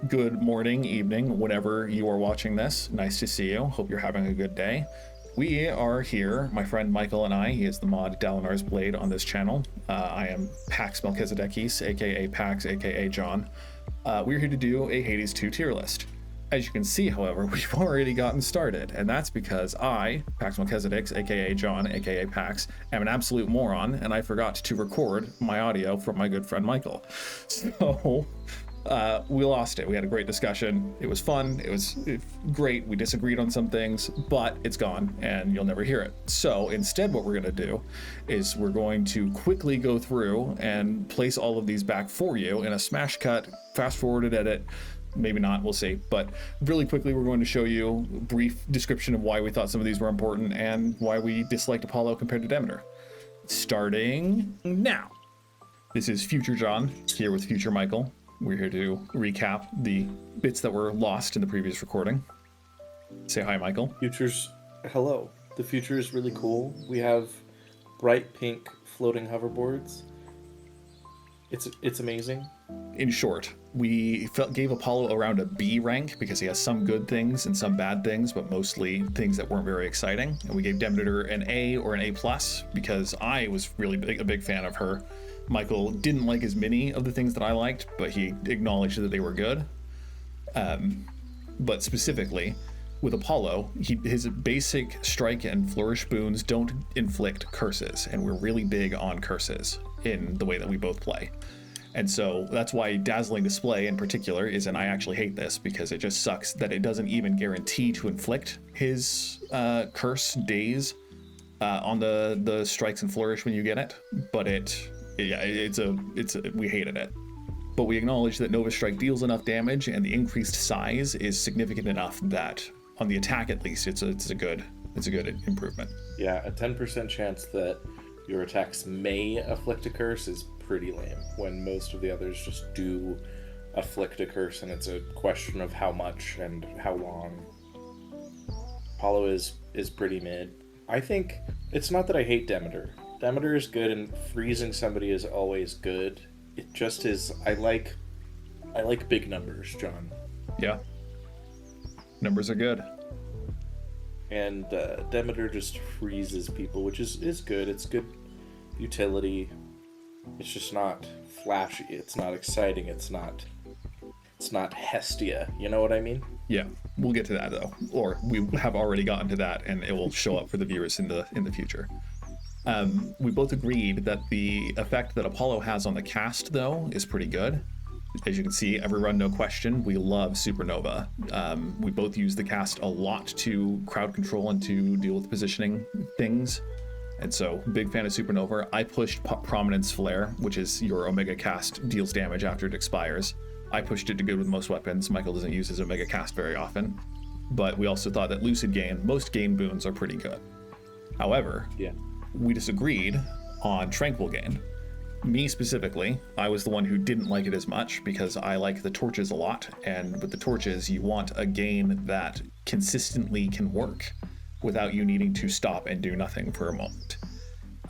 good morning, evening, whenever you are watching this. Nice to see you. Hope you're having a good day. We are here, my friend Michael and I. He is the mod Dalinar's Blade on this channel. I am Pax Melchizedekis, aka Pax, aka John. We're here to do a Hades 2 tier list. As you can see, however, we've already gotten started, and that's because I, Pax Melchizedekis, aka John, aka Pax, am an absolute moron, and I forgot to record my audio from my good friend Michael. So, we lost it. We had a great discussion. It was fun. It was great. We disagreed on some things, but it's gone, and you'll never hear it. So instead, what we're going to do is we're going to quickly go through and place all of these back for you in a smash cut, fast-forwarded edit. Maybe not, we'll see. But really quickly, we're going to show you a brief description of why we thought some of these were important and why we disliked Apollo compared to Demeter. Starting now. This is Future John, here with Future Michael. We're here to recap the bits that were lost in the previous recording. Say hi, Michael. Hello. The future is really cool. We have bright pink floating hoverboards. It's amazing. In short, we gave Apollo around a B rank because he has some good things and some bad things, but mostly things that weren't very exciting. And we gave Demeter an A or an A plus because I was really a big fan of her. Michael didn't like as many of the things that I liked, but he acknowledged that they were good. But specifically, with Apollo, his basic strike and flourish boons don't inflict curses, and we're really big on curses in the way that we both play. And so that's why Dazzling Display in particular is, and I actually hate this because it just sucks that it doesn't even guarantee to inflict his curse days on the strikes and flourish when you get it, but we hated it. But we acknowledge that Nova Strike deals enough damage and the increased size is significant enough that on the attack at least it's a good improvement. Yeah, a 10% chance that your attacks may afflict a curse is pretty lame when most of the others just do afflict a curse, and it's a question of how much and how long. Apollo is pretty mid. I think it's not that I hate Demeter. Demeter is good, and freezing somebody is always good. It just is. I like big numbers, John. Yeah, numbers are good. And Demeter just freezes people, which is good. It's good utility. It's just not flashy. It's not exciting. It's not Hestia. You know what I mean? Yeah, we'll get to that though, or we have already gotten to that, and it will show up for the viewers in the future. We both agreed that the effect that Apollo has on the cast, though, is pretty good. As you can see, every run, no question, we love Supernova. We both use the cast a lot to crowd control and to deal with positioning things. And so, big fan of Supernova. I pushed Prominence Flare, which is your Omega cast, deals damage after it expires. I pushed it to good with most weapons. Michael doesn't use his Omega cast very often. But we also thought that Lucid Gain, most gain boons are pretty good. However, we disagreed on Tranquil Gain. Me specifically, I was the one who didn't like it as much because I like the torches a lot, and with the torches you want a gain that consistently can work without you needing to stop and do nothing for a moment.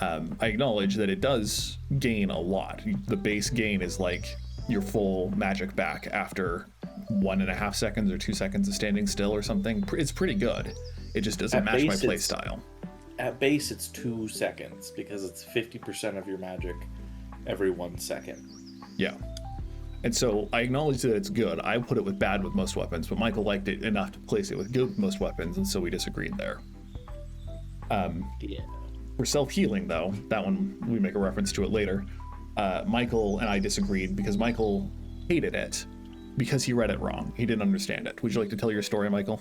I acknowledge that it does gain a lot. The base gain is like your full magic back after 1.5 seconds or 2 seconds of standing still or something. It's pretty good. It just doesn't match my play style. At base, it's 2 seconds because it's 50% of your magic every 1 second. Yeah. And so I acknowledge that it's good. I put it with bad with most weapons, but Michael liked it enough to place it with good with most weapons, and so we disagreed there. For self-healing, though, that one, we make a reference to it later. Michael and I disagreed because Michael hated it because he read it wrong. He didn't understand it. Would you like to tell your story, Michael?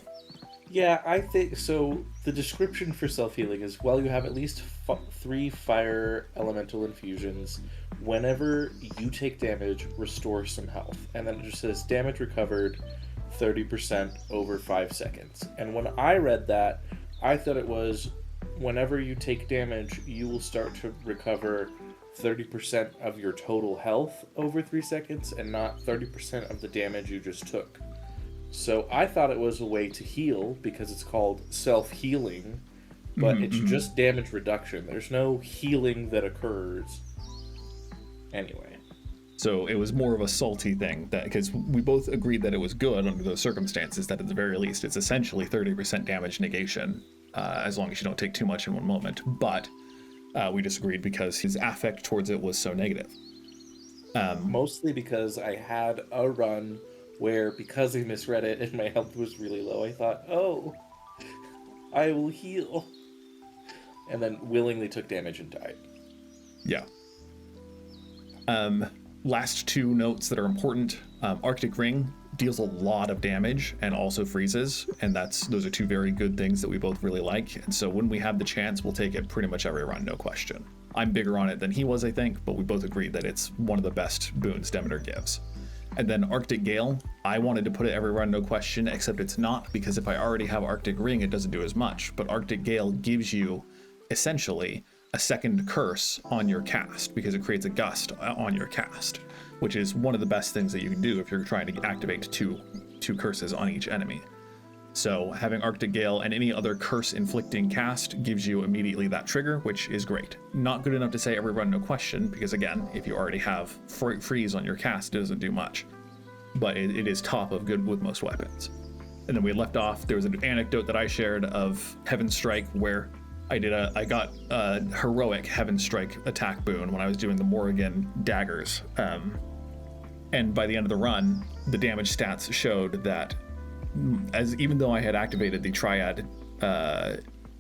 Yeah, I think so. The description for self-healing is, well, you have at least 3 fire elemental infusions. Whenever you take damage, restore some health. And then it just says damage recovered 30% over 5 seconds. And when I read that, I thought it was whenever you take damage, you will start to recover 30% of your total health over 3 seconds and not 30% of the damage you just took. So I thought it was a way to heal because it's called self-healing, but it's just damage reduction. There's no healing that occurs. Anyway. So it was more of a salty thing, that because we both agreed that it was good under those circumstances, that at the very least it's essentially 30% damage negation, as long as you don't take too much in one moment. But we disagreed because his affect towards it was so negative. Mostly because I had a run where, because I misread it and my health was really low, I thought, oh, I will heal. And then willingly took damage and died. Yeah. Last two notes that are important. Arctic Ring deals a lot of damage and also freezes, and those are two very good things that we both really like. And so when we have the chance, we'll take it pretty much every run, no question. I'm bigger on it than he was, I think, but we both agreed that it's one of the best boons Demeter gives. And then Arctic Gale, I wanted to put it every run, no question, except it's not, because if I already have Arctic Ring, it doesn't do as much. But Arctic Gale gives you essentially a second curse on your cast, because it creates a gust on your cast, which is one of the best things that you can do if you're trying to activate two curses on each enemy. So having Arctic Gale and any other curse inflicting cast gives you immediately that trigger, which is great. Not good enough to say every run, no question, because again, if you already have freeze on your cast, it doesn't do much. But it is top of good with most weapons. And then we left off, there was an anecdote that I shared of Heaven Strike, where I got a heroic Heaven Strike attack boon when I was doing the Morrigan daggers. And by the end of the run, the damage stats showed that even though I had activated the triad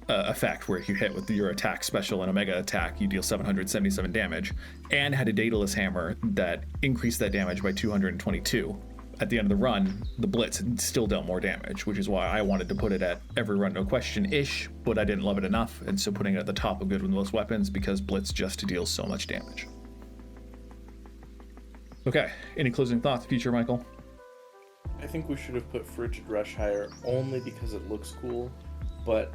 effect, where if you hit with your attack special and omega attack, you deal 777 damage, and had a Daedalus hammer that increased that damage by 222. At the end of the run, the Blitz still dealt more damage, which is why I wanted to put it at every run, no question-ish, but I didn't love it enough, and so putting it at the top of good with most weapons, because Blitz just deals so much damage. Okay, any closing thoughts, future Michael? I think we should have put Frigid Rush higher only because it looks cool, but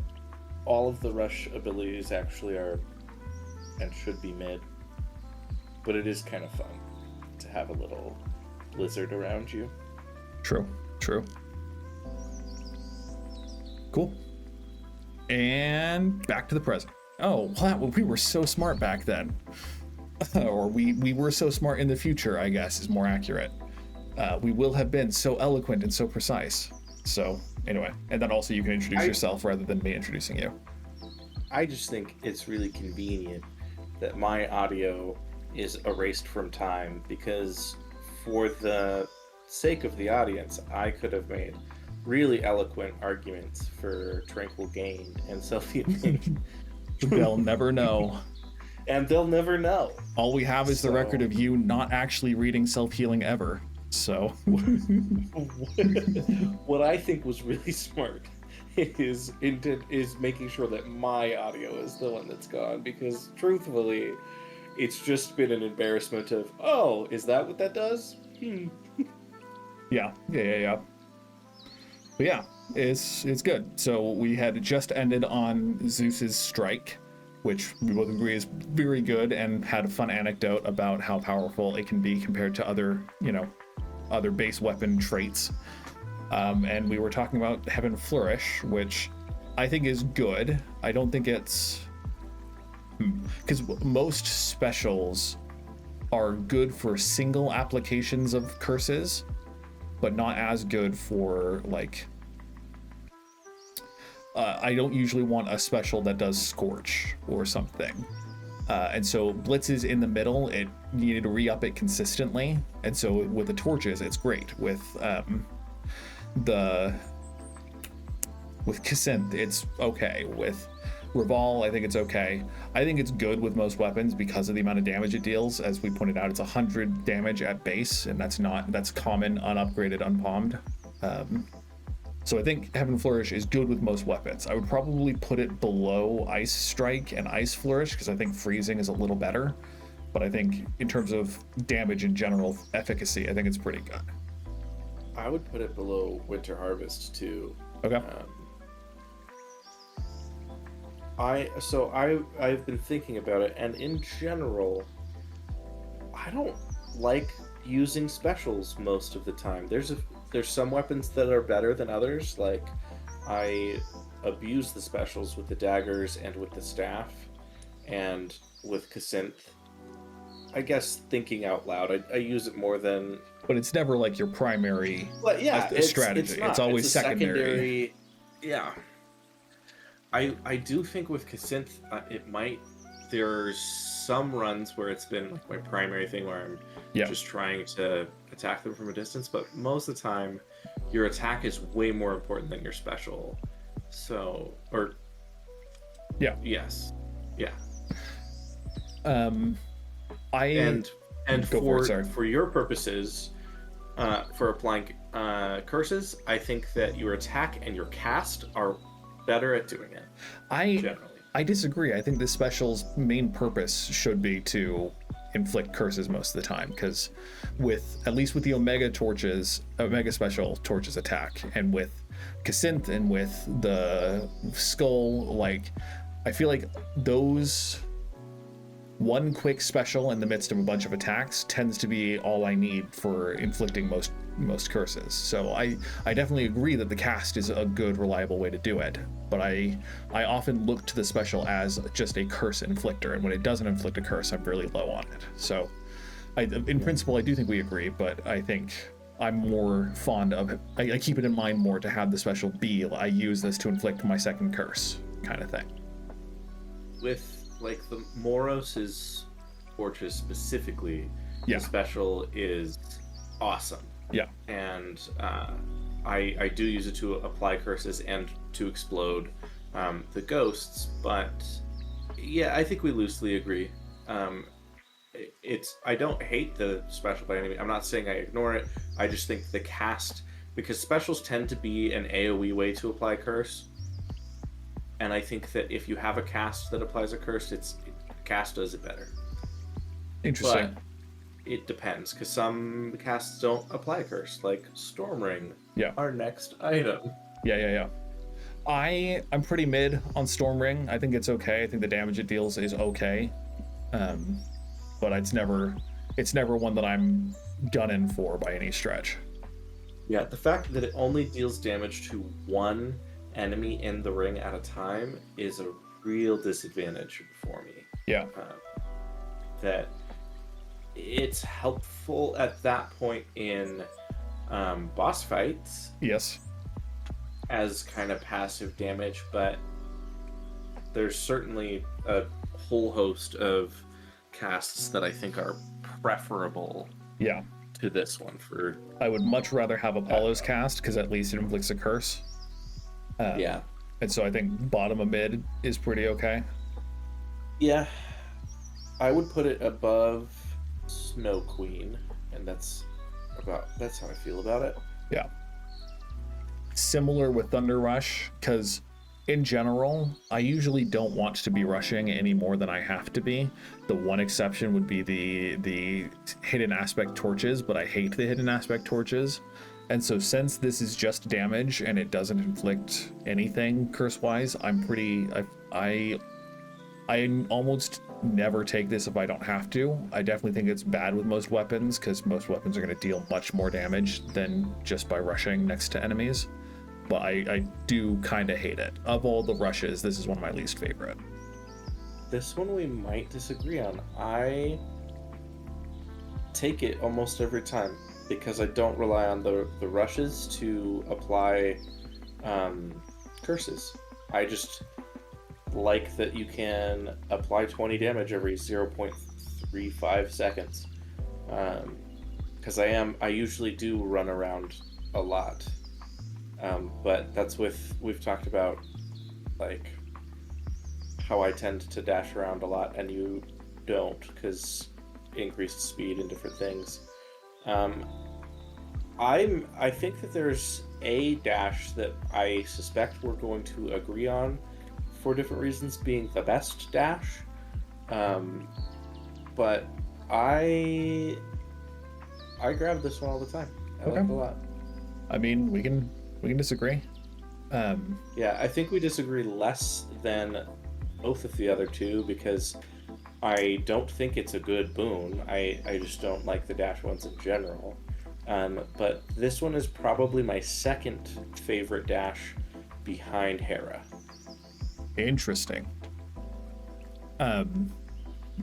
all of the Rush abilities actually are and should be mid. But it is kind of fun to have a little blizzard around you. True. Cool. And back to the present. Oh, well, we were so smart back then. Or we were so smart in the future, I guess, is more accurate. We will have been so eloquent and so precise. So, anyway. And then also you can introduce yourself rather than me introducing you. I just think it's really convenient that my audio is erased from time, because for the sake of the audience, I could have made really eloquent arguments for Tranquil Gain and self-healing. They'll never know. And they'll never know. All we have is the record of you not actually reading self-healing ever. So what I think was really smart is making sure that my audio is the one that's gone, because truthfully, it's just been an embarrassment of, oh, is that what that does? Yeah. But yeah, it's good. So we had just ended on Zeus's strike, which we both agree is very good, and had a fun anecdote about how powerful it can be compared to other base weapon traits. And we were talking about Heaven Flourish, which I think is good. I don't think it's... Because most specials are good for single applications of curses, but not as good for, like... I don't usually want a special that does Scorch or something. And so Blitz is in the middle. It needed to re-up it consistently. And so with the torches, it's great. With Cassynth, it's okay. With Reval, I think it's okay. I think it's good with most weapons because of the amount of damage it deals. As we pointed out, it's 100 damage at base, and that's common, unupgraded, unpalmed. So I think Heaven Flourish is good with most weapons. I would probably put it below Ice Strike and Ice Flourish, because I think freezing is a little better. But I think in terms of damage in general, efficacy, I think it's pretty good. I would put it below Winter Harvest too. Okay. I've been thinking about it, and in general, I don't like using specials most of the time. There's some weapons that are better than others. Like, I abuse the specials with the daggers and with the staff, and with Cassynth. I guess thinking out loud, I use it more than. But it's never like your primary But yeah, strategy. It's not. It's always It's a secondary. Yeah, I do think with Cassinthe, it might. There's some runs where it's been like my primary thing where I'm just trying to attack them from a distance, but most of the time, your attack is way more important than your special. So, or yes, yeah. I and for your purposes, for applying curses, I think that your attack and your cast are better at doing it. Generally. I disagree. I think the special's main purpose should be to inflict curses most of the time, because at least with the Omega special torches attack, and with Cassinthe and with the skull, like I feel like those one quick special in the midst of a bunch of attacks tends to be all I need for inflicting most curses. So I definitely agree that the cast is a good, reliable way to do it, but I often look to the special as just a curse inflictor, and when it doesn't inflict a curse, I'm really low on it. So in principle, I do think we agree, but I think I'm more fond of it. I keep it in mind more to have the special be, I use this to inflict my second curse kind of thing. With like the Moros's torches specifically, the special is awesome. Yeah. And I do use it to apply curses and to explode the ghosts, but yeah, I think we loosely agree. I don't hate the special by any means. I'm not saying I ignore it. I just think the cast, because specials tend to be an AoE way to apply curse. And I think that if you have a cast that applies a curse, cast does it better. Interesting. But it depends, because some casts don't apply a curse, like Storm Ring. Yeah. Our next item. Yeah. I'm pretty mid on Storm Ring. I think it's okay. I think the damage it deals is okay. But it's never one that I'm gunning for by any stretch. Yeah, the fact that it only deals damage to one enemy in the ring at a time is a real disadvantage for me. Yeah. That it's helpful at that point in boss fights. Yes. As kind of passive damage, but there's certainly a whole host of casts that I think are preferable. Yeah. To this one for. I would much rather have Apollo's cast, because at least it inflicts a curse. Yeah. And so I think bottom of mid is pretty okay. Yeah. I would put it above Snow Queen, and that's how I feel about it. Yeah. Similar with Thunder Rush, because in general, I usually don't want to be rushing any more than I have to be. The one exception would be the hidden aspect torches, but I hate the hidden aspect torches. And so since this is just damage and it doesn't inflict anything curse-wise, I almost never take this if I don't have to. I definitely think it's bad with most weapons, because most weapons are going to deal much more damage than just by rushing next to enemies. But I do kind of hate it. Of all the rushes, this is one of my least favorite. This one we might disagree on. I take it almost every time, because I don't rely on the rushes to apply curses. I just like that you can apply 20 damage every 0.35 seconds. Because I usually do run around a lot. But that's we've talked about like how I tend to dash around a lot and you don't, because increased speed and different things. I think that there's a dash that I suspect we're going to agree on for different reasons being the best dash. But I grab this one all the time. I like it a lot. I mean, we can disagree. Yeah, I think we disagree less than both of the other two, because I don't think it's a good boon. I just don't like the dash ones in general. But this one is probably my second favorite dash behind Hera. Interesting.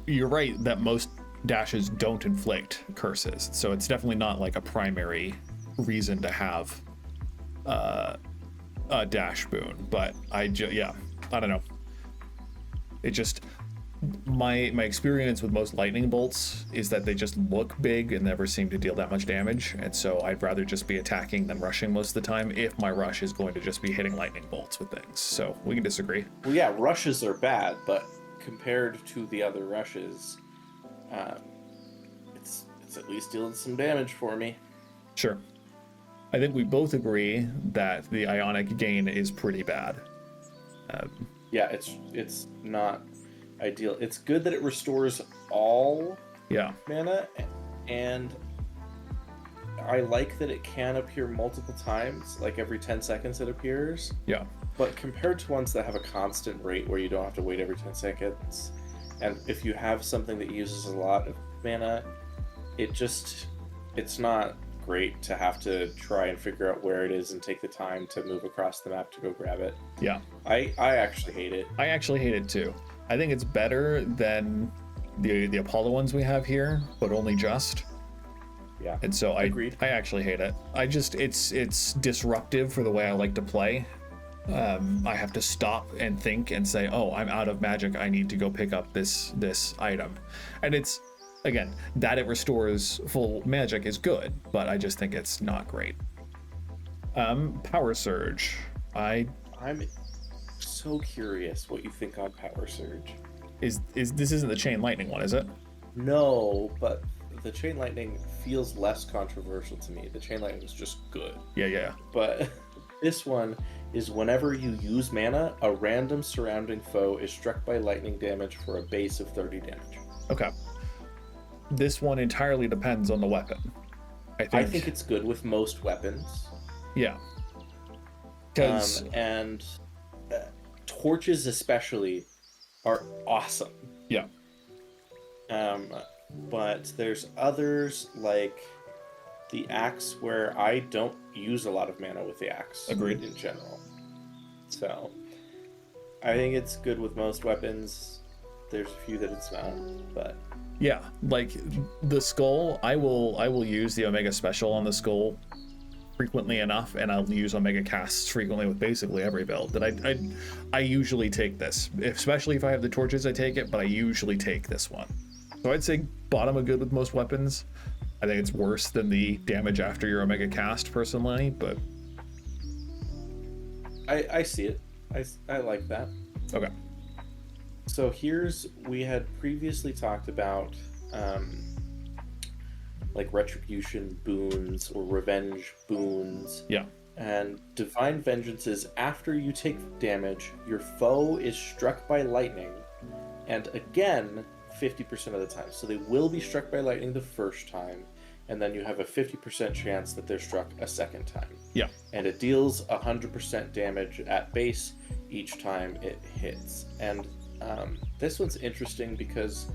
You're right that most dashes don't inflict curses, so it's definitely not like a primary reason to have a dash boon. But I don't know. It just, my experience with most lightning bolts is that they just look big and never seem to deal that much damage, and so I'd rather just be attacking than rushing most of the time if my rush is going to just be hitting lightning bolts with things. So we can disagree. Well, yeah, rushes are bad, but compared to the other rushes, it's at least dealing some damage for me. Sure. I think we both agree that the ionic gain is pretty bad. Yeah, it's not ideal. It's good that it restores all mana, and I like that it can appear multiple times, like every 10 seconds it appears. Yeah. But compared to ones that have a constant rate where you don't have to wait every 10 seconds, and if you have something that uses a lot of mana, it's not great to have to try and figure out where it is and take the time to move across the map to go grab it. Yeah. I actually hate it. I actually hate it too. I think it's better than the Apollo ones we have here, but only just. Yeah. And so Agreed. I actually hate it. It's disruptive for the way I like to play. I have to stop and think and say, oh, I'm out of magic. I need to go pick up this item. And it's, again, that it restores full magic is good, but I just think it's not great. Power Surge. I'm so curious what you think on Power Surge. Is this isn't the Chain Lightning one, is it? No, but the Chain Lightning feels less controversial to me. The Chain Lightning is just good. Yeah. But this one is whenever you use mana, a random surrounding foe is struck by lightning damage for a base of 30 damage. Okay. This one entirely depends on the weapon. I think it's good with most weapons. Yeah. Because and torches especially are awesome. Yeah. But there's others like the axe where I don't use a lot of mana with the axe. Agreed. In general. So I think it's good with most weapons. There's a few that it's not, but yeah, like the skull, I will use the Omega Special on the skull frequently enough, and I'll use Omega casts frequently with basically every build. That I usually take this, especially if I have the torches. I take it, but I usually take this one. So I'd say bottom of good with most weapons. I think it's worse than the damage after your Omega cast personally, but I see it. I like that. Okay. So we had previously talked about like retribution boons or revenge boons. Yeah. And divine vengeance is after you take damage, your foe is struck by lightning, and again 50% of the time. So they will be struck by lightning the first time, and then you have a 50% chance that they're struck a second time. Yeah. And it deals 100% damage at base each time it hits. And this one's interesting because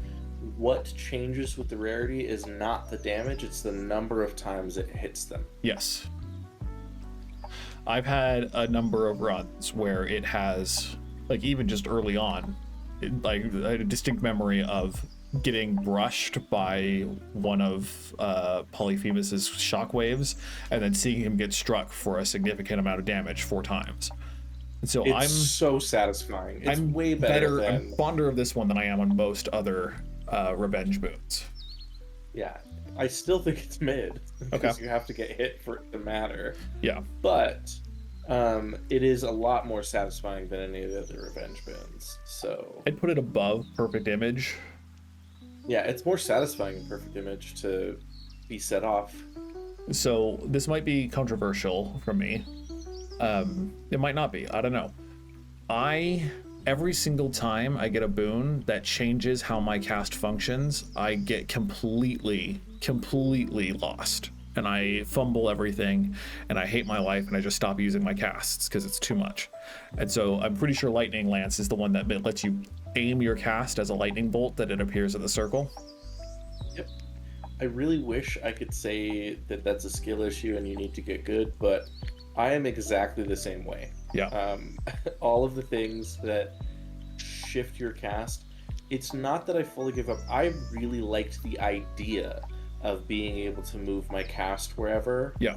what changes with the rarity is not the damage, it's the number of times it hits them. Yes. I've had a number of runs where it has, like even just early on, I had a distinct memory of getting brushed by one of Polyphemus's shockwaves and then seeing him get struck for a significant amount of damage 4 times. And so it's so satisfying. It's I'm way better than... I'm fonder of this one than I am on most other revenge boons. Yeah, I still think it's mid because Okay. you have to get hit for it to matter. Yeah. But it is a lot more satisfying than any of the other revenge boons. So I'd put it above Perfect Image. yeah, it's more satisfying in Perfect Image to be set off. So this might be controversial for me. It might not be. I don't know. Every single time I get a boon that changes how my cast functions, I get completely lost. And I fumble everything, and I hate my life, and I just stop using my casts because it's too much. And so I'm pretty sure Lightning Lance is the one that lets you aim your cast as a lightning bolt that it appears in the circle. Yep. I really wish I could say that that's a skill issue and you need to get good, but I am exactly the same way. Yeah. All of the things that shift your cast, it's not that I fully give up. I really liked the idea of being able to move my cast wherever. Yeah.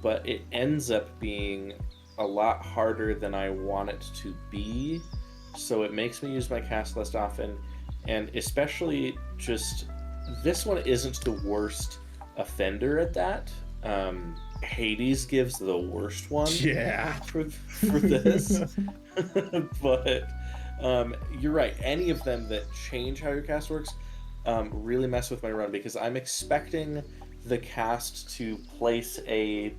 But it ends up being a lot harder than I want it to be. So it makes me use my cast less often. And especially just this one isn't the worst offender at that. Hades gives the worst one Yeah. for this. But you're right. Any of them that change how your cast works really mess with my run, because I'm expecting the cast to place a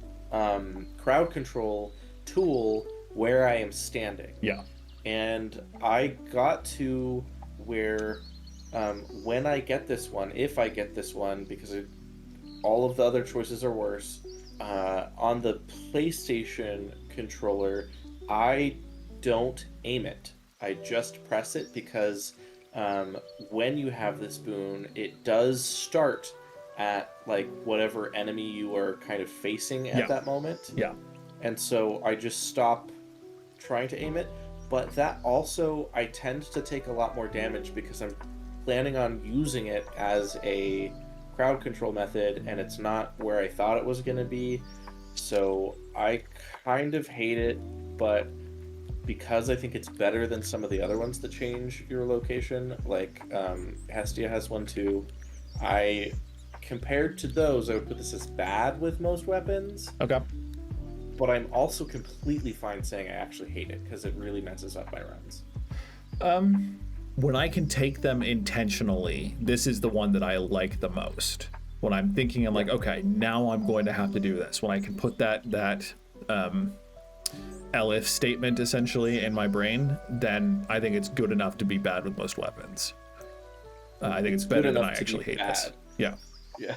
crowd control tool where I am standing. Yeah. And I got to where when I get this one, if I get this one, because all of the other choices are worse, on the PlayStation controller, I don't aim it. I just press it, because when you have this boon, it does start at like whatever enemy you are kind of facing at that moment. Yeah. And so I just stop trying to aim it. But that also, I tend to take a lot more damage because I'm planning on using it as a crowd control method, and it's not where I thought it was going to be. So I kind of hate it, but because I think it's better than some of the other ones that change your location, like Hestia has one too, compared to those, I would put this as bad with most weapons. Okay. But I'm also completely fine saying I actually hate it, because it really messes up my runs. When I can take them intentionally, this is the one that I like the most. When I'm thinking, I'm like, okay, now I'm going to have to do this. When I can put that elif statement essentially in my brain, then I think it's good enough to be bad with most weapons. I think it's better than I actually hate this. Yeah. Yeah.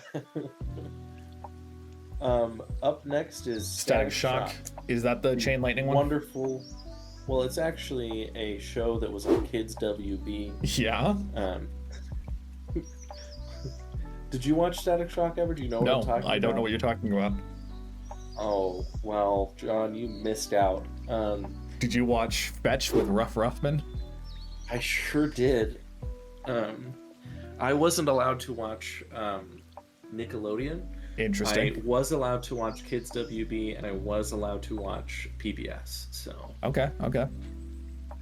Up next is Static Shock. Is that the chain lightning one? Wonderful. Well, it's actually a show that was on Kids WB. Yeah. Did you watch Static Shock ever? Do you know what I'm talking about? No, I don't know what you're talking about. Oh, well, John, you missed out. Did you watch Fetch with Ruff Ruffman? I sure did. I wasn't allowed to watch Nickelodeon. Interesting. I was allowed to watch Kids WB, and I was allowed to watch PBS. So Okay.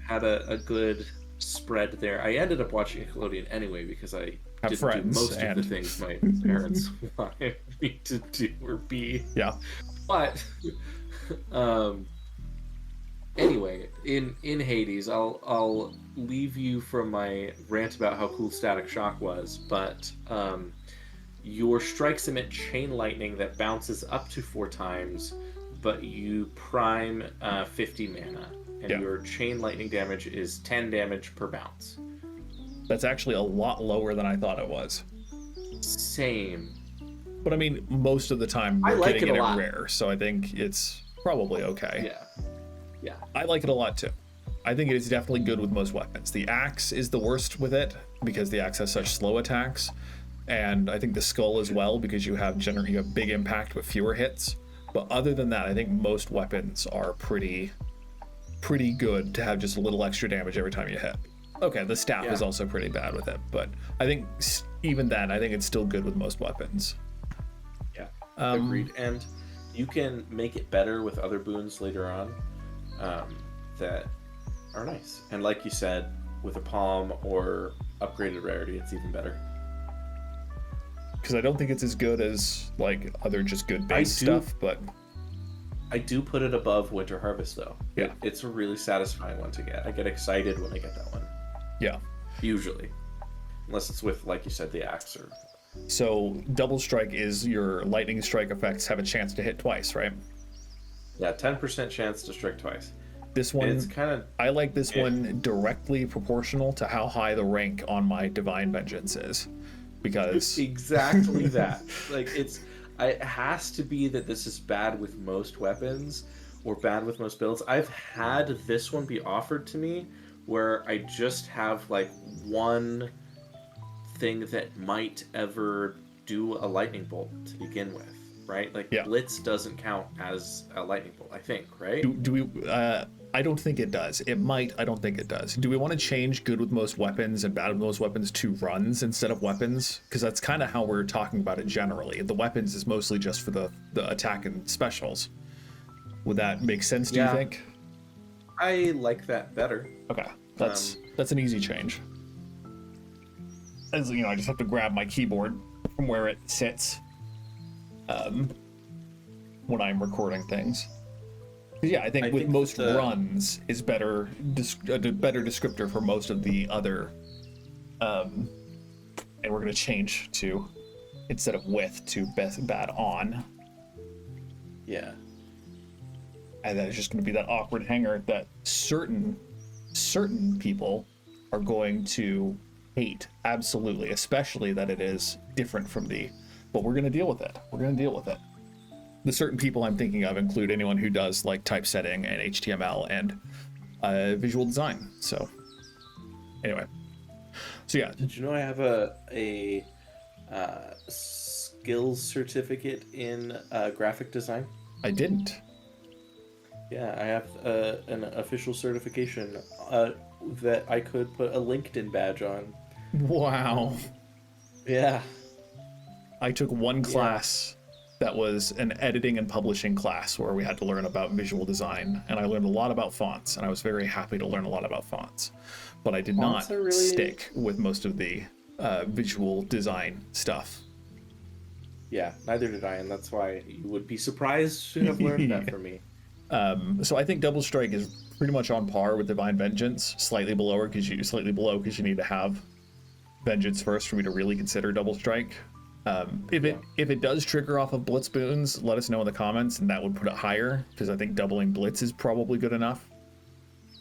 had a good spread there. I ended up watching Nickelodeon anyway, because I didn't do most of the things my parents wanted me to do or be. Yeah. But anyway, in Hades, I'll leave you from my rant about how cool Static Shock was, but your strikes emit chain lightning that bounces up to 4 times, but you prime 50 mana, and your chain lightning damage is 10 damage per bounce. That's actually a lot lower than I thought it was. Same. But I mean, most of the time I we're like getting it it a at lot. rare, so I think it's probably okay. Yeah. I like it a lot too. I think it is definitely good with most weapons. The axe is the worst with it, because the axe has such slow attacks. And I think the skull as well, because you have big impact with fewer hits. But other than that, I think most weapons are pretty good to have just a little extra damage every time you hit. Okay, the staff is also pretty bad with it, but I think even then, I think it's still good with most weapons. Yeah, agreed. And you can make it better with other boons later on that are nice. And like you said, with a palm or upgraded rarity, it's even better. Because I don't think it's as good as like other just good base stuff, but I do put it above Winter Harvest though. Yeah, it's a really satisfying one to get. I get excited when I get that one. Yeah, usually, unless it's with, like you said, the axe or. So double strike is your lightning strike effects have a chance to hit twice, right? Yeah, 10% chance to strike twice. This one, it's kind of. I like this one directly proportional to how high the rank on my Divine Vengeance is. Because exactly that. Like it has to be that this is bad with most weapons or bad with most builds. I've had this one be offered to me where I just have like one thing that might ever do a lightning bolt to begin with. right? Like Yeah. Blitz doesn't count as a lightning bolt, I think, right? Do we? I don't think it does. It might. I don't think it does. Do we want to change good with most weapons and bad with most weapons to runs instead of weapons? Because that's kind of how we're talking about it generally. The weapons is mostly just for the attack and specials. Would that make sense? Do you think? I like that better. Okay, that's an easy change. As you know, I just have to grab my keyboard from where it sits when I'm recording things. Yeah, I think with most runs is better, a better descriptor for most of the other, and we're gonna change to, instead of with, to bad on. Yeah. And then it's just gonna be that awkward hanger that certain people are going to hate, absolutely, especially that it is different from but we're gonna deal with it. We're gonna deal with it. The certain people I'm thinking of include anyone who does like typesetting and HTML and visual design. So anyway, so yeah. Did you know I have a skills certificate in graphic design? I didn't. Yeah, I have an official certification that I could put a LinkedIn badge on. Wow. Yeah. I took one class that was an editing and publishing class where we had to learn about visual design, and I learned a lot about fonts, and I was very happy to learn a lot about fonts. But I did not stick with most of the visual design stuff. Yeah, neither did I, and that's why you would be surprised to have learned that from me. So I think Double Strike is pretty much on par with Divine Vengeance, slightly below because you need to have Vengeance first for me to really consider Double Strike. If it does trigger off of Blitz boons, let us know in the comments, and that would put it higher, because I think doubling Blitz is probably good enough.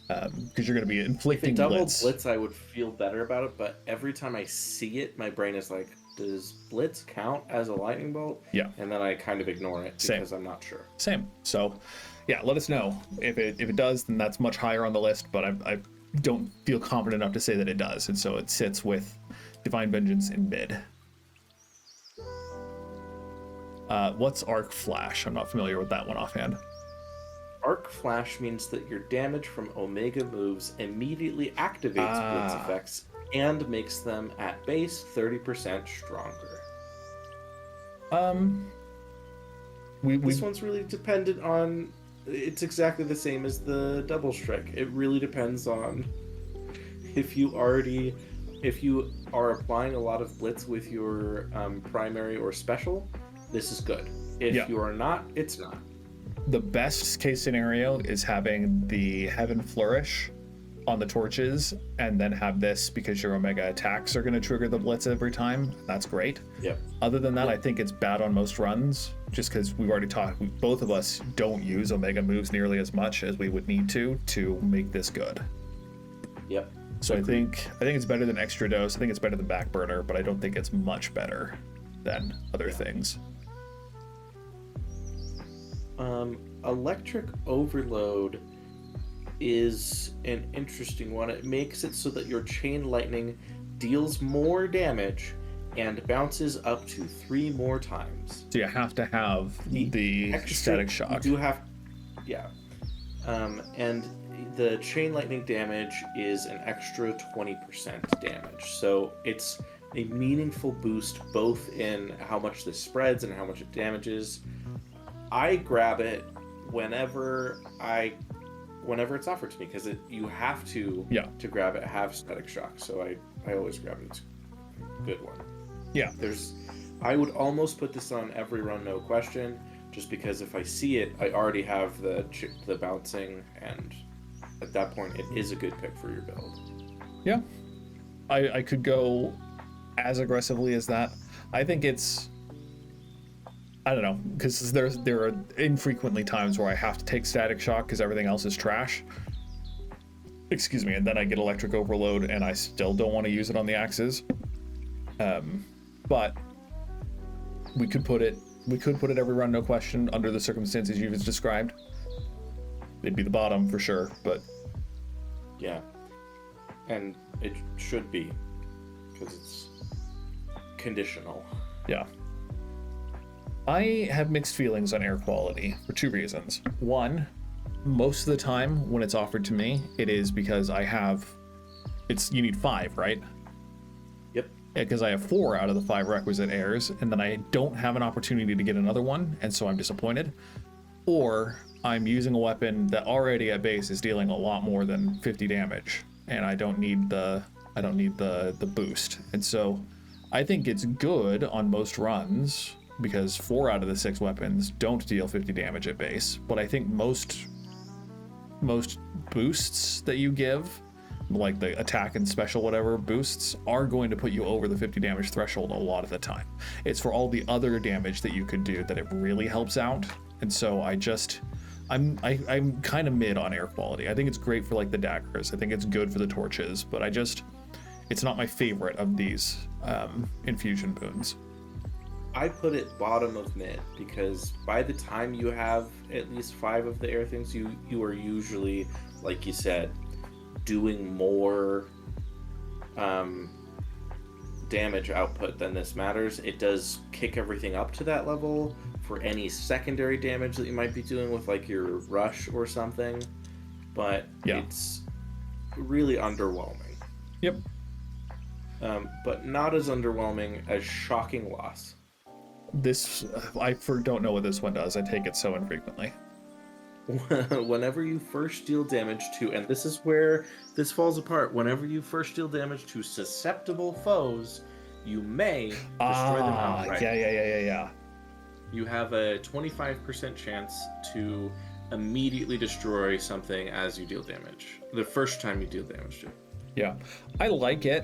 Because you're going to be inflicting Blitz. Blitz, I would feel better about it, but every time I see it, my brain is like, does Blitz count as a lightning bolt? Yeah. And then I kind of ignore it because I'm not sure. Same. So, yeah, let us know. If it does, then that's much higher on the list, but I don't feel confident enough to say that it does, and so it sits with Divine Vengeance in mid. What's Arc Flash? I'm not familiar with that one offhand. Arc Flash means that your damage from Omega moves immediately activates Blitz effects and makes them at base 30% stronger. This one's really dependent on... It's exactly the same as the Double Strike. It really depends on if you are applying a lot of Blitz with your primary or special, this is good. If you are not, it's not. The best case scenario is having the Heaven Flourish on the torches, and then have this because your Omega attacks are going to trigger the Blitz every time. That's great. Yep. Other than that, I think it's bad on most runs, just because we've already talked. Both of us don't use Omega moves nearly as much as we would need to make this good. Yep. So I think it's better than Extra Dose. I think it's better than Backburner, but I don't think it's much better than other things. Electric Overload is an interesting one. It makes it so that your Chain Lightning deals more damage and bounces up to 3 more times. So you have to have the Static Shock. You do have, and the Chain Lightning damage is an extra 20% damage. So it's a meaningful boost both in how much this spreads and how much it damages. I grab it whenever it's offered to me, because you have to grab it, have Static Shock. So I always grab it. It's a good one. Yeah. I would almost put this on every run, no question, just because if I see it, I already have the bouncing, and at that point, it is a good pick for your build. Yeah. I could go as aggressively as that. I think it's... I don't know, because there are infrequently times where I have to take Static Shock because everything else is trash. Excuse me, and then I get Electric Overload, and I still don't want to use it on the axes. But we could put it every run, no question, under the circumstances you've just described. It'd be the bottom for sure, but yeah, and it should be, because it's conditional. Yeah. I have mixed feelings on air quality for two reasons. One, most of the time when it's offered to me, it is because you need 5, right? Yep. Because I have 4 out of the 5 requisite airs, and then I don't have an opportunity to get another one, and so I'm disappointed. Or I'm using a weapon that already at base is dealing a lot more than 50 damage, and I don't need the boost. And so I think it's good on most runs because 4 out of the 6 weapons don't deal 50 damage at base, but I think most boosts that you give, like the attack and special whatever boosts, are going to put you over the 50 damage threshold a lot of the time. It's for all the other damage that you could do that it really helps out. And so I'm kind of mid on air quality. I think it's great for like the daggers. I think it's good for the torches, but it's not my favorite of these infusion boons. I put it bottom of mid because by the time you have at least 5 of the air things, you are usually, like you said, doing more damage output than this matters. It does kick everything up to that level for any secondary damage that you might be doing with like your rush or something, but it's really underwhelming. Yep. But not as underwhelming as Shocking Loss. I don't know what this one does. I take it so infrequently. Whenever you first deal damage to, and this is where this falls apart, whenever you first deal damage to susceptible foes, you may destroy them outright. Yeah. You have a 25% chance to immediately destroy something as you deal damage. The first time you deal damage to. Yeah. I like it.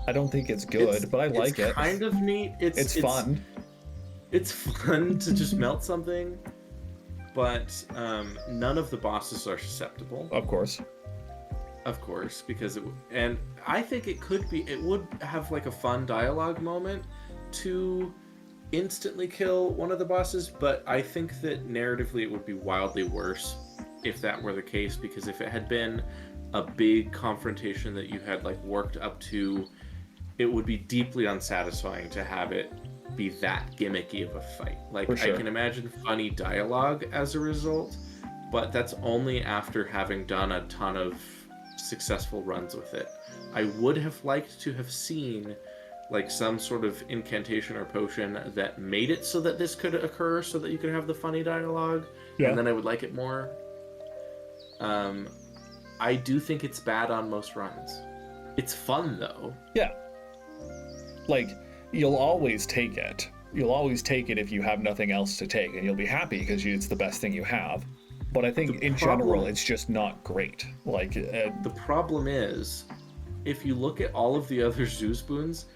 I don't think it's good, but I like it. It's kind of neat. It's fun. It's fun to just melt something, but none of the bosses are susceptible. Of course, because and I think it would have like a fun dialogue moment to instantly kill one of the bosses, but I think that narratively it would be wildly worse if that were the case, because if it had been a big confrontation that you had like worked up to, it would be deeply unsatisfying to have it be that gimmicky of a fight. Like, sure. I can imagine funny dialogue as a result, but that's only after having done a ton of successful runs with it. I would have liked to have seen like some sort of incantation or potion that made it so that this could occur, so that you could have the funny dialogue, and then I would like it more. I do think it's bad on most runs. It's fun though. Yeah. Like, you'll always take it. You'll always take it if you have nothing else to take, and you'll be happy because it's the best thing you have. But I think in general, it's just not great. Like, the problem is, if you look at all of the other Zeus boons,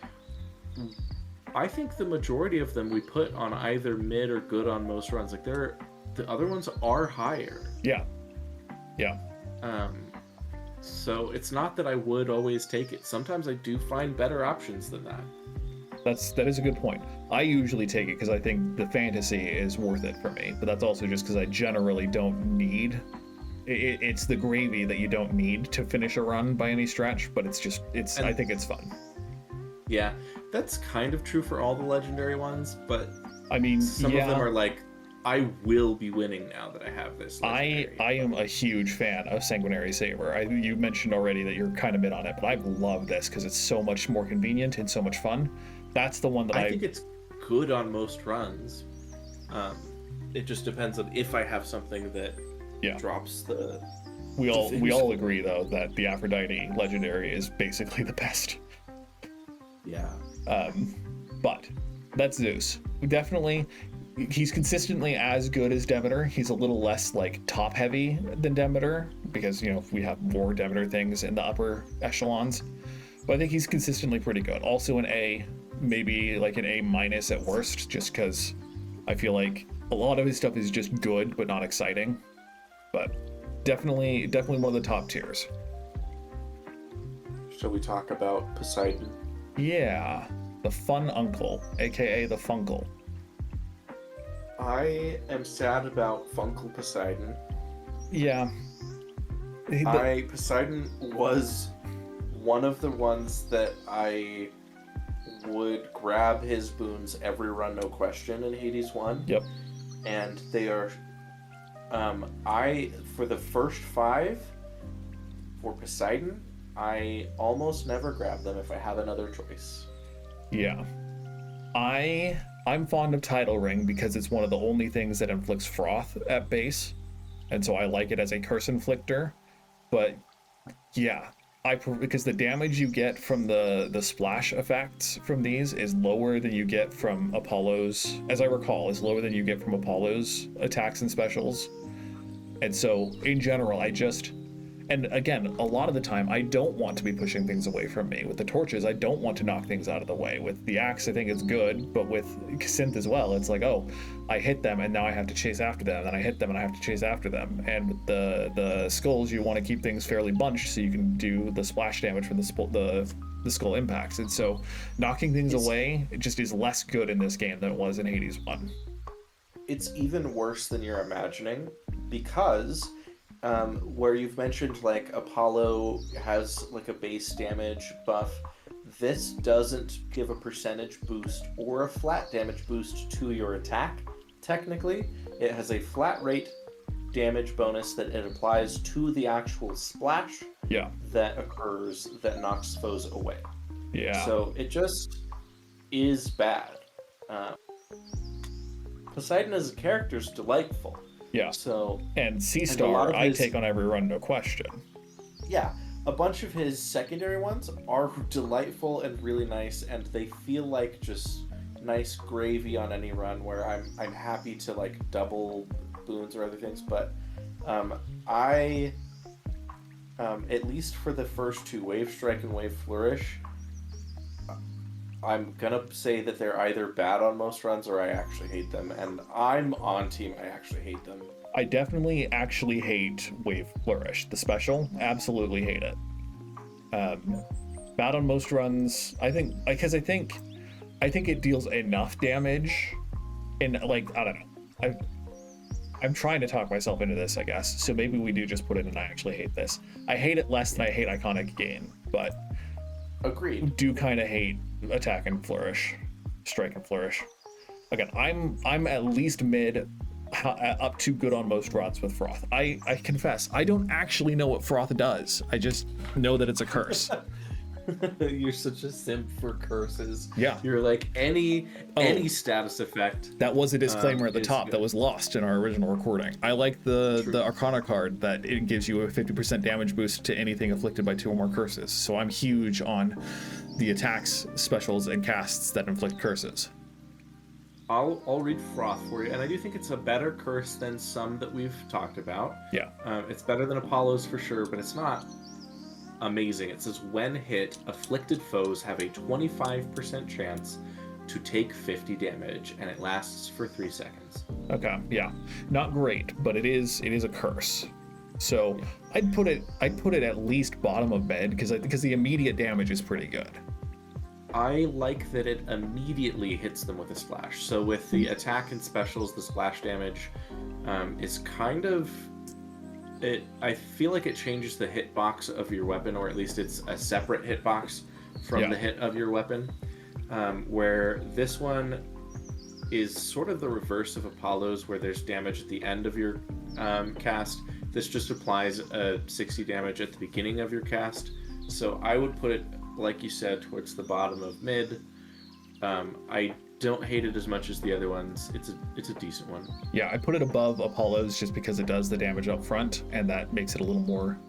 I think the majority of them we put on either mid or good on most runs. Like, the other ones are higher. Yeah. So it's not that I would always take it. Sometimes I do find better options than that. That is a good point. I usually take it because I think the fantasy is worth it for me, but that's also just because I generally don't need. It's the gravy that you don't need to finish a run by any stretch, but I think it's fun. Yeah, that's kind of true for all the legendary ones, but I mean, some of them are like, I will be winning now that I have this legendary. I am a huge fan of Sanguinary Saber. You mentioned already that you're kind of mid on it, but I love this because it's so much more convenient and so much fun. That's the one that I think it's good on most runs. It just depends on if I have something that drops the. We all agree though that the Aphrodite legendary is basically the best. Yeah. But that's Zeus. Definitely, he's consistently as good as Demeter. He's a little less like top heavy than Demeter because we have more Demeter things in the upper echelons. But I think he's consistently pretty good. Also an A, maybe like an A- at worst, just because I feel like a lot of his stuff is just good but not exciting. But definitely one of the top tiers. Shall we talk about Poseidon? Yeah, the fun uncle, aka the Funkle. I am sad about Funkle Poseidon. Yeah. Poseidon was one of the ones that I would grab his boons every run, no question, in Hades 1. Yep. And they are... for the first 5, for Poseidon, I almost never grab them if I have another choice. Yeah. I'm fond of Tidal Ring because it's one of the only things that inflicts froth at base, and so I like it as a curse inflictor. But yeah, because the damage you get from the splash effects from these is lower than you get from Apollo's, as I recall, is lower than you get from Apollo's attacks and specials. And so in general, and again, a lot of the time, I don't want to be pushing things away from me. With the torches, I don't want to knock things out of the way. With the axe, I think it's good, but with synth as well, it's like, oh, I hit them and now I have to chase after them, and I hit them and I have to chase after them. And with the skulls, you want to keep things fairly bunched so you can do the splash damage from the skull impacts. And so knocking things away, it just is less good in this game than it was in Hades 1. It's even worse than you're imagining, because where you've mentioned like Apollo has like a base damage buff, this doesn't give a percentage boost or a flat damage boost to your attack. Technically, it has a flat rate damage bonus that it applies to the actual splash that occurs that knocks foes away. Yeah. So it just is bad. Poseidon as a character is delightful. Yeah. So and Sea Star, I take on every run, no question. Yeah, a bunch of his secondary ones are delightful and really nice, and they feel like just nice gravy on any run. Where I'm happy to like double boons or other things, but I at least for the first 2, Wave Strike and Wave Flourish, I'm gonna say that they're either bad on most runs or I actually hate them, and I'm on team I actually hate them. I definitely actually hate Wave Flourish, the special. Absolutely hate it. Bad on most runs. I think it deals enough damage, and like I don't know. I'm trying to talk myself into this, I guess. So maybe we do just put it in I actually hate this. I hate it less than I hate Iconic Gain, but agreed. Do kind of hate Attack and Flourish, Strike and Flourish. Again, I'm at least mid, up to good on most runs with Froth. I confess, I don't actually know what Froth does. I just know that it's a curse. You're such a simp for curses. Yeah. You're like any status effect. That was a disclaimer at the top good. that was lost in our original recording. I like the Arcana card that it gives you a 50% damage boost to anything afflicted by 2 or more curses. So I'm huge on the attacks, specials, and casts that inflict curses. I'll read Froth for you, and I do think it's a better curse than some that we've talked about. Yeah. It's better than Apollo's for sure, but it's not amazing. It says, when hit, afflicted foes have a 25% chance to take 50 damage, and it lasts for 3 seconds. Okay, yeah. Not great, but it is a curse. So yeah. I'd put it at least bottom of bed because the immediate damage is pretty good. I like that it immediately hits them with a splash. So with the attack and specials, the splash damage is kind of I feel like it changes the hitbox of your weapon, or at least it's a separate hitbox from the hit of your weapon. Where this one is sort of the reverse of Apollo's, where there's damage at the end of your cast. This just applies a 60 damage at the beginning of your cast. So I would put it, like you said, towards the bottom of mid. I don't hate it as much as the other ones. It's a decent one. Yeah, I put it above Apollo's just because it does the damage up front, and that makes it a little more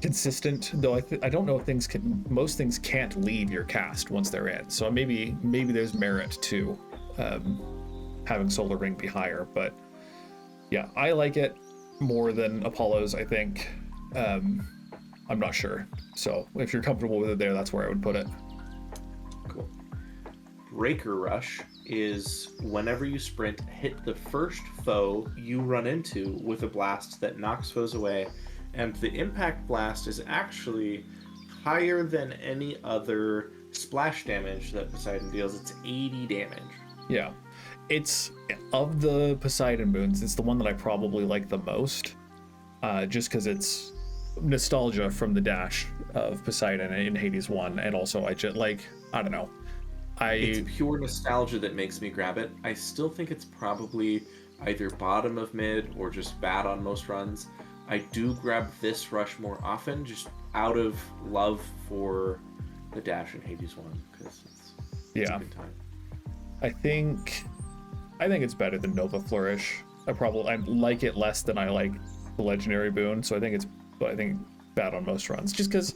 consistent. Though I don't know if most things can't leave your cast once they're in. So maybe there's merit to having Solar Ring be higher. But yeah, I like it more than Apollo's, I think. I'm not sure. So if you're comfortable with it there, that's where I would put it. Cool. Breaker Rush is whenever you sprint, hit the first foe you run into with a blast that knocks foes away, and the impact blast is actually higher than any other splash damage that Poseidon deals. It's 80 damage. Yeah. It's, of the Poseidon boons, it's the one that I probably like the most, just because it's nostalgia from the dash of Poseidon in Hades 1, and also I don't know, It's pure nostalgia that makes me grab it. I still think it's probably either bottom of mid or just bad on most runs. I do grab this rush more often, just out of love for the Dash and Hades one, because it's a good time. I think it's better than Nova Flourish. I like it less than I like the Legendary Boon, so I think bad on most runs, just because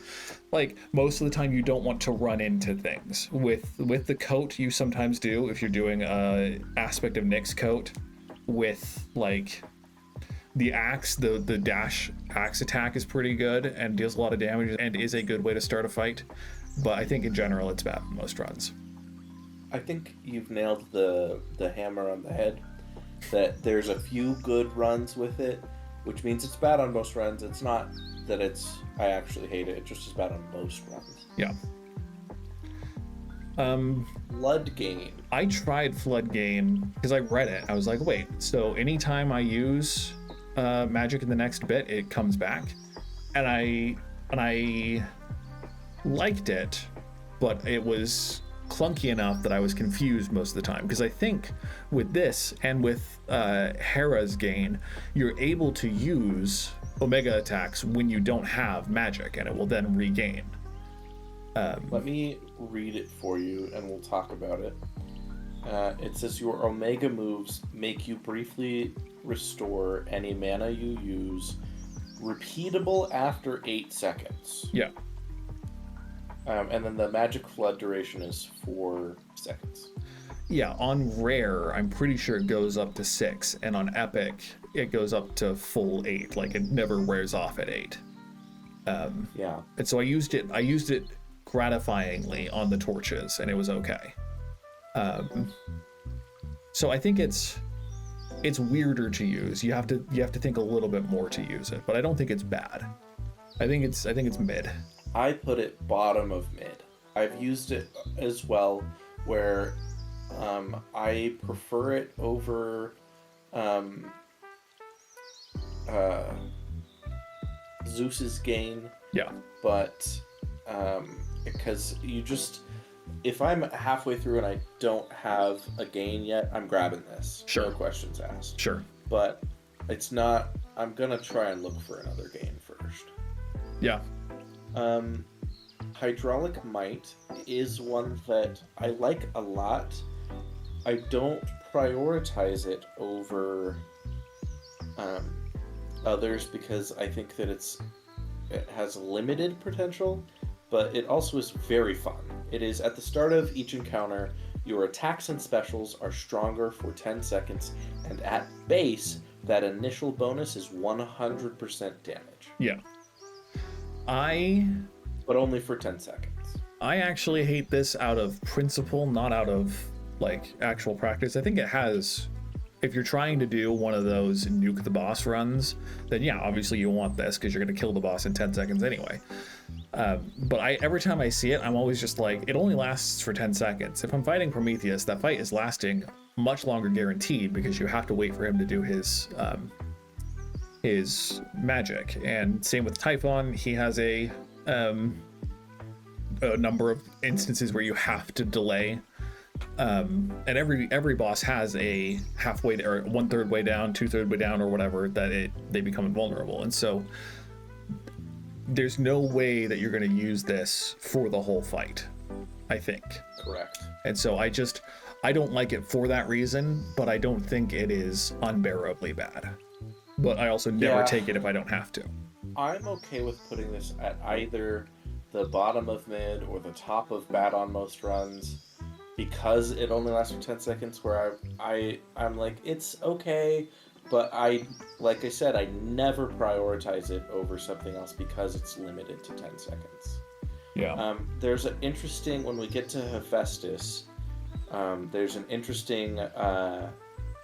like most of the time you don't want to run into things with the coat. You sometimes do if you're doing a aspect of Nyx's coat with like the axe. The dash axe attack is pretty good and deals a lot of damage and is a good way to start a fight, but I think in general it's bad on most runs. I think you've nailed the hammer on the head, that there's a few good runs with it, which means it's bad on most runs. It's not that I actually hate it, it's just as bad on most runs. Yeah. Flood Gain. I tried Flood Gain because I read it. I was like, wait, so anytime I use magic in the next bit, it comes back? And I liked it, but it was clunky enough that I was confused most of the time, because I think with this and with Hera's Gain, you're able to use Omega attacks when you don't have magic, and it will then regain. Let me read it for you and we'll talk about it. It says your Omega moves make you briefly restore any mana you use, repeatable after 8 seconds. Yeah. And then the magic flood duration is 4 seconds. Yeah, on rare, I'm pretty sure it goes up to 6, and on epic, it goes up to full 8. Like, it never wears off at 8. Yeah. And so I used it gratifyingly on the torches, and it was okay. So I think it's weirder to use. You have to think a little bit more to use it, but I don't think it's bad. I think it's mid. I put it bottom of mid. I've used it as well, where I prefer it over Zeus's Gain. Yeah. But because if I'm halfway through and I don't have a gain yet, I'm grabbing this. Sure. No questions asked. Sure. But it's not. I'm gonna try and look for another gain first. Yeah. Hydraulic Might is one that I like a lot. I don't prioritize it over others because I think that it has limited potential, but it also is very fun. It is at the start of each encounter, your attacks and specials are stronger for 10 seconds, and at base, that initial bonus is 100% damage. Yeah. But only for 10 seconds. I actually hate this out of principle, not out of like actual practice. I think it has, if you're trying to do one of those nuke the boss runs, then yeah, obviously you want this because you're going to kill the boss in 10 seconds anyway. But every time I see it, I'm always just like, it only lasts for 10 seconds. If I'm fighting Prometheus, that fight is lasting much longer guaranteed, because you have to wait for him to do his magic. And same with Typhon, he has a number of instances where you have to delay. And every boss has a halfway or 1/3 way down, 2/3 way down, or whatever, that they become invulnerable. And so there's no way that you're going to use this for the whole fight, I think. Correct. And so I don't like it for that reason, but I don't think it is unbearably bad. But I also never take it if I don't have to. I'm okay with putting this at either the bottom of mid or the top of bad on most runs, because it only lasts for 10 seconds, where I'm like, it's okay, but like I said, I never prioritize it over something else because it's limited to 10 seconds. Yeah. There's an interesting, when we get to Hephaestus, there's an interesting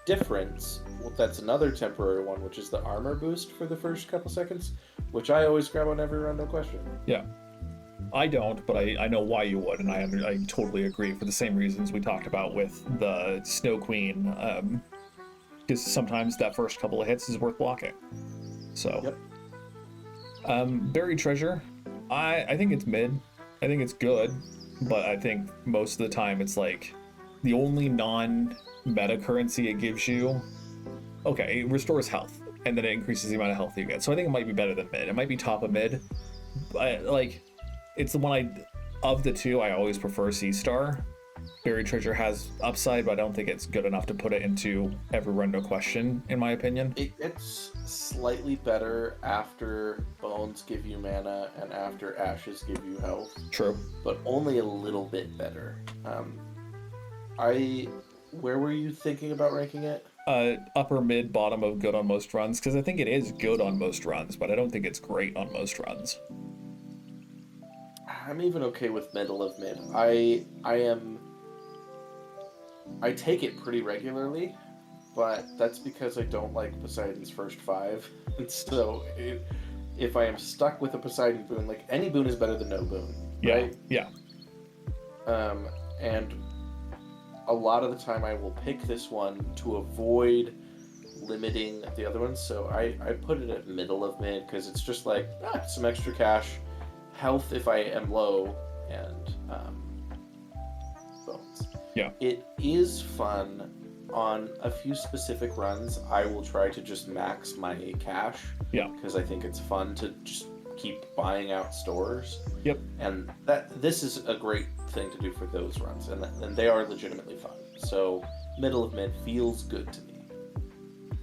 difference. Well, that's another temporary one, which is the armor boost for the first couple seconds, which I always grab on every run, no question. Yeah. I don't, but I know why you would, and I totally agree for the same reasons we talked about with the Snow Queen, because sometimes that first couple of hits is worth blocking. So, yep. Buried Treasure, I think it's mid. I think it's good. but I think most of the time it's like the only non-meta currency it gives you. Okay, it restores health, and then it increases the amount of health you get. So I think it might be better than mid. It might be top of mid, but like, it's the one of the two, I always prefer Sea Star. Buried Treasure has upside, but I don't think it's good enough to put it into every run, no question, in my opinion. It's slightly better after Bones give you mana and after Ashes give you health. True. But only a little bit better. Where were you thinking about ranking it? Upper mid, bottom of good on most runs, because I think it is good on most runs, but I don't think it's great on most runs. I'm even okay with middle of mid. I take it pretty regularly, but that's because I don't like Poseidon's first 5. And so if I am stuck with a Poseidon boon, like any boon is better than no boon, right? Yeah. And a lot of the time I will pick this one to avoid limiting the other ones. So I put it at middle of mid because it's just like some extra cash, health if I am low, and bones. Yeah. It is fun. On a few specific runs, I will try to just max my cash. Yeah. Because I think it's fun to just keep buying out stores. Yep. And this is a great thing to do for those runs, and they are legitimately fun. So middle of mid feels good to me.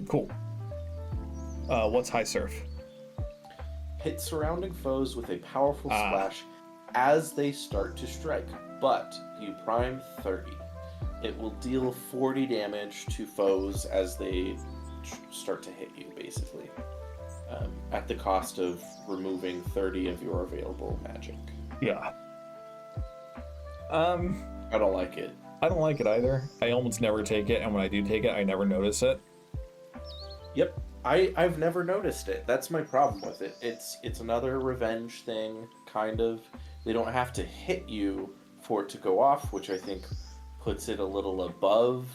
Cool. What's High Surf? Hit surrounding foes with a powerful splash as they start to strike, but you prime 30. It will deal 40 damage to foes as they start to hit you, basically, at the cost of removing 30 of your available magic. Yeah. I don't like it. I don't like it either. I almost never take it, and when I do take it, I never notice it. Yep. I've never noticed it. That's my problem with it. It's another revenge thing, kind of. They don't have to hit you for it to go off, which I think puts it a little above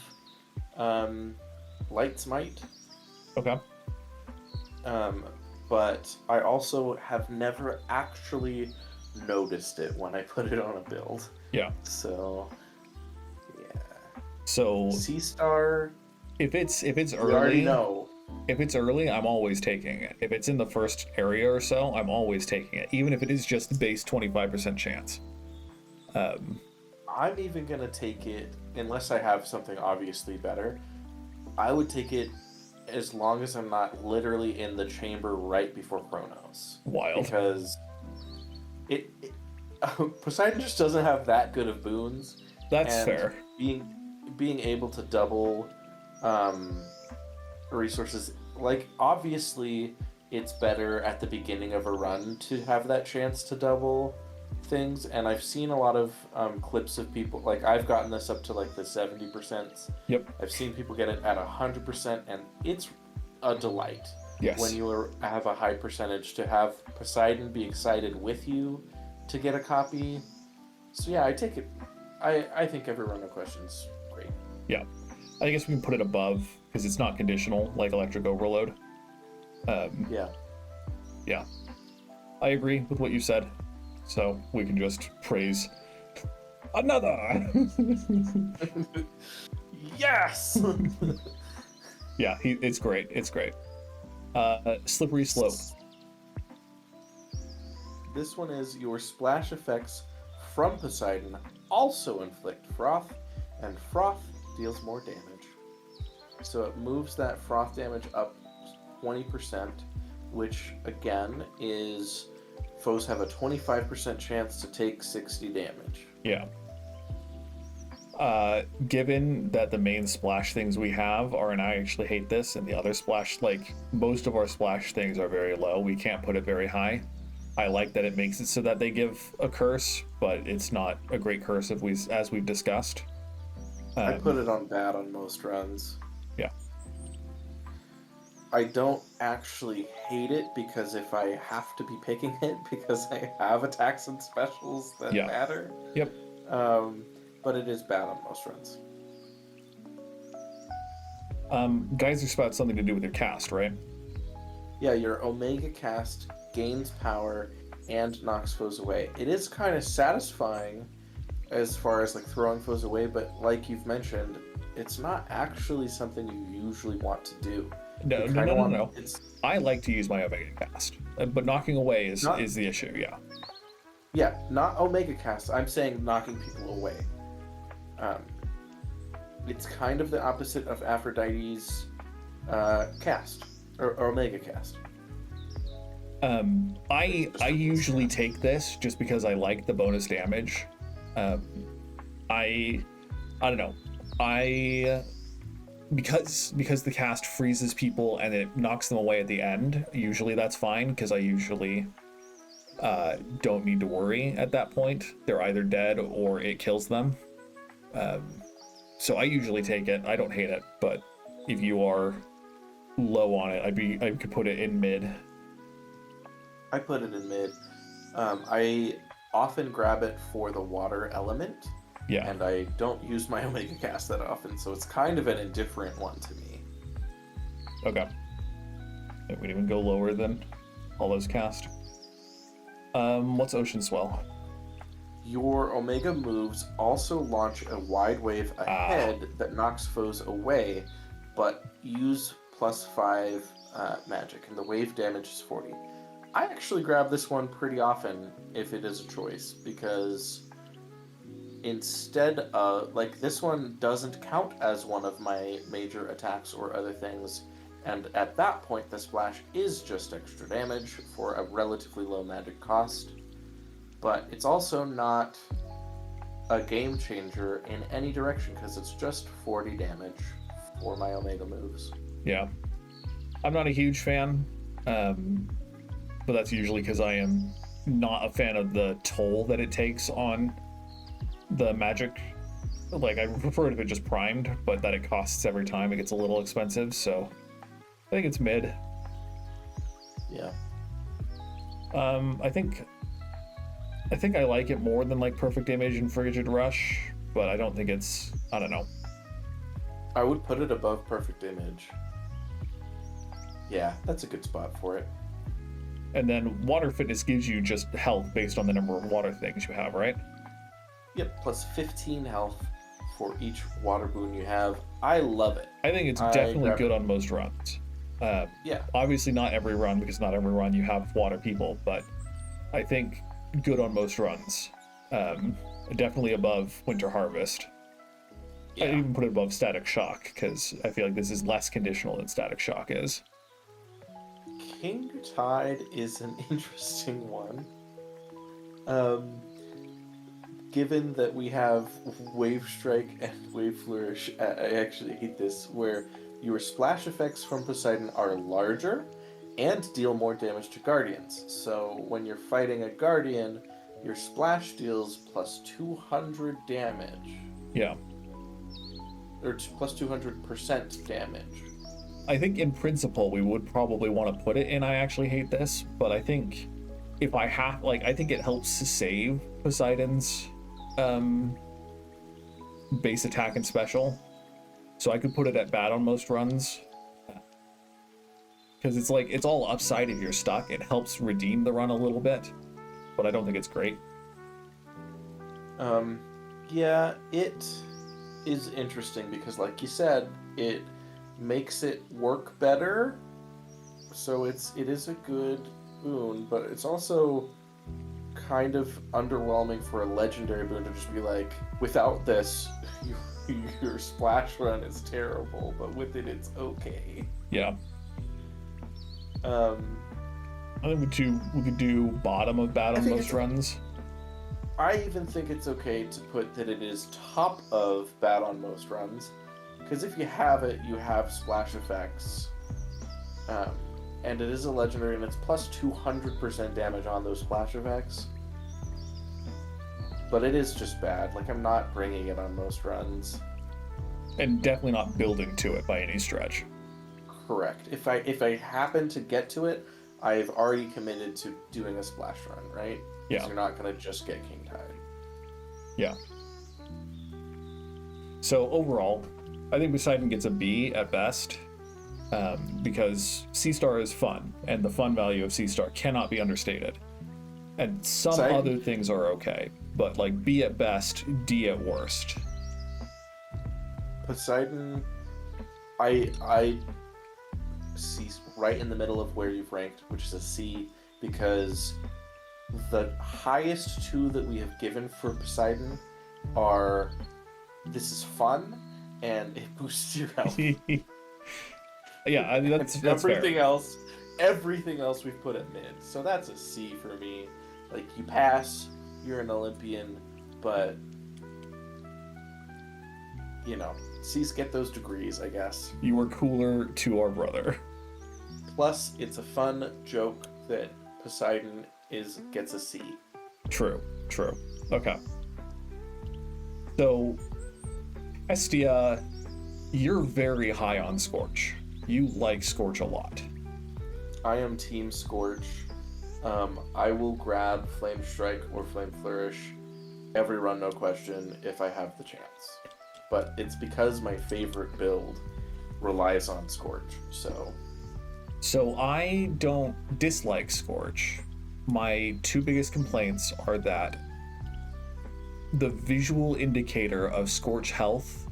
Light's Might. Okay. But I also have never actually noticed it when I put it on a build. Yeah. So, yeah. So Sea Star. If it's early, we already know. If it's early, I'm always taking it. If it's in the first area or so, I'm always taking it, even if it is just the base 25% chance. I'm even gonna take it unless I have something obviously better. I would take it as long as I'm not literally in the chamber right before Chronos. Wild. Because it Poseidon just doesn't have that good of boons. That's fair. Being able to double resources, like, obviously it's better at the beginning of a run to have that chance to double things, and I've seen a lot of clips of people, like, I've gotten this up to like the 70%. Yep. I've seen people get it at 100%, and it's a delight. Yes. When you have a high percentage, to have Poseidon be excited with you to get a copy. So yeah, I take it. I think every run of questions great. Yeah. I guess we can put it above because it's not conditional like Electric Overload. Yeah. Yeah. I agree with what you said. So we can just praise another. Yes. Yeah, it's great. It's great. Slippery Slope. This one is your splash effects from Poseidon also inflict froth, and froth deals more damage. So it moves that froth damage up 20%, which again is foes have a 25% chance to take 60 damage. Yeah. Given that the main splash things we have are, and I actually hate this, and the other splash, like, most of our splash things are very low. We can't put it very high. I like that it makes it so that they give a curse, but it's not a great curse as we've discussed. I put it on bad on most runs. Yeah. I don't actually hate it, because if I have to be picking it because I have attacks and specials that matter. Yep. But it is bad on most runs. Geyser Spout's something to do with your cast, right? Yeah, your Omega cast gains power and knocks foes away. It is kind of satisfying as far as like throwing foes away, but like you've mentioned, it's not actually something you usually want to do. No, You no, kind no, of no, want no. it's I like to use my Omega cast, but knocking away not is the issue. Yeah. yeah, not Omega cast. I'm saying knocking people away. Um, it's kind of the opposite of Aphrodite's cast or Omega cast. I usually take this just because I like the bonus damage. I don't know. Because the cast freezes people and it knocks them away at the end. Usually that's fine because I usually don't need to worry at that point. They're either dead or it kills them. So I usually take it. I don't hate it, but if you are low on it, I could put it in mid. I put it in mid. I often grab it for the water element, Yeah. and I don't use my Omega cast that often, so it's kind of an indifferent one to me. Okay. It would even go lower than all those cast. What's Ocean Swell? Your Omega moves also launch a wide wave ahead that knocks foes away, but use +5 magic, and the wave damage is 40. I actually grab this one pretty often if it is a choice, because instead of, like, this one doesn't count as one of my major attacks or other things, and at that point the splash is just extra damage for a relatively low magic cost, but it's also not a game changer in any direction because it's just 40 damage for my Omega moves. Yeah. I'm not a huge fan, but that's usually because I am not a fan of the toll that it takes on the magic. Like, I prefer it if it just primed, but that it costs every time. It gets a little expensive, so I think it's mid. Yeah. I think I like it more than like Perfect Image and Frigid Rush, but I don't think it's, I don't know. I would put it above Perfect Image. Yeah, that's a good spot for it. And then Water Fitness gives you just health based on the number of water things you have, right? Yep, plus 15 health for each water boon you have. I love it. I think it's definitely good on most runs. Yeah. Obviously not every run, because not every run you have water people, but I think good on most runs. Definitely above Winter Harvest. Yeah. I'd even put it above Static Shock, because I feel like this is less conditional than Static Shock is. King Tide is an interesting one. Given that we have Wave Strike and Wave Flourish, I actually hate this, where your splash effects from Poseidon are larger and deal more damage to Guardians. So when you're fighting a Guardian, your splash deals plus 200 damage. Yeah. Or plus 200% damage. I think in principle we would probably want to put it in I actually hate this, but I think if I have, like, I think it helps to save Poseidon's base attack and special. So I could put it at bad on most runs. Because it's like, it's all upside if you're stuck. It helps redeem the run a little bit, but I don't think it's great. Yeah, it is interesting because, like you said, it makes it work better. So it is a good boon, but it's also kind of underwhelming for a legendary boon to just be like, without this, your splash run is terrible, but with it, it's okay. Yeah. I think we could do bottom of bad on most runs. I even think it's okay to put that it is top of bad on most runs, because if you have it, you have splash effects, and it is a legendary, and it's plus 200% damage on those splash effects. But it is just bad. Like, I'm not bringing it on most runs. And definitely not building to it by any stretch. Correct. If I happen to get to it, I've already committed to doing a splash run, right? Yeah. So you're not going to just get King Tide. Yeah. So overall, I think Poseidon gets a B at best, because Sea Star is fun, and the fun value of Sea Star cannot be understated. And some other things are okay, but like B at best, D at worst. Poseidon, I see right in the middle of where you've ranked, which is a C, because the highest two that we have given for Poseidon are this is fun and it boosts your health. Yeah, I mean that's everything fair. everything else we've put at mid. So that's a C for me. Like you pass, you're an Olympian, but you know, C's get those degrees, I guess. You were cooler to our brother. Plus, it's a fun joke that Poseidon gets a C. True. Okay. So, Hestia, you're very high on Scorch. You like Scorch a lot. I am Team Scorch. I will grab Flame Strike or Flame Flourish every run, no question, if I have the chance. But it's because my favorite build relies on Scorch, so... So I don't dislike Scorch. My two biggest complaints are that the visual indicator of Scorch health,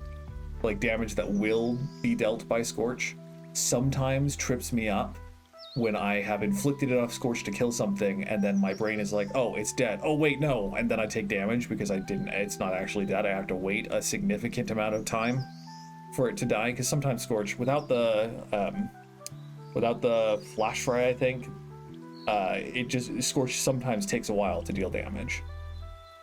like damage that will be dealt by Scorch, sometimes trips me up when I have inflicted enough Scorch to kill something and then my brain is like, oh, it's dead. Oh, wait, no. And then I take damage because it's not actually dead. I have to wait a significant amount of time for it to die, because sometimes Scorch, without the flash fry, I think, Scorch sometimes takes a while to deal damage.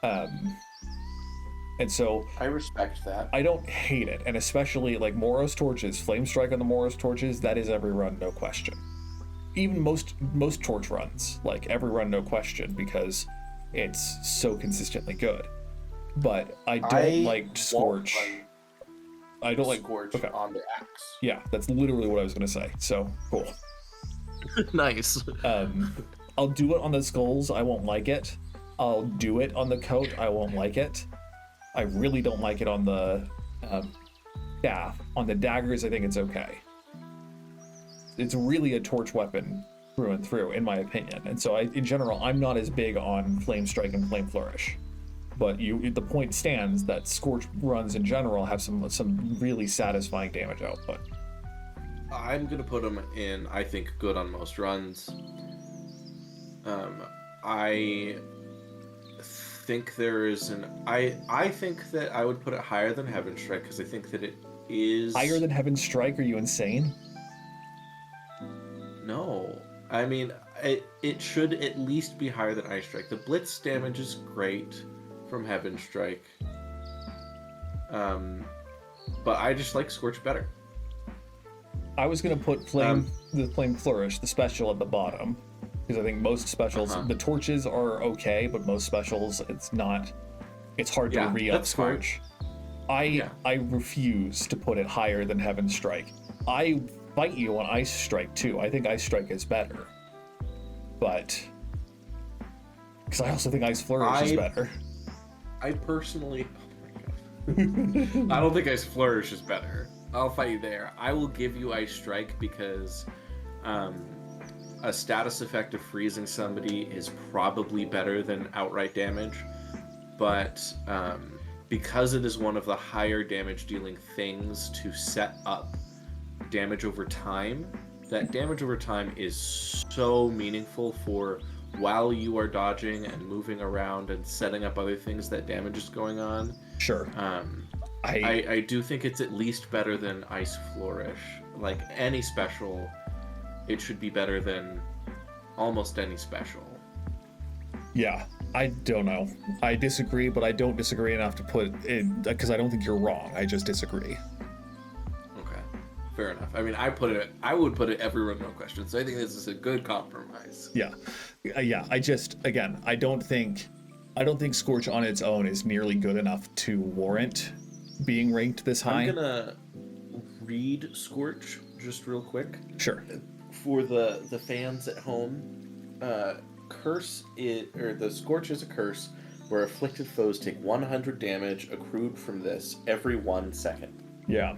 And so I respect that. I don't hate it, and especially like Moros Torches, Flame Strike on the Moros Torches, that is every run, no question. Even most Torch runs, like every run, no question, because it's so consistently good. But I don't like Scorch. I don't like Scorch on the axe. Yeah, that's literally what I was gonna say. So cool. Nice. I'll do it on the skulls. I won't like it. I'll do it on the coat. I won't like it. I really don't like it on the staff. On the daggers, I think it's okay. It's really a torch weapon through and through, in my opinion. And so, in general, I'm not as big on Flame Strike and Flame Flourish. But the point stands that Scorch runs in general have some really satisfying damage output. I'm gonna put them in, I think, good on most runs. I think there is I think that I would put it higher than Heaven Strike, because I think that it is... Higher than Heaven Strike? Are you insane? No. I mean, it should at least be higher than Ice Strike. The Blitz damage is great from Heaven Strike. But I just like Scorch better. I was going to put the Flame Flourish, the special, at the bottom, because I think most specials, the torches are okay, but most specials, it's hard to re-up Scorch. I refuse to put it higher than Heaven Strike. I fight you on Ice Strike too. I think Ice Strike is better, but because I also think Ice Flourish is better. I personally, oh my god, I don't think Ice Flourish is better. I'll fight you there. I will give you Ice Strike because a status effect of freezing somebody is probably better than outright damage, but because it is one of the higher damage dealing things to set up damage over time, that damage over time is so meaningful for while you are dodging and moving around and setting up other things that damage is going on. Sure. I do think it's at least better than Ice Flourish. Like any special, it should be better than almost any special. Yeah, I don't know. I disagree, but I don't disagree enough to put in, because I don't think you're wrong. I just disagree. Okay, fair enough. I mean, I would put it every run, no question. So I think this is a good compromise. Yeah. I don't think Scorch on its own is nearly good enough to warrant being ranked this high. I'm gonna read Scorch just real quick. Sure. For the fans at home, the Scorch is a curse where afflicted foes take 100 damage accrued from this every 1 second. Yeah.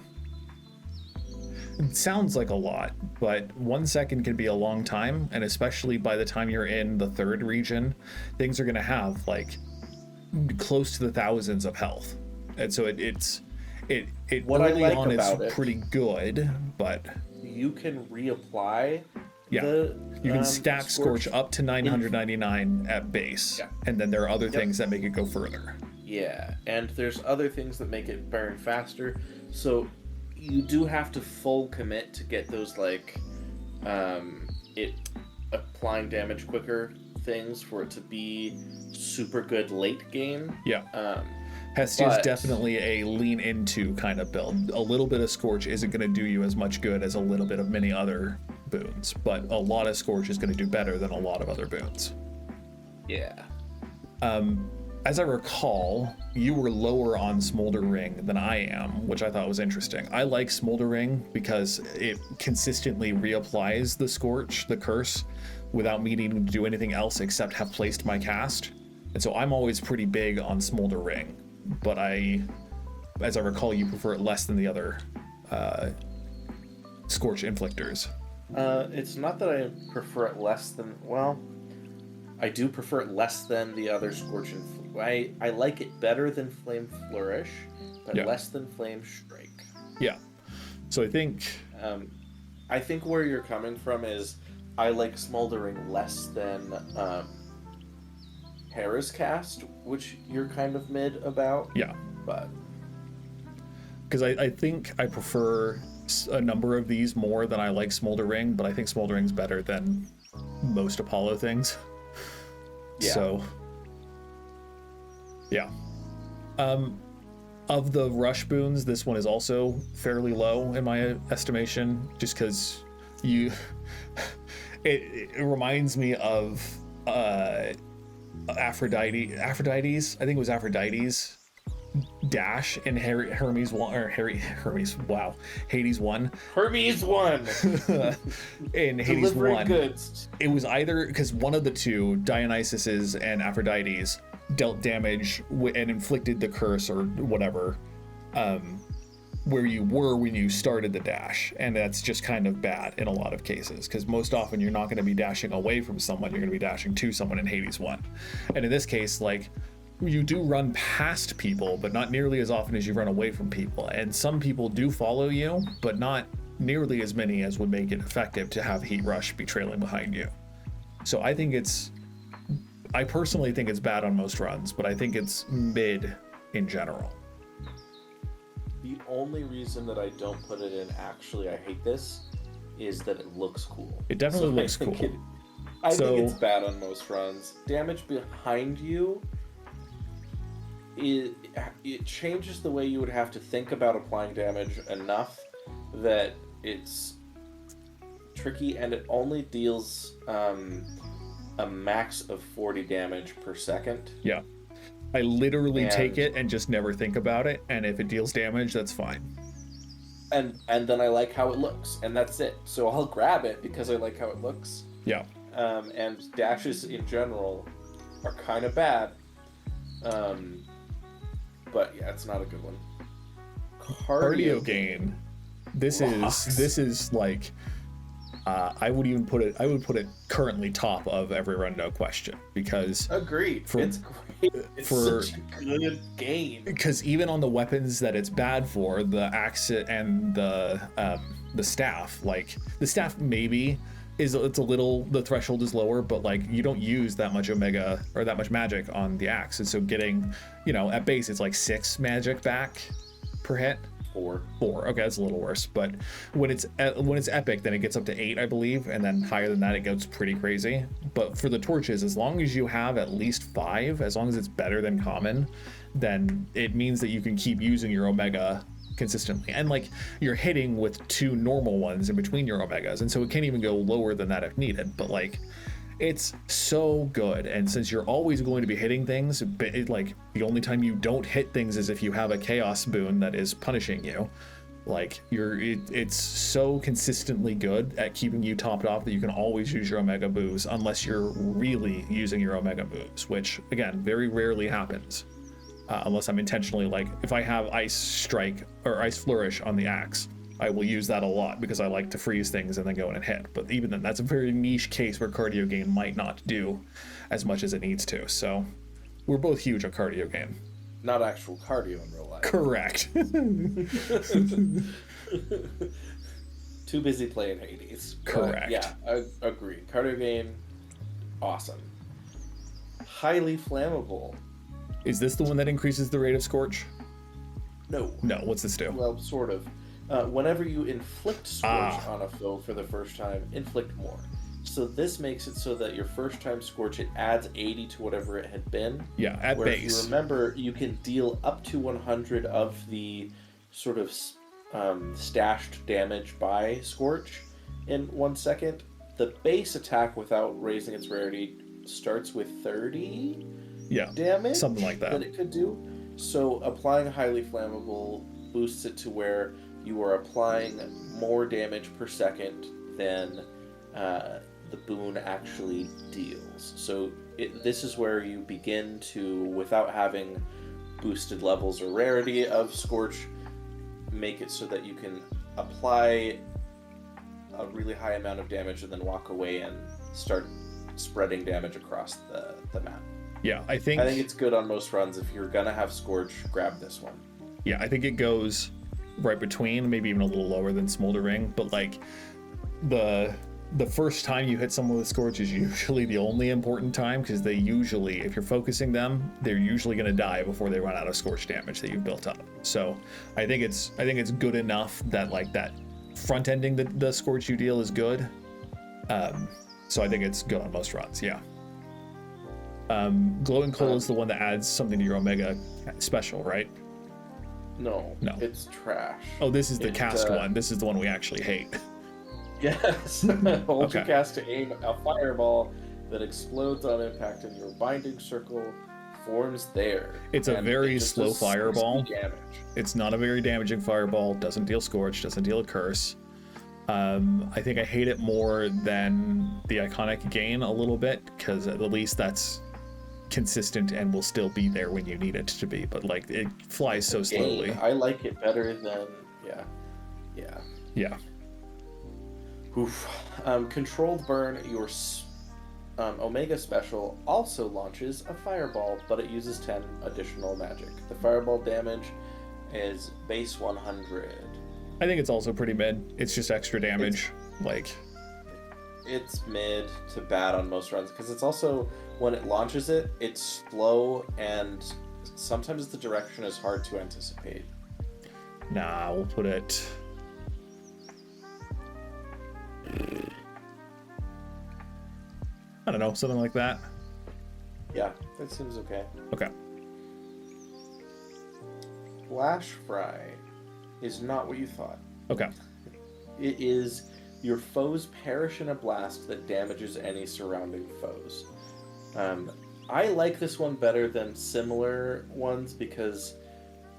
It sounds like a lot, but 1 second can be a long time, and especially by the time you're in the third region, things are going to have like close to the thousands of health, and so it What I early like on about it's it- pretty good, but You can reapply. yeah, you can stack Scorch up to 999 at base, Yeah. and then there are other things that make it go further. Yeah, and there's other things that make it burn faster. So you do have to full commit to get those like it applying damage quicker things for it to be super good late game. Yeah. Hestia is but- definitely a lean into kind of build. A little bit of Scorch isn't going to do you as much good as a little bit of many other boons, but a lot of Scorch is going to do better than a lot of other boons. Yeah. As I recall, you were lower on Smolder Ring than I am, which I thought was interesting. I like Smolder Ring because it consistently reapplies the Scorch, the curse, without me needing to do anything else except have placed my cast. And so I'm always pretty big on Smolder Ring, but as I recall, you prefer it less than the other Scorch inflictors. It's not that I prefer it less than, well, I do prefer it less than the other Scorch and I like it better than Flame Flourish, but Yeah. less than Flame Strike. Yeah. So I think, I think where you're coming from is I like Smoldering less than Hera's cast, which you're kind of mid about. yeah, But because I think I prefer a number of these more than I like Smolder Ring, but I think Smolder Ring's better than most Apollo things. Yeah. So, yeah. Of the rush boons, this one is also fairly low in my estimation, just because it reminds me of Aphrodite's, I think it was Aphrodite's dash in Hermes 1, or Hermes, wow, Hades 1. Hermes won. In Hades Delivering 1. goods. It was either because one of the two, Dionysus's and Aphrodite's, dealt damage and inflicted the curse or whatever, where you were when you started the dash, and that's just kind of bad in a lot of cases because most often you're not going to be dashing away from someone, you're going to be dashing to someone in Hades 1. And in this case, like, you do run past people, but not nearly as often as you run away from people, and some people do follow you, but not nearly as many as would make it effective to have Heat Rush be trailing behind you. So I personally think it's bad on most runs, but I think it's mid in general. The only reason that I don't put it in, actually, I hate this, is that it looks cool. It definitely looks cool. I So- think it's bad on most runs. Damage behind you, it changes the way you would have to think about applying damage enough that it's tricky, and it only deals a max of 40 damage per second. Yeah. I literally take And- it and just never think about it, and if it deals damage, that's fine. And then I like how it looks, and that's it. So I'll grab it because I like how it looks. Yeah. And dashes in general are kind of bad. But yeah, it's not a good one. Cardio gain. This Rocks. is like I would put it currently top of every run, no question, because Agreed. It's great. It's such a good game. because even on the weapons that it's bad for, the axe and the staff, like the staff maybe it's a little, the threshold is lower, but like you don't use that much omega or that much magic on the axe, and so getting, at base it's like 6 magic back per hit. 4. 4. Okay, that's a little worse. But when it's epic, then it gets up to 8, I believe, and then higher than that, it gets pretty crazy. But for the torches, as long as you have at least 5, as long as it's better than common, then it means that you can keep using your omega consistently. And like you're hitting with 2 normal ones in between your omegas, and so it can't even go lower than that if needed. But like, it's so good, and since you're always going to be hitting things, like the only time you don't hit things is if you have a chaos boon that is punishing you. Like it's so consistently good at keeping you topped off that you can always use your omega boos unless you're really using your omega boos, which again very rarely happens unless I'm intentionally, like if I have ice strike or ice flourish on the axe, I will use that a lot because I like to freeze things and then go in and hit. But even then, that's a very niche case where cardio gain might not do as much as it needs to. So We're both huge on cardio game. Not actual cardio in real life. Correct. Too busy playing Hades. Correct. Yeah, I agree. Cardio game, awesome. Highly flammable. Is this the one that increases the rate of Scorch? No. No, what's this do? Well, sort of. Whenever you inflict Scorch on a foe for the first time, inflict more. So this makes it so that your first time Scorch, it adds 80 to whatever it had been. Yeah, at where base. If you remember, you can deal up to 100 of the sort of stashed damage by Scorch in 1 second. The base attack without raising its rarity starts with 30 damage. Something like that. It could do. So applying highly flammable boosts it to where you are applying more damage per second than the boon actually deals. So this is where you begin to, without having boosted levels or rarity of Scorch, make it so that you can apply a really high amount of damage and then walk away and start spreading damage across the map. Yeah, I think it's good on most runs. If you're gonna have Scorch, grab this one. Yeah, I think it goes right between, maybe even a little lower than Smoldering, but like the first time you hit someone with Scorch is usually the only important time, because they usually, if you're focusing them, they're usually going to die before they run out of Scorch damage that you've built up. So I think it's good enough that like that front ending the Scorch you deal is good. So I think it's good on most runs. Yeah. Glowing Coal is the one that adds something to your Omega special, right? No, it's trash. Oh, this is the cast one. This is the one we actually hate. Yes. Hold your cast to aim a fireball that explodes on impact and your binding circle forms there. It's a very slow fireball. It's not a very damaging fireball. Doesn't deal Scorch. Doesn't deal a curse. I think I hate it more than the iconic gain a little bit, because at least that's consistent and will still be there when you need it to be. But like it flies so slowly. I like it better than Yeah. Oof. Controlled Burn, your Omega special, also launches a fireball, but it uses 10 additional magic. The fireball damage is base 100. I think it's also pretty mid. It's just extra damage. It's mid to bad on most runs, because it's also, when it launches it, it's slow, and sometimes the direction is hard to anticipate. Nah, we'll put it... I don't know, something like that. Yeah, that seems okay. Okay. Flash Fry is not what you thought. Okay. It is your foes perish in a blast that damages any surrounding foes. I like this one better than similar ones because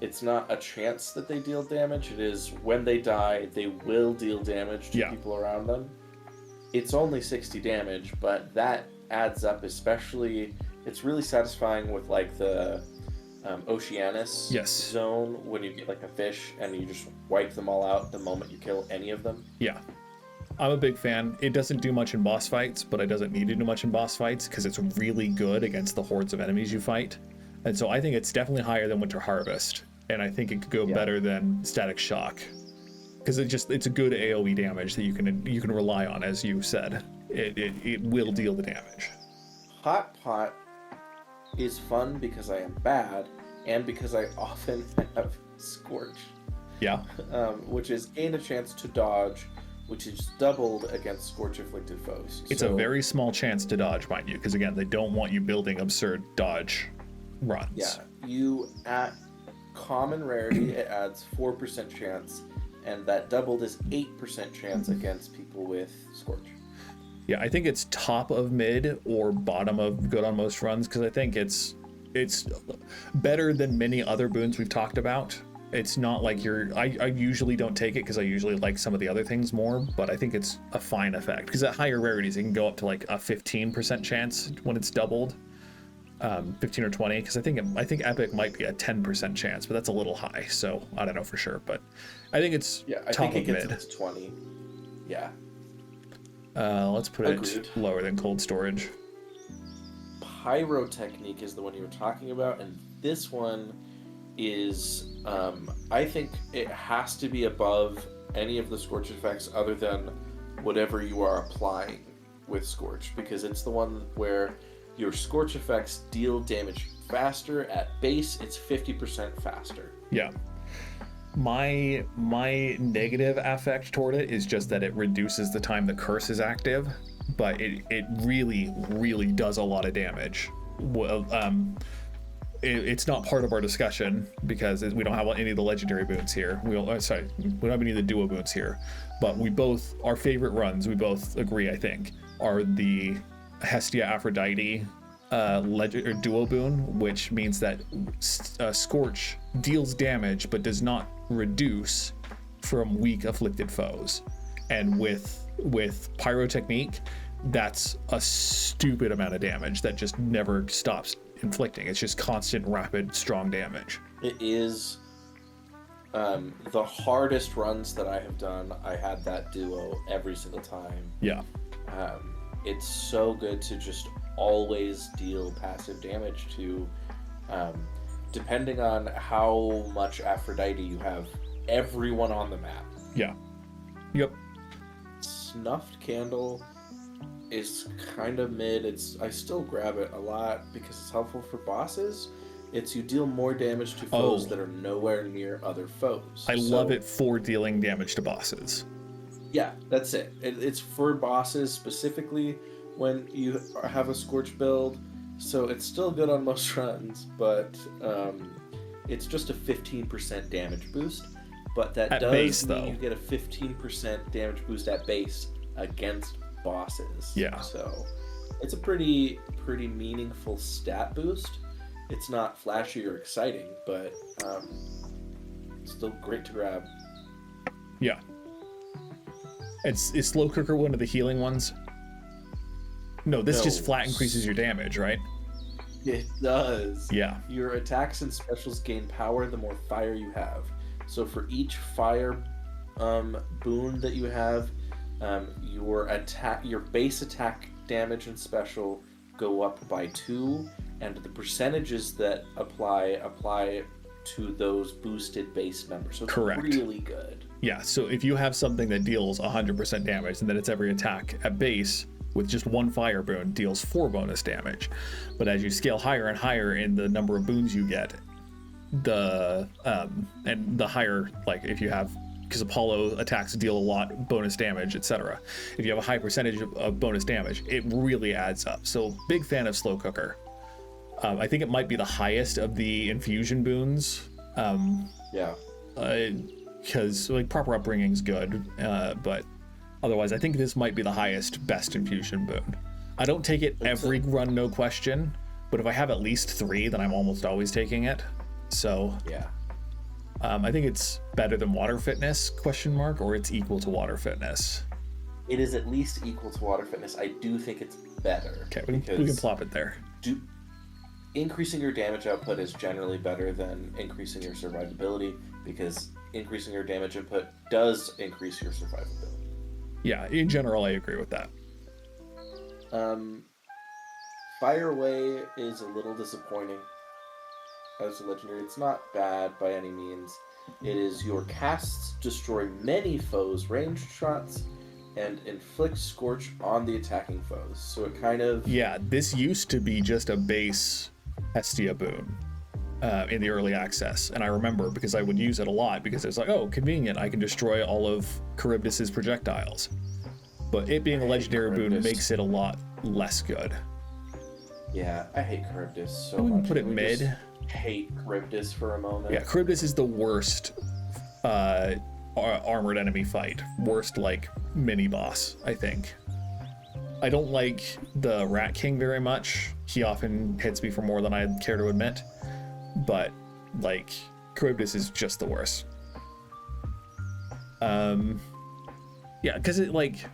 it's not a chance that they deal damage. It is when they die, they will deal damage to people around them. It's only 60 damage, but that adds up, especially... It's really satisfying with like the Oceanus zone when you get like a fish and you just wipe them all out the moment you kill any of them. Yeah. I'm a big fan. It doesn't do much in boss fights, but it doesn't need to do much in boss fights because it's really good against the hordes of enemies you fight. And so I think it's definitely higher than Winter Harvest, and I think it could go better than Static Shock because it's a good AoE damage that you can rely on, as you said. It will deal the damage. Hot Pot is fun because I am bad and because I often have Scorch. Yeah. Which is gain a chance to dodge, which is doubled against Scorch-afflicted foes. It's a very small chance to dodge, mind you, because again, they don't want you building absurd dodge runs. Yeah, you at common rarity, it adds 4% chance, and that doubled is 8% chance against people with Scorch. Yeah, I think it's top of mid or bottom of good on most runs, because I think it's better than many other boons we've talked about. It's not like I usually don't take it because I usually like some of the other things more, but I think it's a fine effect because at higher rarities it can go up to like a 15% chance when it's doubled, 15 or 20. Because I think Epic might be a 10% chance, but that's a little high, so I don't know for sure. But I think it's top of mid. It's 20. Yeah. Let's put it lower than Cold Storage. Pyrotechnique is the one you were talking about, and this one is, I think it has to be above any of the Scorch effects other than whatever you are applying with Scorch, because it's the one where your Scorch effects deal damage faster. At base, it's 50% faster. Yeah. My negative affect toward it is just that it reduces the time the curse is active, but it really, really does a lot of damage. Well, it's not part of our discussion because we don't have any of the legendary boons here. We don't have any of the duo boons here, but our favorite runs, we both agree, I think, are the Hestia Aphrodite or duo boon, which means that Scorch deals damage but does not reduce from weak afflicted foes. And with Pyrotechnique, that's a stupid amount of damage that just never stops inflicting. It's just constant, rapid, strong damage. It is the hardest runs that I have done. I had that duo every single time. Yeah. It's so good to just always deal passive damage to, depending on how much Aphrodite you have, everyone on the map. Yeah. Yep. Snuffed Candle is kind of mid. I still grab it a lot because it's helpful for bosses. You deal more damage to foes that are nowhere near other foes. I love it for dealing damage to bosses. Yeah, that's it. It's for bosses specifically when you have a Scorch build. So it's still good on most runs, but it's just a 15% damage boost. But that at does base, mean though, you get a 15% damage boost at base against bosses. Yeah. So it's a pretty meaningful stat boost. It's not flashy or exciting, but still great to grab. Yeah. Is Slow Cooker one of the healing ones? No, this just flat increases your damage, right? It does. Yeah. Your attacks and specials gain power the more fire you have. So for each fire boon that you have, your base attack damage and special go up by 2, and the percentages that apply to those boosted base numbers. So it's correct. Really good. Yeah, so if you have something that deals 100% damage, and then it's every attack at base with just one fire boon deals 4 bonus damage. But as you scale higher and higher in the number of boons you get, the higher, like if you have, because Apollo attacks deal a lot bonus damage, etc. If you have a high percentage of bonus damage, it really adds up. So big fan of Slow Cooker. I think it might be the highest of the infusion boons. Because like proper upbringing's good, but otherwise I think this might be the highest best infusion boon. I don't take it every run, no question, but if I have at least 3, then I'm almost always taking it. So yeah. I think it's better than Water Fitness, ? Or it's equal to Water Fitness. It is at least equal to Water Fitness. I do think it's better. Okay, we can plop it there. Increasing your damage output is generally better than increasing your survivability, because increasing your damage input does increase your survivability. Yeah, in general, I agree with that. Fire Away is a little disappointing as a legendary. It's not bad by any means. It is your casts destroy many foes' ranged shots and inflict Scorch on the attacking foes. So it kind of... Yeah, this used to be just a base Hestia boon in the early access. And I remember because I would use it a lot because it's like, oh, convenient. I can destroy all of Charybdis's projectiles. But it being a legendary boon makes it a lot less good. Yeah, I hate Charybdis so I wouldn't much. put it mid. Just hate Charybdis for a moment. Yeah, Charybdis is the worst armored enemy fight. Worst, like, mini-boss, I think. I don't like the Rat King very much. He often hits me for more than I care to admit. But, like, Charybdis is just the worst. Yeah, because it, like...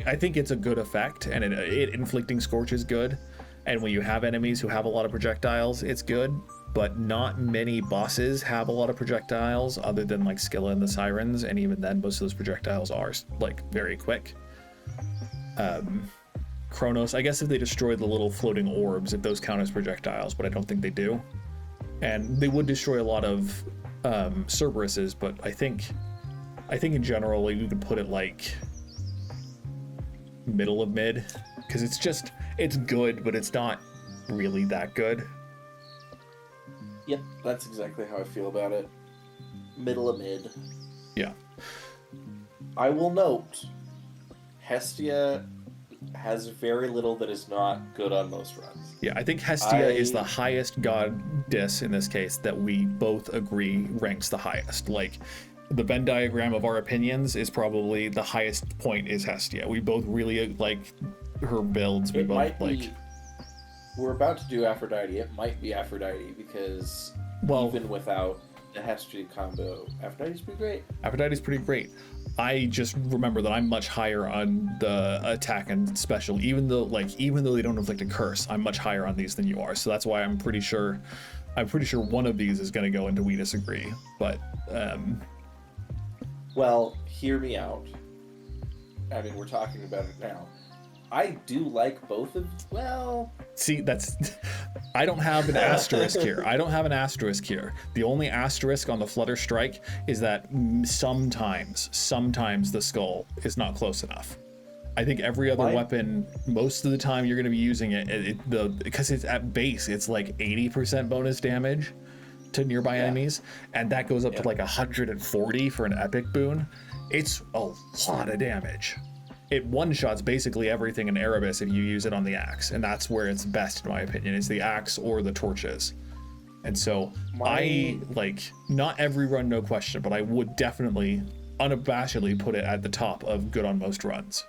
I think it's a good effect, and it inflicting Scorch is good. And when you have enemies who have a lot of projectiles, it's good. But not many bosses have a lot of projectiles other than like Scylla and the Sirens, and even then most of those projectiles are like very quick. Kronos. I guess if they destroy the little floating orbs, if those count as projectiles, but I don't think they do. And they would destroy a lot of Cerberuses, but I think in general you could put it like middle of mid, because it's good, but it's not really that good. Yep, that's exactly how I feel about it. Middle of mid. Yeah. I will note, Hestia has very little that is not good on most runs. Yeah, I think Hestia is the highest goddess in this case that we both agree ranks the highest. Like, the Venn diagram of our opinions is probably the highest point is Hestia. We both really like her builds. We both like. We're about to do Aphrodite. It might be Aphrodite because even without the Hestia combo, Aphrodite's pretty great. Aphrodite's pretty great. I just remember that I'm much higher on the attack and special, even though they don't inflict a curse. I'm much higher on these than you are, so that's why I'm pretty sure one of these is going to go into we disagree. But well, hear me out. I mean, we're talking about it now. I do like both of. Well, see, I don't have an asterisk here. The only asterisk on the Flutter Strike is that sometimes the skull is not close enough. I think every other weapon, most of the time you're going to be using because it's at base, it's like 80% bonus damage to nearby enemies, and that goes up to like 140 for an epic boon. It's a lot of damage. It one-shots basically everything in Erebus if you use it on the axe, and that's where it's best, in my opinion, is the axe or the torches. And so I not every run, no question, but I would definitely unabashedly put it at the top of good on most runs.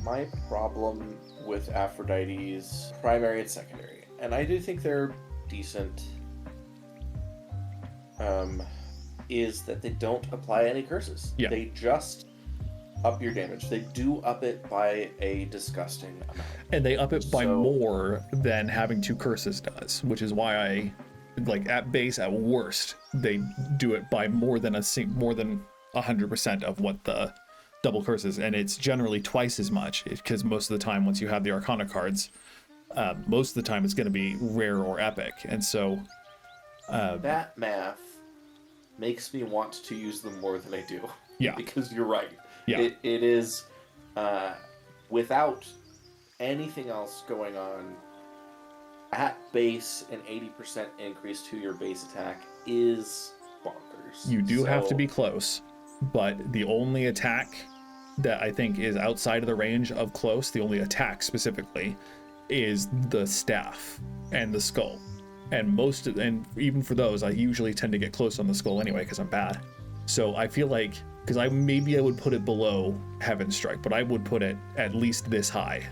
My problem with Aphrodite's primary and secondary, and I do think they're decent, is that they don't apply any curses. Yeah. They just up your damage. They do up it by a disgusting amount. And they up it by more than having 2 curses does, which is why I at base, at worst, they do it by more than 100% of what the double curses, and it's generally twice as much, because most of the time once you have the Arcana cards, most of the time it's going to be rare or epic, and so that math makes me want to use them more than I do. Yeah. Because you're right. Yeah. It is, without anything else going on, at base, an 80% increase to your base attack is bonkers. You do have to be close, but the only attack that I think is outside of the range of close, the only attack specifically, is the staff and the skull. And even for those, I usually tend to get close on the skull anyway because I'm bad. So I feel like, because I would put it below Heaven Strike, but I would put it at least this high.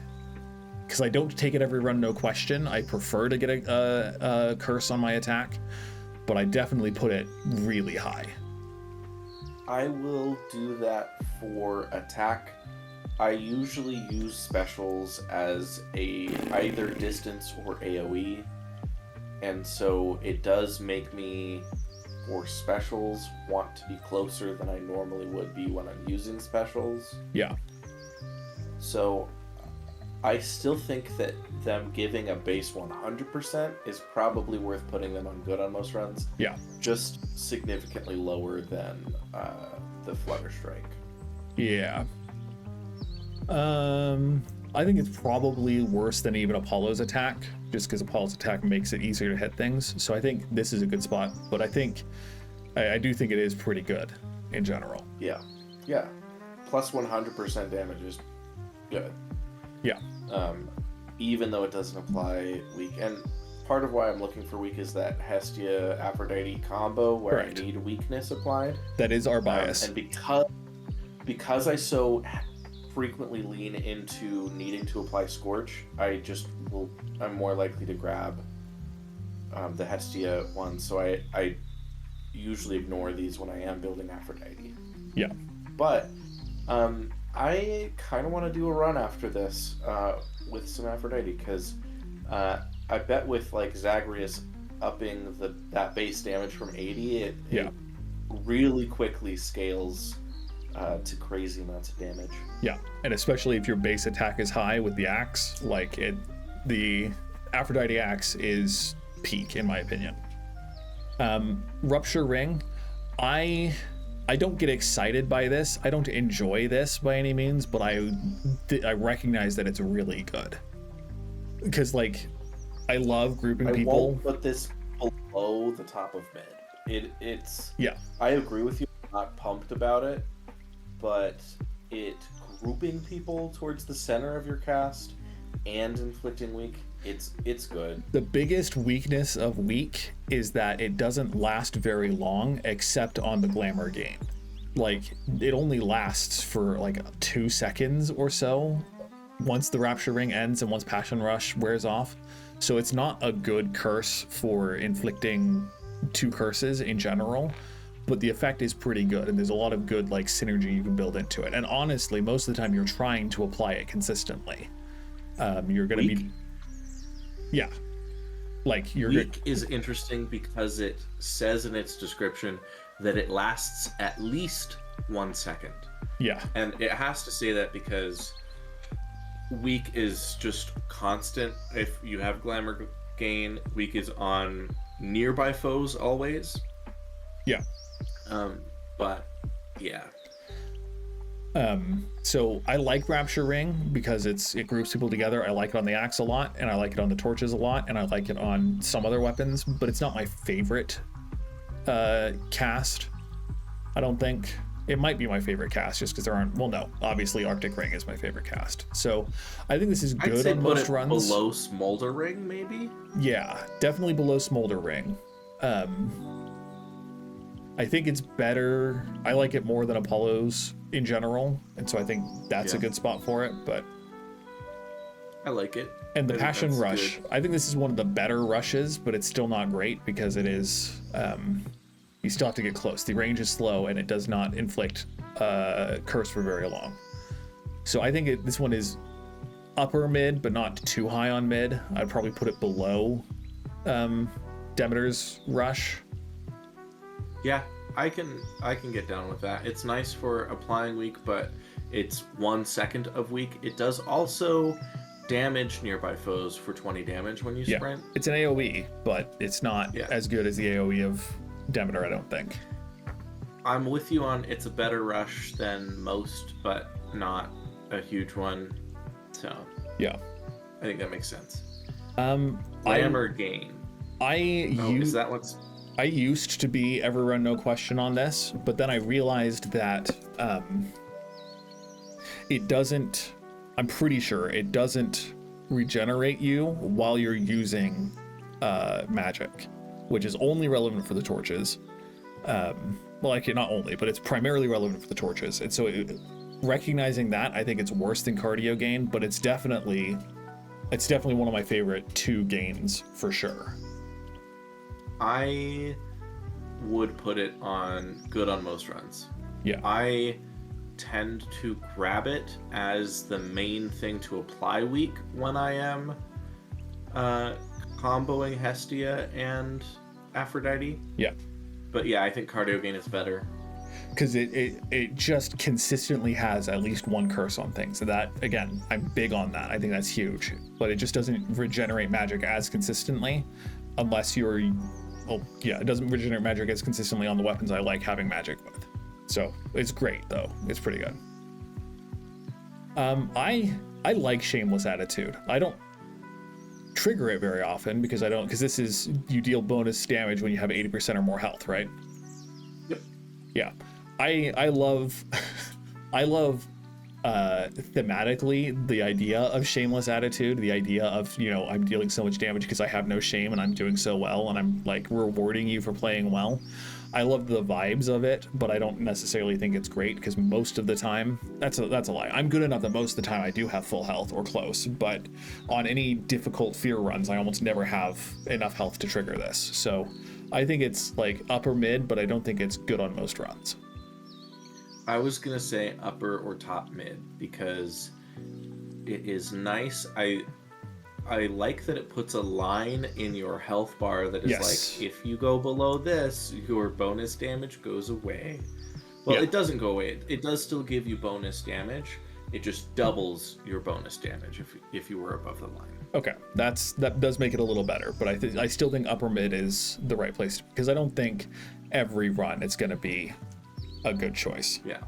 Because I don't take it every run, no question. I prefer to get a curse on my attack, but I definitely put it really high. I will do that for attack. I usually use specials as either distance or AoE, and so it does make me, for specials, want to be closer than I normally would be when I'm using specials. Yeah. So I still think that them giving a base 100% is probably worth putting them on good on most runs. Yeah. Just significantly lower than the Flutter Strike. Yeah. I think it's probably worse than even Apollo's attack, just because Apollo's attack makes it easier to hit things. So I think this is a good spot, but I do think it is pretty good in general. Yeah. Yeah. Plus 100% damage is good. Yeah. Even though it doesn't apply weak. And part of why I'm looking for weak is that Hestia Aphrodite combo where Correct. I need weakness applied. That is our bias. And because I so frequently lean into needing to apply Scorch, I'm more likely to grab the Hestia one. So I usually ignore these when I am building Aphrodite. Yeah. But I kind of want to do a run after this with some Aphrodite, because I bet with Zagreus upping that base damage from 80, it really quickly scales to crazy amounts of damage. Yeah, and especially if your base attack is high with the axe, like the Aphrodite axe is peak in my opinion. Rupture Ring, I don't get excited by this. I don't enjoy this by any means, but I recognize that it's really good because like I love grouping people. I won't put this below the top of mid. It's yeah. I agree with you. I'm not pumped about it, but grouping people towards the center of your cast and inflicting weak, it's good. The biggest weakness of weak is that it doesn't last very long except on the glamour gain. Like it only lasts for like 2 seconds or so once the Rapture Ring ends and once Passion Rush wears off. So it's not a good curse for inflicting 2 curses in general, but the effect is pretty good and there's a lot of good like synergy you can build into it. And honestly, most of the time you're trying to apply it consistently. You're gonna be yeah, like you're weak is interesting because it says in its description that it lasts at least 1 second. Yeah, and it has to say that because weak is just constant. If you have glamour gain, weak is on nearby foes always. Yeah. But yeah. So I like Rapture Ring because it groups people together. I like it on the axe a lot, and I like it on the torches a lot, and I like it on some other weapons, but it's not my favorite cast. I don't think. It might be my favorite cast just because there aren't, well, no, obviously Arctic Ring is my favorite cast. So I think this is good on most runs. Below Smolder Ring, maybe? Yeah, definitely below Smolder Ring. I think it's better. I like it more than Apollo's in general. And so I think that's a good spot for it, but. I like it. And the Passion Rush, good. I think this is one of the better rushes, but it's still not great because it is, you still have to get close. The range is slow and it does not inflict curse for very long. So I think this one is upper mid, but not too high on mid. I'd probably put it below Demeter's Rush. Yeah, I can get down with that. It's nice for applying weak, but it's 1 second of weak. It does also damage nearby foes for 20 damage when you sprint. It's an AoE, but it's not as good as the AoE of Demeter, I don't think. I'm with you on it's a better rush than most, but not a huge one. So yeah, I think that makes sense. Glamour gain. Is that what's? I used to be ever run no question on this, but then I realized that it doesn't. I'm pretty sure it doesn't regenerate you while you're using magic, which is only relevant for the torches. Well, like not only, but it's primarily relevant for the torches. And so recognizing that, I think it's worse than cardio gain, but it's definitely one of my favorite 2 gains for sure. I would put it on good on most runs. Yeah. I tend to grab it as the main thing to apply weak when I am comboing Hestia and Aphrodite. Yeah. But yeah, I think cardio gain is better. Because it just consistently has at least 1 curse on things. So that, again, I'm big on that. I think that's huge. But it just doesn't regenerate magic as consistently unless you're... Well, yeah, it doesn't regenerate magic as consistently on the weapons I like having magic with. So it's great, though. It's pretty good. I like Shameless Attitude. I don't trigger it very often because this is, you deal bonus damage when you have 80% or more health, right? Yep. Yeah. I love thematically the idea of Shameless Attitude, the idea of, I'm dealing so much damage because I have no shame and I'm doing so well and I'm like rewarding you for playing well. I love the vibes of it, but I don't necessarily think it's great because most of the time, that's a lie. I'm good enough that most of the time I do have full health or close, but on any difficult fear runs, I almost never have enough health to trigger this. So I think it's like upper mid, but I don't think it's good on most runs. I was going to say upper or top mid because it is nice. I like that it puts a line in your health bar that is like, if you go below this, your bonus damage goes away. Well, Yeah. it doesn't go away. It does still give you bonus damage. It just doubles your bonus damage if you were above the line. Okay, that does make it a little better, but I still think upper mid is the right place because I don't think every run it's going to be a good choice. Yeah.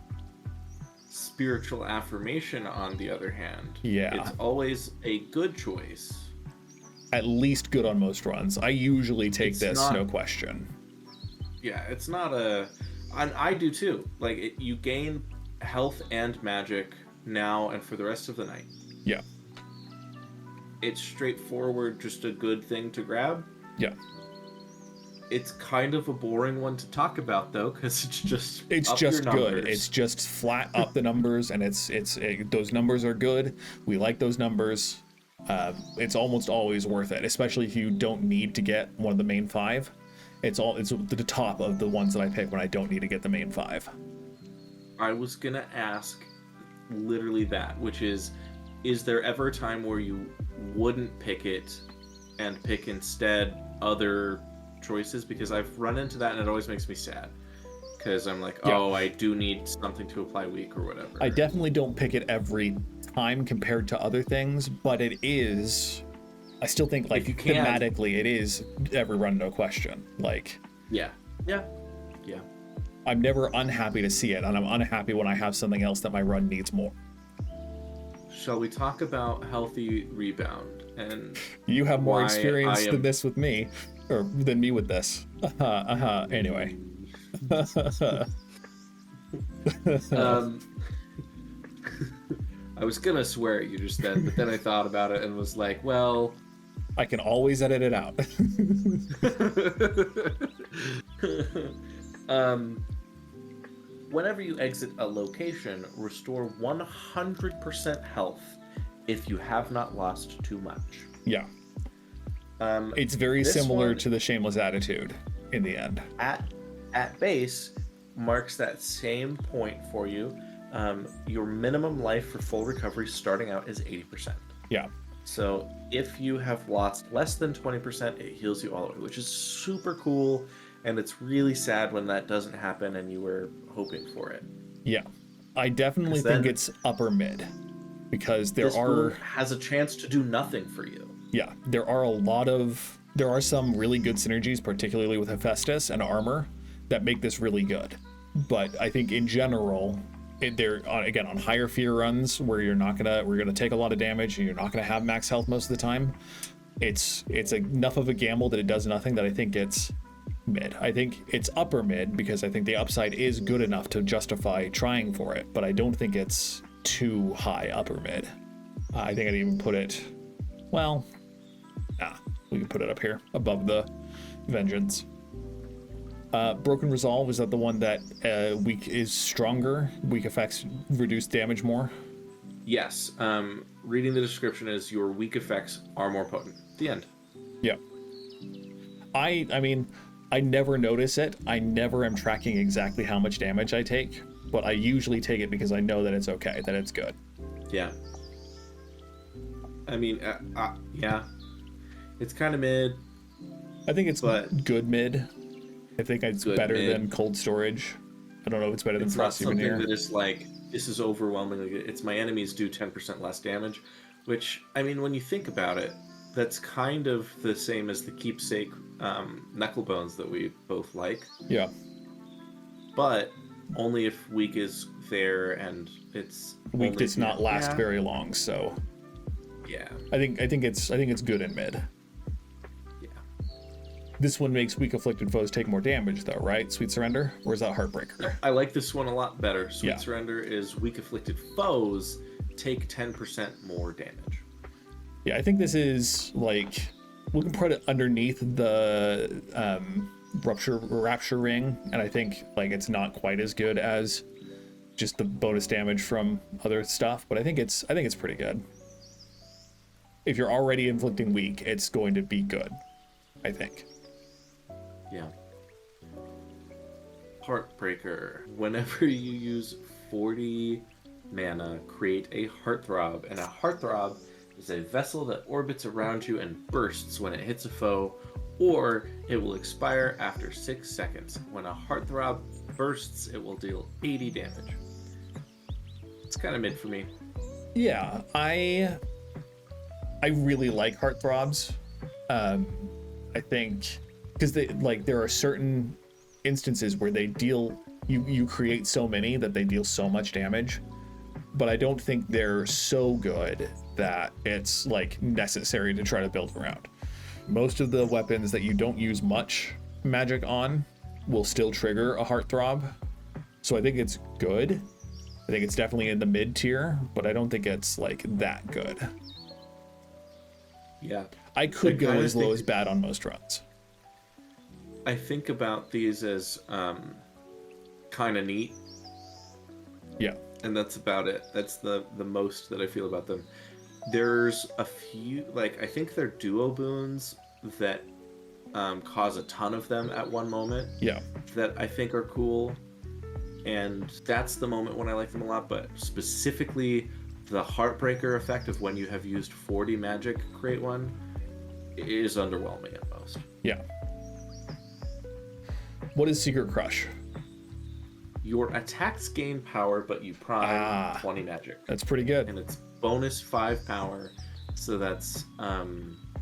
Spiritual affirmation, on the other hand, Yeah. it's always a good choice. At least good on most runs. I usually take It's this, not- no question. Yeah, it's not a... And I do too. Like, you gain health and magic now and for the rest of the night. Yeah. It's straightforward, just a good thing to grab. Yeah. It's kind of a boring one to talk about, though, because it's just It's up just your good. numbers. It's just flat up the numbers, and those numbers are good. We like those numbers. It's almost always worth it, especially if you don't need to get one of the main 5. It's the top of the ones that I pick when I don't need to get the main 5. I was gonna ask literally that, which is there ever a time where you wouldn't pick it and pick instead other choices? Because I've run into that and it always makes me sad. Because I'm like, Yeah. oh, I do need something to apply weak or whatever. I definitely don't pick it every time compared to other things, but it is. I still think, like, If you can. thematically, it is every run, no question. Like, Yeah. I'm never unhappy to see it, and I'm unhappy when I have something else that my run needs more. Shall we talk about healthy rebound? And You have more why experience I am- than this with me, or than me with this. Anyway. I was gonna swear at you just then, but then I thought about it and was like, well, I can always edit it out. whenever you exit a location, restore 100% health if you have not lost too much. Yeah. It's very this similar one- to the Shameless Attitude in the end. At base, marks that same point for you. Your minimum life for full recovery starting out is 80%. Yeah. So if you have lost less than 20%, it heals you all the way, which is super cool. And it's really sad when that doesn't happen and you were hoping for it. Yeah. I definitely 'Cause think then- it's upper mid because there This boon are, has a chance to do nothing for you. yeah, there are some really good synergies, particularly with Hephaestus and armor, that make this really good. But I think in general, again, on higher fear runs where we're gonna take a lot of damage and you're not gonna have max health most of the time, it's enough of a gamble that it does nothing that I think it's mid. I think it's upper mid because I think the upside is good enough to justify trying for it, but I don't think it's too high upper mid. I think I'd even put it, well, we can put it up here above the Vengeance. Broken Resolve, is that the one that weak is stronger? Weak effects reduce damage more? Yes. Reading the description is your weak effects are more potent. The end. Yeah. I mean, I never notice it. I never am tracking exactly how much damage I take, but I usually take it because I know that it's okay, that it's good. Yeah. I mean, yeah. It's kind of mid. I think it's But- good mid. I think it's Good better mid. than Cold Storage. I don't know if it's better than It's not Frosty something Veneer. that is like, this is overwhelmingly good. It's my enemies do 10% less damage, which, I mean, when you think about it, that's kind of the same as the keepsake knuckle bones that we both like, Yeah. but only if weak is there and it's Weak only does if you- not last yeah. very long, so Yeah. I think it's good in mid. Yeah. This one makes weak afflicted foes take more damage though, right? Sweet Surrender? Or is that Heartbreaker? I like this one a lot better. Sweet Yeah. Surrender is weak afflicted foes take 10% more damage. Yeah, I think this is like, we can put it underneath the Rapture Ring, and I think like it's not quite as good as just the bonus damage from other stuff, but I think it's pretty good. If you're already inflicting weak, it's going to be good, I think. Yeah. Heartbreaker. Whenever you use 40 mana, create a heartthrob, and a heartthrob is a vessel that orbits around you and bursts when it hits a foe, or it will expire after 6 seconds. When a heartthrob bursts, it will deal 80 damage. It's kind of mid for me. Yeah, I really like heartthrobs. I think because there are certain instances where they deal you create so many that they deal so much damage, but I don't think they're so good that it's like necessary to try to build around. Most of the weapons that you don't use much magic on will still trigger a heartthrob, so I think it's good. I think it's definitely in the mid tier, but I don't think it's like that good. Yeah, I could go as low as bad on most runs. I think about these as kind of neat. Yeah. And that's about it. That's the most that I feel about them. There's a few, like, I think they're duo boons that cause a ton of them at one moment. Yeah. That I think are cool. And that's the moment when I like them a lot. But specifically, the Heartbreaker effect of when you have used 40 magic to create one is underwhelming at most. Yeah. What is Secret Crush? Your attacks gain power, but you prime 20 magic. That's pretty good. And it's bonus 5 power. So that's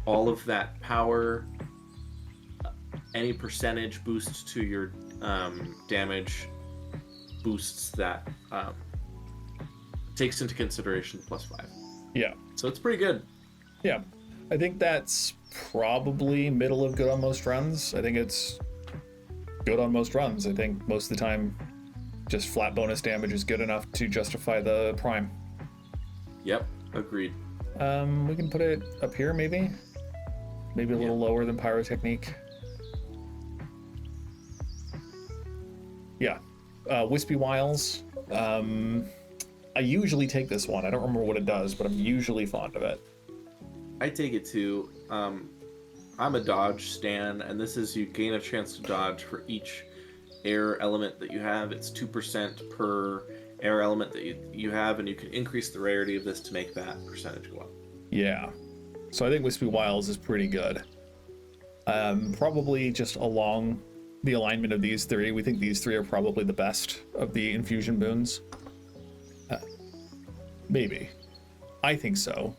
all of that power. Any percentage boost to your damage boosts that. Takes into consideration plus 5. Yeah. So it's pretty good. Yeah. I think that's probably middle of good on most runs. I think it's good on most runs. I think most of the time just flat bonus damage is good enough to justify the prime. Yep, agreed. We can put it up here maybe a little lower than Pyrotechnique. Yeah. Wispy Wiles. I usually take this one. I don't remember what it does, but I'm usually fond of it. I take it too. I'm a dodge stan, and this is you gain a chance to dodge for each air element that you have. It's 2% per air element that you have, and you can increase the rarity of this to make that percentage go up. Yeah. So I think Wispy Wiles is pretty good. Probably just along the alignment of these three, we think these three are probably the best of the infusion boons. Maybe. I think so.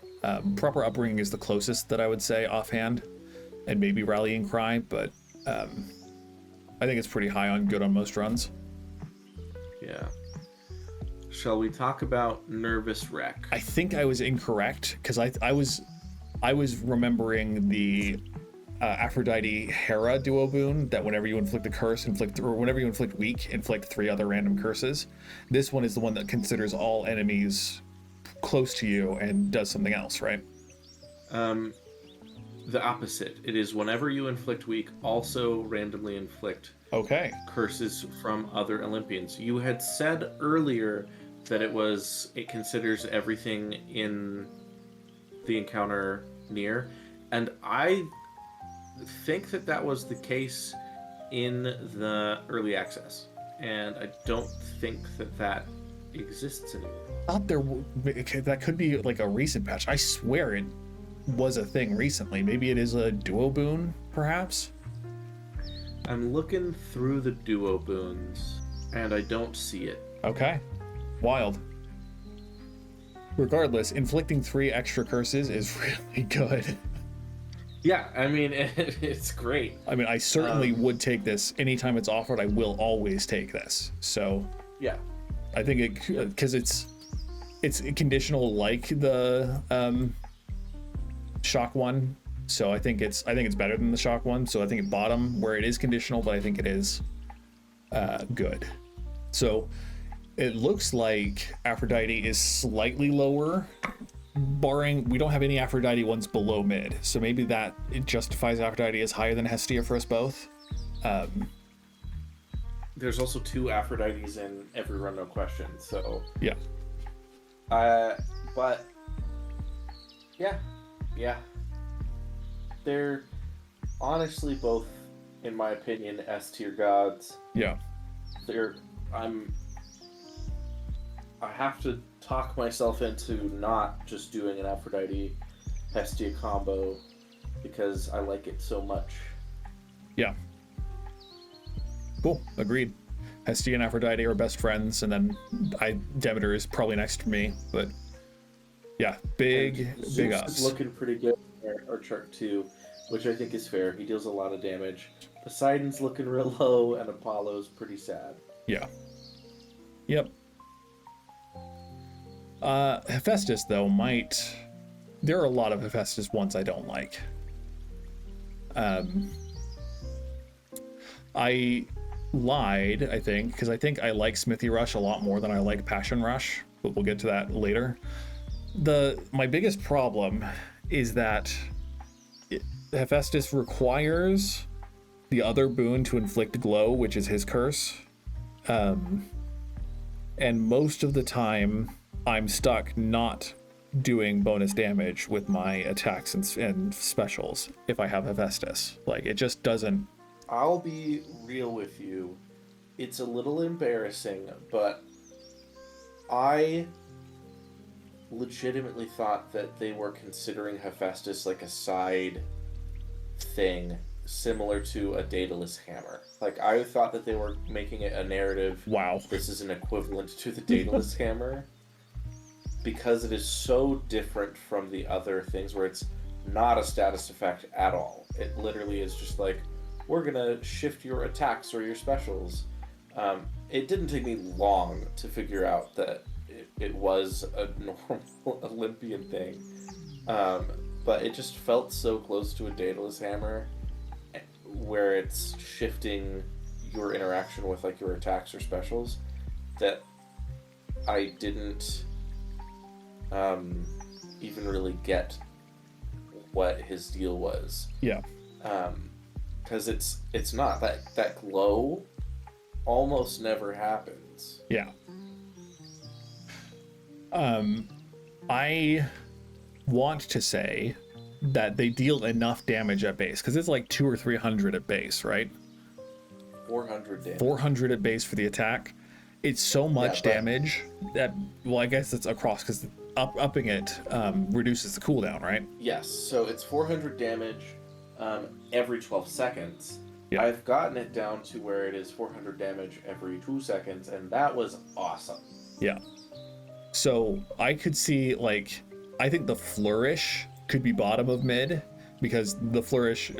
Proper Upbringing is the closest that I would say offhand, and maybe Rallying Cry, but I think it's pretty high on good on most runs. Yeah. Shall we talk about Nervous Wreck? I think I was incorrect, because I was remembering the Aphrodite Hera duo boon that whenever you inflict a curse, whenever you inflict weak, inflict 3 other random curses. This one is the one that considers all enemies close to you and does something else, right? The opposite. It is whenever you inflict weak, also randomly inflict curses from other Olympians. You had said earlier that it considers everything in the encounter near, and I think that was the case in the early access, and I don't think that exists anymore. I thought that could be like a recent patch. I swear it was a thing recently. Maybe it is a duo boon, perhaps? I'm looking through the duo boons, and I don't see it. Okay. Wild. Regardless, inflicting 3 extra curses is really good. Yeah, I mean, it's great. I mean, I certainly would take this. Anytime it's offered, I will always take this. So, yeah. I think it, because it's conditional like the shock one, so I think it's better than the shock one. So I think at bottom where it is conditional, but I think it is good. So it looks like Aphrodite is slightly lower, barring we don't have any Aphrodite ones below mid. So maybe that it justifies Aphrodite as higher than Hestia for us both. There's also 2 Aphrodites in every run, no question. So yeah. But yeah, they're honestly both, in my opinion, S tier gods. Yeah. I have to talk myself into not just doing an Aphrodite Hestia combo because I like it so much. Yeah. Cool. Agreed. Hestia and Aphrodite are best friends, and then Demeter is probably next to me. But yeah, big Zeus ups. is looking pretty good in our chart too, which I think is fair. He deals a lot of damage. Poseidon's looking real low, and Apollo's pretty sad. Yeah. Yep. Hephaestus though might. There are a lot of Hephaestus ones I don't like. I lied, I think, because I think I like Smithy Rush a lot more than I like Passion Rush, but we'll get to that later. My biggest problem is that Hephaestus requires the other boon to inflict glow, which is his curse. And most of the time, I'm stuck not doing bonus damage with my attacks and specials if I have Hephaestus. Like, it just doesn't. I'll be real with you. It's a little embarrassing, but I legitimately thought that they were considering Hephaestus like a side thing similar to a Daedalus hammer. Like, I thought that they were making it a narrative. Wow. This is an equivalent to the Daedalus hammer, because it is so different from the other things where it's not a status effect at all. It literally is just like, we're gonna shift your attacks or your specials. It didn't take me long to figure out that it was a normal Olympian thing, but it just felt so close to a Daedalus hammer, where it's shifting your interaction with like your attacks or specials, that I didn't even really get what his deal was. Yeah. Because it's not that glow almost never happens. Yeah. I want to say that they deal enough damage at base, because it's like 200 or 300 at base, right? 400 damage. 400 at base for the attack. It's so much damage that, well, I guess it's across, because upping it reduces the cooldown, right? Yes, so it's 400 damage every 12 seconds. Yeah. I've gotten it down to where it is 400 damage every 2 seconds, and that was awesome. Yeah. So I could see, like, I think the Flourish could be bottom of mid, because the Flourish,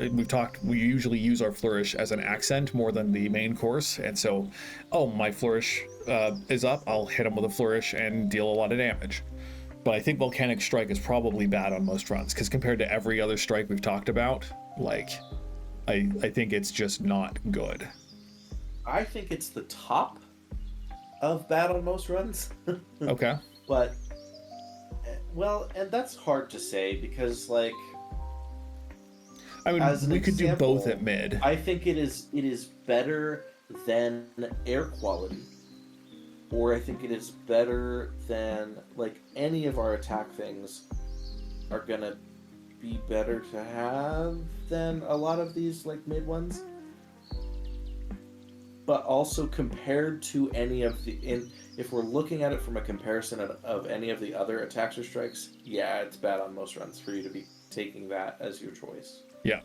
we usually use our Flourish as an accent more than the main course. And so, my Flourish is up, I'll hit him with a Flourish and deal a lot of damage. But I think Volcanic Strike is probably bad on most runs, because compared to every other strike we've talked about, like, I think it's just not good. I think it's the top of bad on most runs. Okay. But, well, and that's hard to say, because, like, I mean, we could do both at mid. I think it is better than air quality, or I think it is better than, like, any of our attack things are gonna be better to have than a lot of these, like, mid ones. But also compared to any of if we're looking at it from a comparison of any of the other attacks or strikes, yeah, it's bad on most runs for you to be taking that as your choice. Yeah.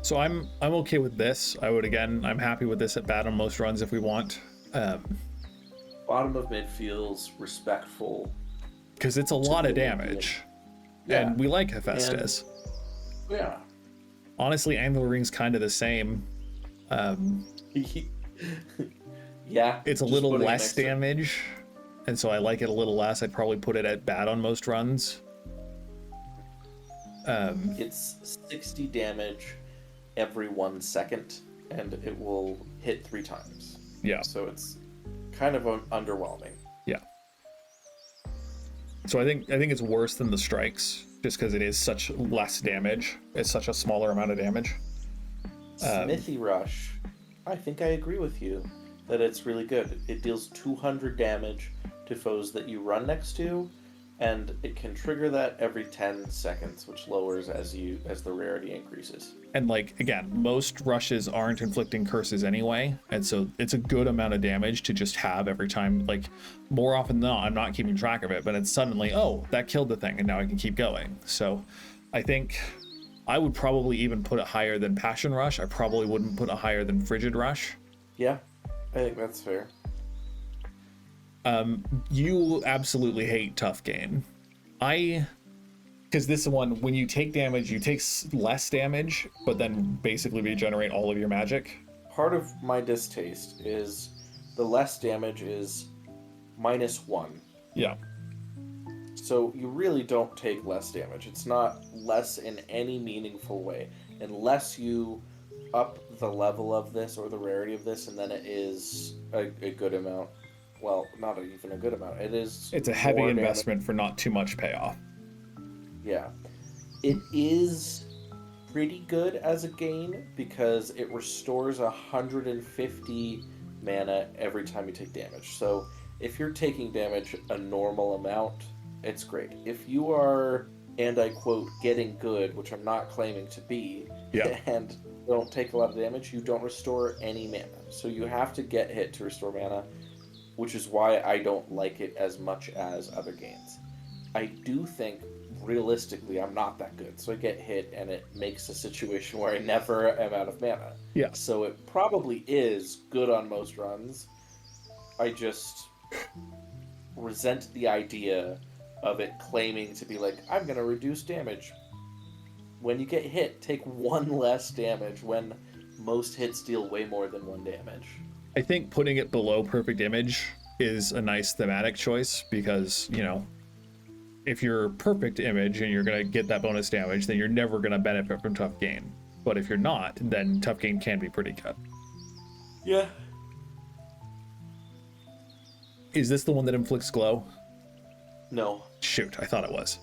So I'm okay with this. I'm happy with this at bad on most runs if we want. Bottom of mid feels respectful. Because it's a lot of damage. Yeah. And we like Hephaestus. Yeah. Honestly, Anvil Ring's kind of the same. Yeah. It's a little less damage. And so I like it a little less. I'd probably put it at bad on most runs. It's 60 damage every 1 second, and it will hit 3 times. Yeah. So it's kind of underwhelming. Yeah. So I think it's worse than the strikes, just because it is such less damage. It's such a smaller amount of damage. Smithy Rush, I think I agree with you that it's really good. It deals 200 damage to foes that you run next to, and it can trigger that every 10 seconds, which lowers as the rarity increases. And, like, again, most rushes aren't inflicting curses anyway, and so it's a good amount of damage to just have every time. Like, more often than not, I'm not keeping track of it, but it's suddenly, oh, that killed the thing, and now I can keep going. So I think I would probably even put it higher than Passion Rush. I probably wouldn't put it higher than Frigid Rush. Yeah. I think that's fair. You absolutely hate tough gain. Because this one, when you take damage, you take less damage, but then basically regenerate all of your magic. Part of my distaste is the less damage is -1. Yeah. So you really don't take less damage. It's not less in any meaningful way, unless you up the level of this or the rarity of this, and then it is a good amount. Well, not even a good amount. It's a heavy investment for not too much payoff. Yeah. It is pretty good as a gain because it restores 150 mana every time you take damage. So if you're taking damage a normal amount, it's great. If you are, and I quote, getting good, which I'm not claiming to be, yeah, and don't take a lot of damage, you don't restore any mana. So you have to get hit to restore mana, which is why I don't like it as much as other gains. I do think, realistically, I'm not that good. So I get hit, and it makes a situation where I never am out of mana. Yeah. So it probably is good on most runs. I just resent the idea of it claiming to be like, I'm going to reduce damage. When you get hit, take 1 less damage when most hits deal way more than 1 damage. I think putting it below perfect image is a nice thematic choice because, you know, if you're perfect image and you're going to get that bonus damage, then you're never going to benefit from tough gain. But if you're not, then tough gain can be pretty good. Yeah. Is this the one that inflicts glow? No. Shoot, I thought it was.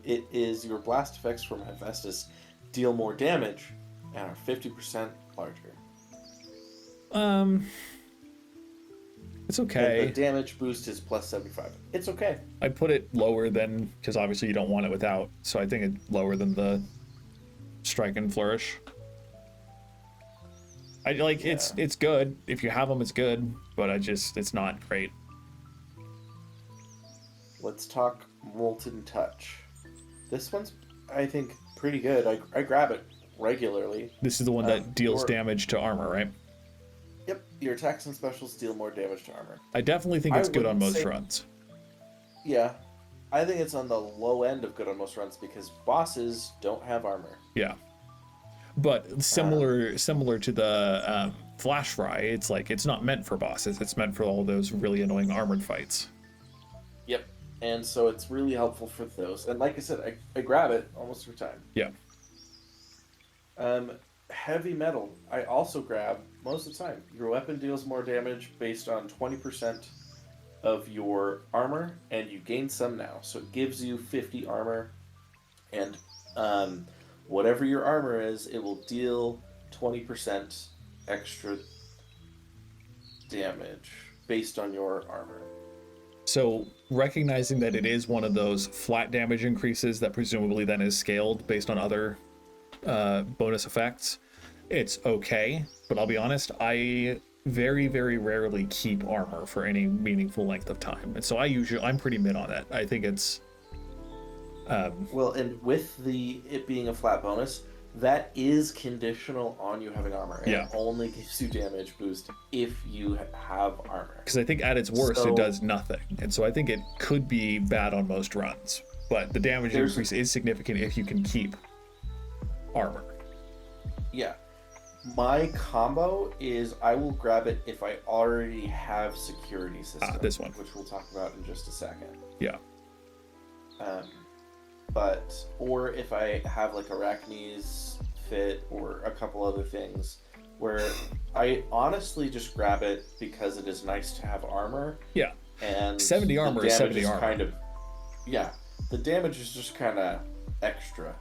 It is your blast effects from Hephaestus deal more damage and are 50% larger. It's okay. And the damage boost is +75. It's okay. I put it lower than, because obviously you don't want it without, so I think it's lower than the strike and flourish. I like it's good. If you have them, it's good, but it's not great. Let's talk Molten Touch. This one's, I think, pretty good. I grab it regularly. This is the one that deals damage to armor, right? Yep, your attacks and specials deal more damage to armor. I definitely think it's good on most runs. Yeah, I think it's on the low end of good on most runs because bosses don't have armor. Yeah, but similar to the Flash Fry, it's like it's not meant for bosses. It's meant for all those really annoying armored fights. Yep, and so it's really helpful for those. And like I said, I grab it almost every time. Yeah. Heavy metal, I also grab most of the time. Your weapon deals more damage based on 20% of your armor, and you gain some now. So it gives you 50 armor, and whatever your armor is, it will deal 20% extra damage based on your armor. So recognizing that it is one of those flat damage increases that presumably then is scaled based on other bonus effects, it's okay, but I'll be honest, I very, very rarely keep armor for any meaningful length of time, and so I'm pretty mid on it. I think it's well, and with it being a flat bonus, that is conditional on you having armor, and it only gives you damage boost if you have armor. Because I think at its worst it does nothing, and so I think it could be bad on most runs, but the damage increase is significant if you can keep armor. Yeah. My combo is I will grab it if I already have security system. This one. Which we'll talk about in just a second. Yeah. Or if I have like Arachne's fit or a couple other things where I honestly just grab it because it is nice to have armor. Yeah. And 70 armor is 70 armor. The damage is just kind of extra.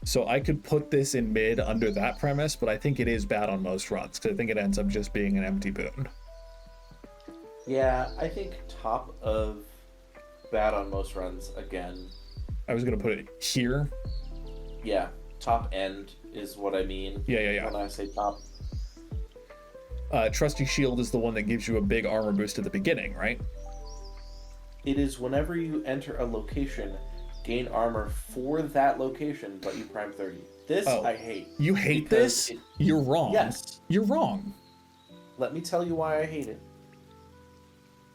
So I could put this in mid under that premise, but I think it is bad on most runs because I think it ends up just being an empty boon. Yeah, I think top of bad on most runs again. I was going to put it here. Yeah, top end is what I mean. Yeah. When I say top. Trusty Shield is the one that gives you a big armor boost at the beginning, right? It is whenever you enter a location, gain armor for that location, but you prime 30. This I hate. You hate this? You're wrong. Yes. You're wrong. Let me tell you why I hate it.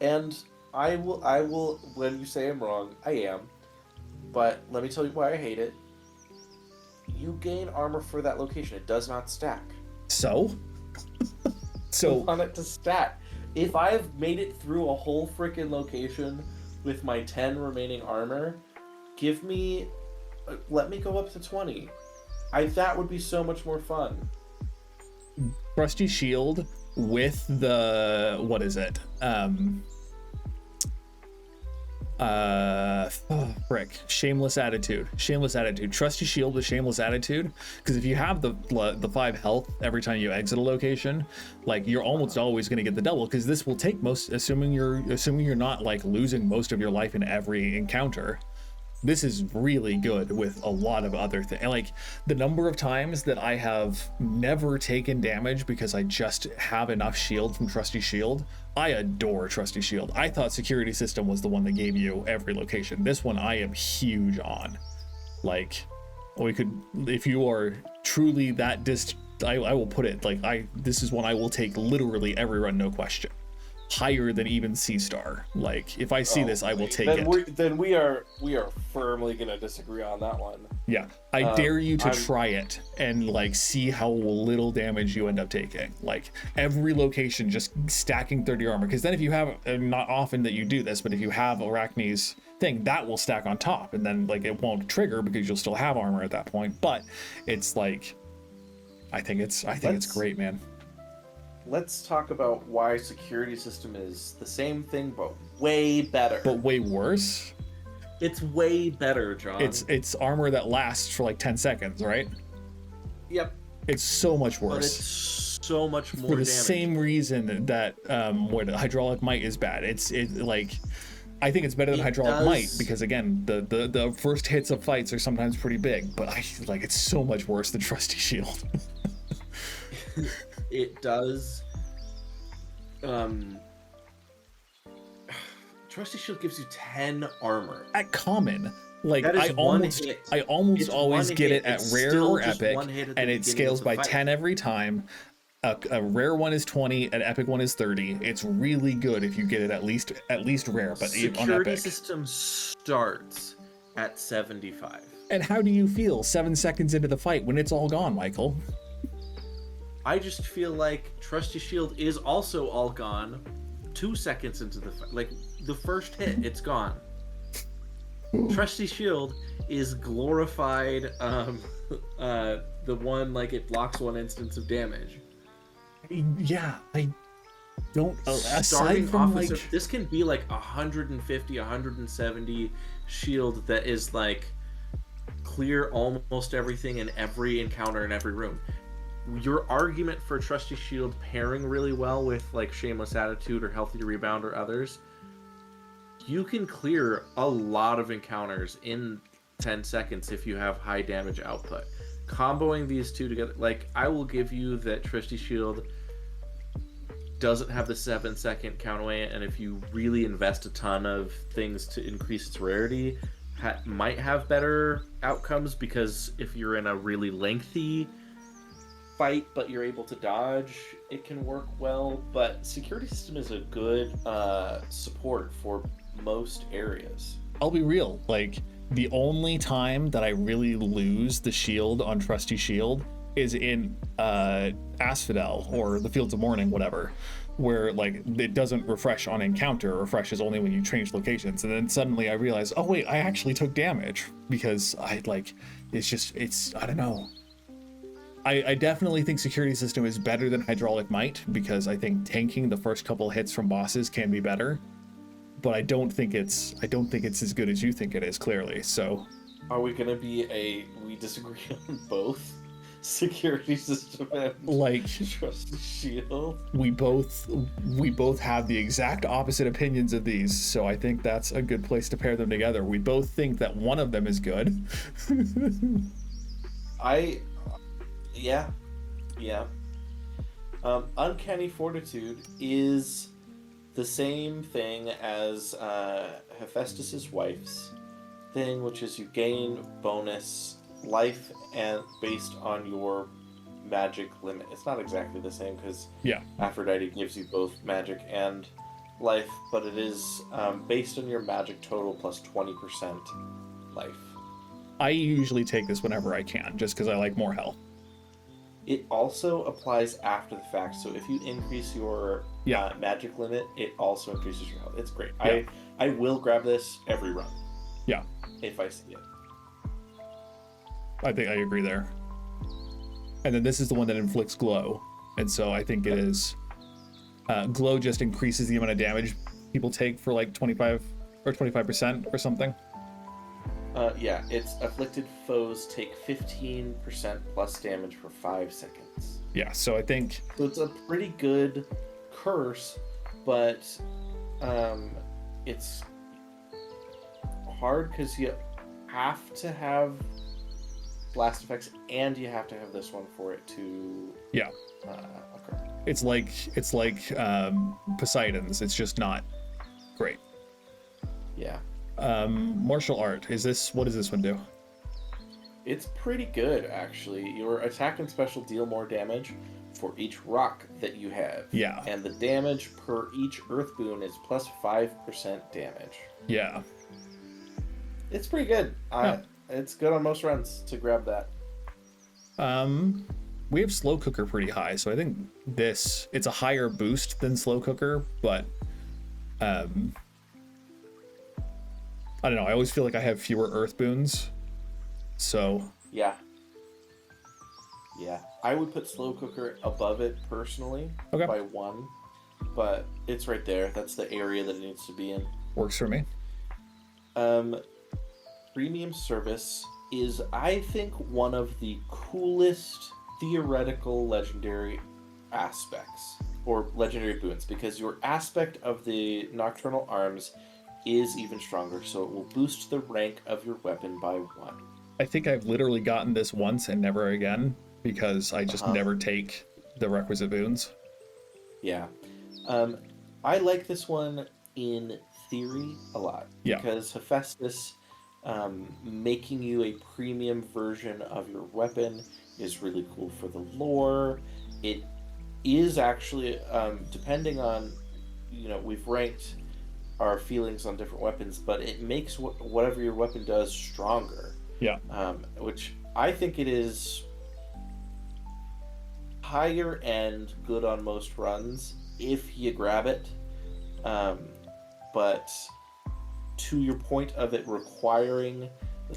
And I will, when you say I'm wrong, I am. But let me tell you why I hate it. You gain armor for that location. It does not stack. So? I So, want it to stack. If I've made it through a whole freaking location with my 10 remaining armor, let me go up to 20. That would be so much more fun. Rusty Shield with the, what is it? Shameless attitude. Trusty Shield with Shameless Attitude, because if you have the 5 health every time you exit a location, like, you're almost always going to get the double, because this will take most, assuming you're not like losing most of your life in every encounter. This is really good with a lot of other things. Like, the number of times that I have never taken damage because I just have enough shield from Trusty Shield. I adore Trusty Shield. I thought Security System was the one that gave you every location. This one I am huge on. Like, we could, if you are truly that I will put it like, this is one I will take literally every run, no question. Higher than even C-Star. Like, if I see this, I will take it. Then we are firmly gonna disagree on that one. Yeah, I dare you to try it and like see how little damage you end up taking. Like, every location just stacking 30 armor, because then if you have, not often that you do this, but if you have Arachne's thing, that will stack on top, and then like it won't trigger because you'll still have armor at that point. But it's like, I think it's great, man. Let's talk about why Security System is the same thing, but way better. But way worse? It's way better, John. It's armor that lasts for like 10 seconds, right? Yep. It's so much worse. But it's so much more for the damage. same reason that what Hydraulic Might is bad. It's like, I think it's better than Hydraulic Might, because again, the first hits of fights are sometimes pretty big, but it's so much worse than Trusty Shield. It does. Trusty Shield gives you 10 armor At common. Like, that is I almost always get it at rare or epic, and it scales by 10 every time. A rare one is 20, an epic one is 30. It's really good if you get it at least rare, but on Security epic. System starts at 75. And how do you feel 7 seconds into the fight when it's all gone, Michael? I just feel like Trusty Shield is also all gone 2 seconds into the fight. Like, the first hit, it's gone. Trusty Shield is glorified, the one, like, it blocks 1 instance of damage. Yeah, I don't, starting off like, this can be like 150, 170 shield that is like clear almost everything in every encounter in every room. Your argument for Trusty Shield pairing really well with like Shameless Attitude or Healthy Rebound or others, you can clear a lot of encounters in 10 seconds if you have high damage output. Comboing these two together, like, I will give you that Trusty Shield doesn't have the 7-second count away, and if you really invest a ton of things to increase its rarity, might have better outcomes, because if you're in a really lengthy fight but you're able to dodge, it can work well. But Security System is a good support for most areas. I'll be real, like, the only time that I really lose the shield on Trusty Shield is in Asphodel or the Fields of Morning, whatever, where like it doesn't refresh on encounter, it refreshes only when you change locations, and then suddenly I realize, oh wait, I actually took damage, because I don't know. I definitely think Security System is better than Hydraulic Might, because I think tanking the first couple hits from bosses can be better, but I don't think it's as good as you think it is, clearly. So are we gonna be we disagree on both Security System and like Trusty Shield? We both have the exact opposite opinions of these, so I think that's a good place to pair them together. We both think that one of them is good. Yeah. Uncanny Fortitude is the same thing as Hephaestus's wife's thing, which is you gain bonus life and based on your magic limit. It's not exactly the same because Yeah. Aphrodite gives you both magic and life, but it is based on your magic total plus 20% life. I usually take this whenever I can, just because I like more health. It also applies after the fact, so if you increase your magic limit, it also increases your health. It's great. Yeah. I will grab this every run. Yeah. If I see it. I think I agree there. And then this is the one that inflicts glow. And so I think it is... glow just increases the amount of damage people take for like 25 or 25% or something. Yeah, it's afflicted foes take 15% plus damage for 5 seconds. Yeah, so I think... So it's a pretty good curse, but it's hard because you have to have blast effects and you have to have this one for it to occur. It's like Poseidon's. It's just not great. Yeah. Martial art. What does this one do? It's pretty good, actually. Your attack and special deal more damage for each rock that you have. Yeah. And the damage per each earth boon is plus 5% damage. Yeah. It's pretty good. It's good on most runs to grab that. We have slow cooker pretty high, so I think it's a higher boost than slow cooker, but I don't know. I always feel like I have fewer earth boons, so Yeah. I would put slow cooker above it personally by 1, but it's right there. That's the area that it needs to be in. Works for me. Premium service is, I think, one of the coolest theoretical legendary aspects, or legendary boons, because your aspect of the nocturnal arms is even stronger, so it will boost the rank of your weapon by 1. I think I've literally gotten this once and never again, because I just never take the requisite boons. Yeah. I like this one in theory a lot, because Hephaestus making you a premium version of your weapon is really cool for the lore. It is actually, depending on, we've ranked our feelings on different weapons, but it makes whatever your weapon does stronger. Yeah. Which I think it is higher end good on most runs if you grab it. But to your point of it requiring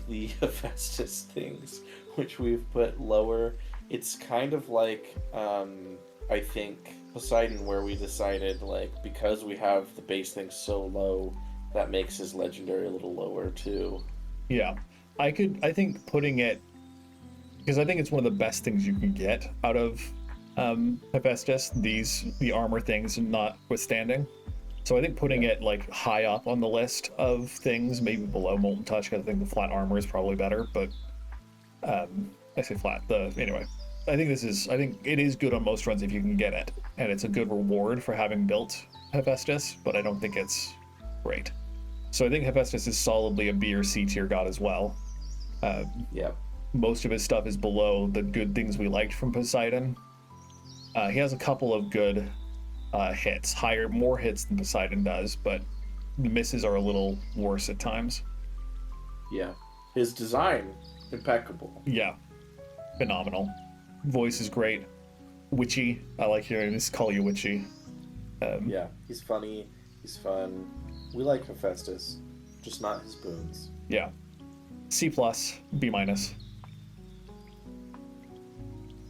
the Hephaestus things, which we've put lower, it's kind of like, I think, Poseidon, where we decided, because we have the base thing so low, that makes his legendary a little lower too. Yeah. I think putting it, because I think it's one of the best things you can get out of Hephaestus, the armor things notwithstanding. So I think putting it high up on the list of things, maybe below Molten Touch, because I think the flat armor is probably better, but I say flat. Anyway, I think it is good on most runs if you can get it, and it's a good reward for having built Hephaestus, but I don't think it's great. So I think Hephaestus is solidly a B or C tier god as well. Most of his stuff is below the good things we liked from Poseidon. He has a couple of good hits, more hits than Poseidon does, but the misses are a little worse at times. Yeah. His design, impeccable. Yeah. Phenomenal. Voice is great. Witchy. I like hearing this call you Witchy. Yeah, he's funny. He's fun. We like Hephaestus, just not his boons. Yeah. C+, B-.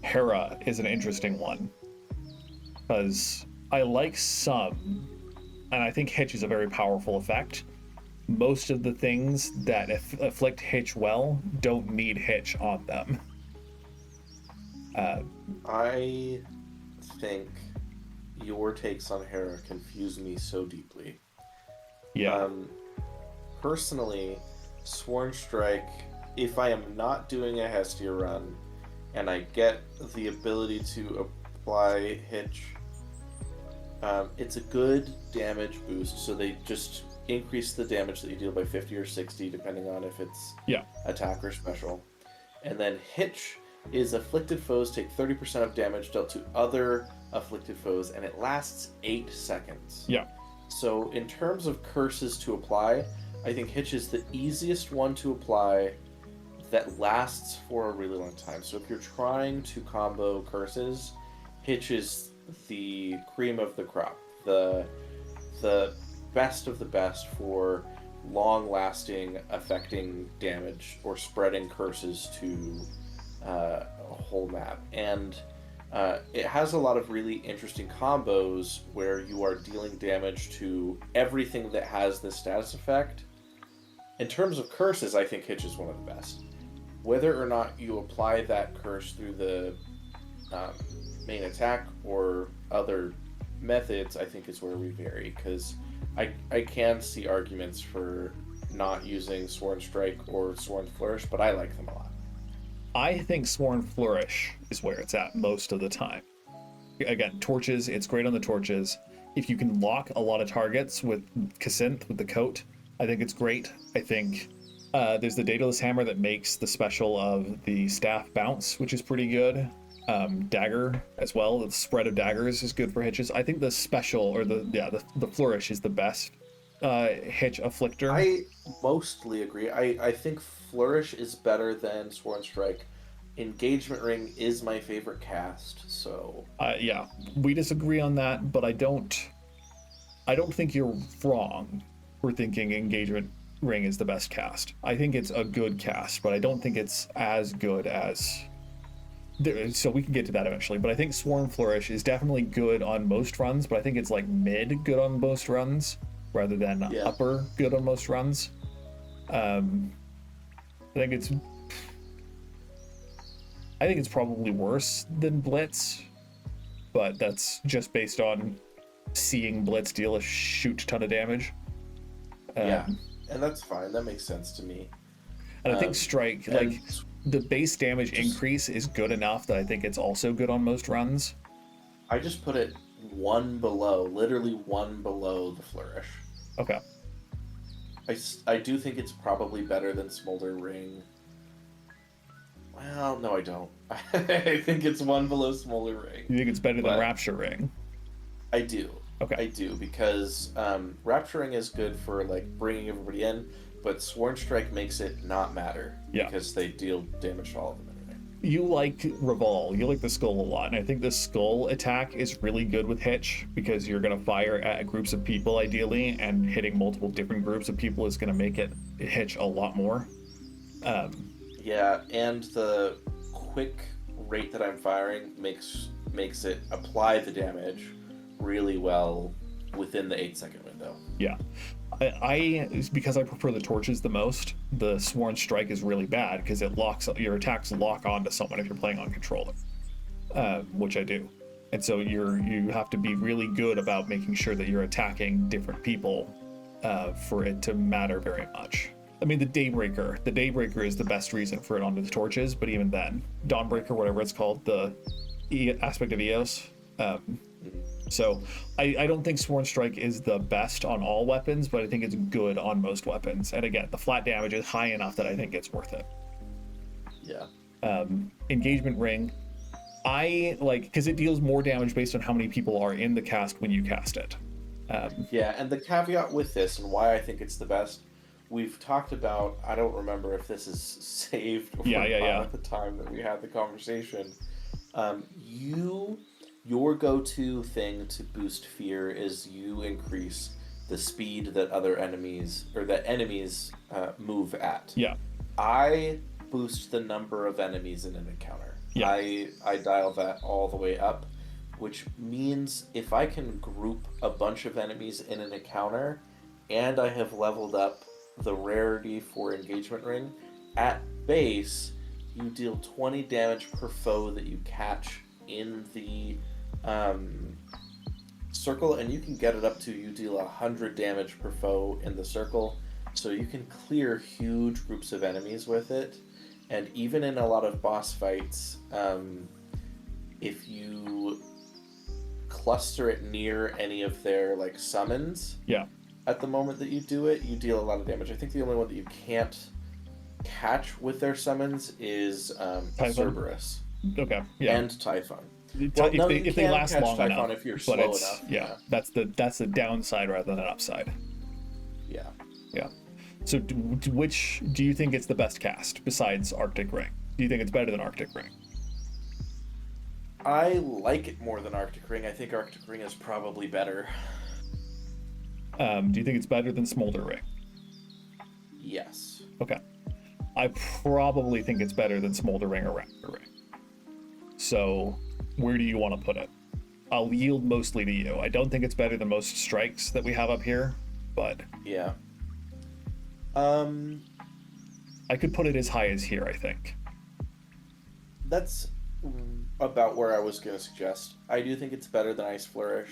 Hera is an interesting one, because I like some, and I think Hitch is a very powerful effect. Most of the things that afflict Hitch well don't need Hitch on them. I think your takes on Hera confuse me so deeply. Yeah. Personally, Sworn Strike, if I am not doing a Hestia run, and I get the ability to apply Hitch, it's a good damage boost, so they just increase the damage that you deal by 50 or 60, depending on if it's attack or special. And then Hitch is afflicted foes take 30% of damage dealt to other afflicted foes, and it lasts 8 seconds. Yeah. So in terms of curses to apply, I think Hitch is the easiest one to apply that lasts for a really long time. So if you're trying to combo curses, Hitch is the cream of the crop, the best of the best for long-lasting, affecting damage or spreading curses to a whole map. And it has a lot of really interesting combos where you are dealing damage to everything that has this status effect. In terms of curses, I think Hitch is one of the best. Whether or not you apply that curse through the main attack or other methods, I think is where we vary, because I can see arguments for not using Sworn Strike or Sworn Flourish, but I like them a lot. I think Sworn Flourish is where it's at most of the time. Again, torches, it's great on the torches. If you can lock a lot of targets with Cassinthe, with the coat, I think it's great. I think there's the Daedalus Hammer that makes the special of the staff bounce, which is pretty good. Dagger as well, the spread of daggers is good for Hitches. I think the special, or the Flourish is the best Hitch afflictor. I mostly agree. I think Flourish is better than Sworn Strike. Engagement Ring is my favorite cast, so yeah, we disagree on that, but I don't think you're wrong for thinking Engagement Ring is the best cast. I think it's a good cast, but I don't think it's as good as... So we can get to that eventually, but I think Sworn Flourish is definitely good on most runs, but I think it's like mid good on most runs rather than upper good on most runs. I think it's probably worse than Blitz, but that's just based on seeing Blitz deal a shoot ton of damage. Yeah, and that's fine. That makes sense to me. And I think Strike, like, the base damage increase is good enough that I think it's also good on most runs. I just put it one below, literally one below the Flourish. Okay. I do think it's probably better than Smolder Ring. Well, no, I don't. I think it's one below Smolder Ring. You think it's better than Rapture Ring? I do. Okay. I do, because Rapture Ring is good for, like, bringing everybody in, but Sworn Strike makes it not matter, because they deal damage to all of them anyway. You like Revol, you like the Skull a lot, and I think the Skull attack is really good with Hitch, because you're going to fire at groups of people ideally, and hitting multiple different groups of people is going to make it Hitch a lot more. Yeah, and the quick rate that I'm firing makes it apply the damage really well within the 8-second window. Yeah. Because I prefer the torches the most, the Sworn Strike is really bad because your attacks lock onto someone if you're playing on controller, which I do. And so you have to be really good about making sure that you're attacking different people for it to matter very much. I mean, the Daybreaker is the best reason for it onto the torches, but even then, Dawnbreaker, whatever it's called, the aspect of Eos. So I don't think Sworn Strike is the best on all weapons, but I think it's good on most weapons. And again, the flat damage is high enough that I think it's worth it. Yeah. Engagement Ring, I like, because it deals more damage based on how many people are in the cast when you cast it. Yeah, and the caveat with this, and why I think it's the best, we've talked about, I don't remember if this is saved or not at the time that we had the conversation. Your go-to thing to boost fear is you increase the speed that other enemies, or that enemies move at. Yeah. I boost the number of enemies in an encounter. Yeah. I dial that all the way up, which means if I can group a bunch of enemies in an encounter, and I have leveled up the rarity for Engagement Ring, at base, you deal 20 damage per foe that you catch in the circle, and you can get it up to, you deal 100 damage per foe in the circle, so you can clear huge groups of enemies with it. And even in a lot of boss fights, if you cluster it near any of their like summons, at the moment that you do it, you deal a lot of damage. I think the only one that you can't catch with their summons is Typhon? Cerberus Okay, yeah. and Typhon. If Well, they, no, if you they can last catch long Typhon enough, if you're but slow it's enough. yeah, that's the downside rather than an upside. Yeah. Yeah. So, which do you think it's the best cast besides Arctic Ring? Do you think it's better than Arctic Ring? I like it more than Arctic Ring. I think Arctic Ring is probably better. Do you think it's better than Smolder Ring? Yes. Okay. I probably think it's better than Smolder Ring or Raptor Ring. So, where do you want to put it? I'll yield mostly to you. I don't think it's better than most strikes that we have up here, but Yeah. I could put it as high as here, I think. That's about where I was going to suggest. I do think it's better than Ice Flourish,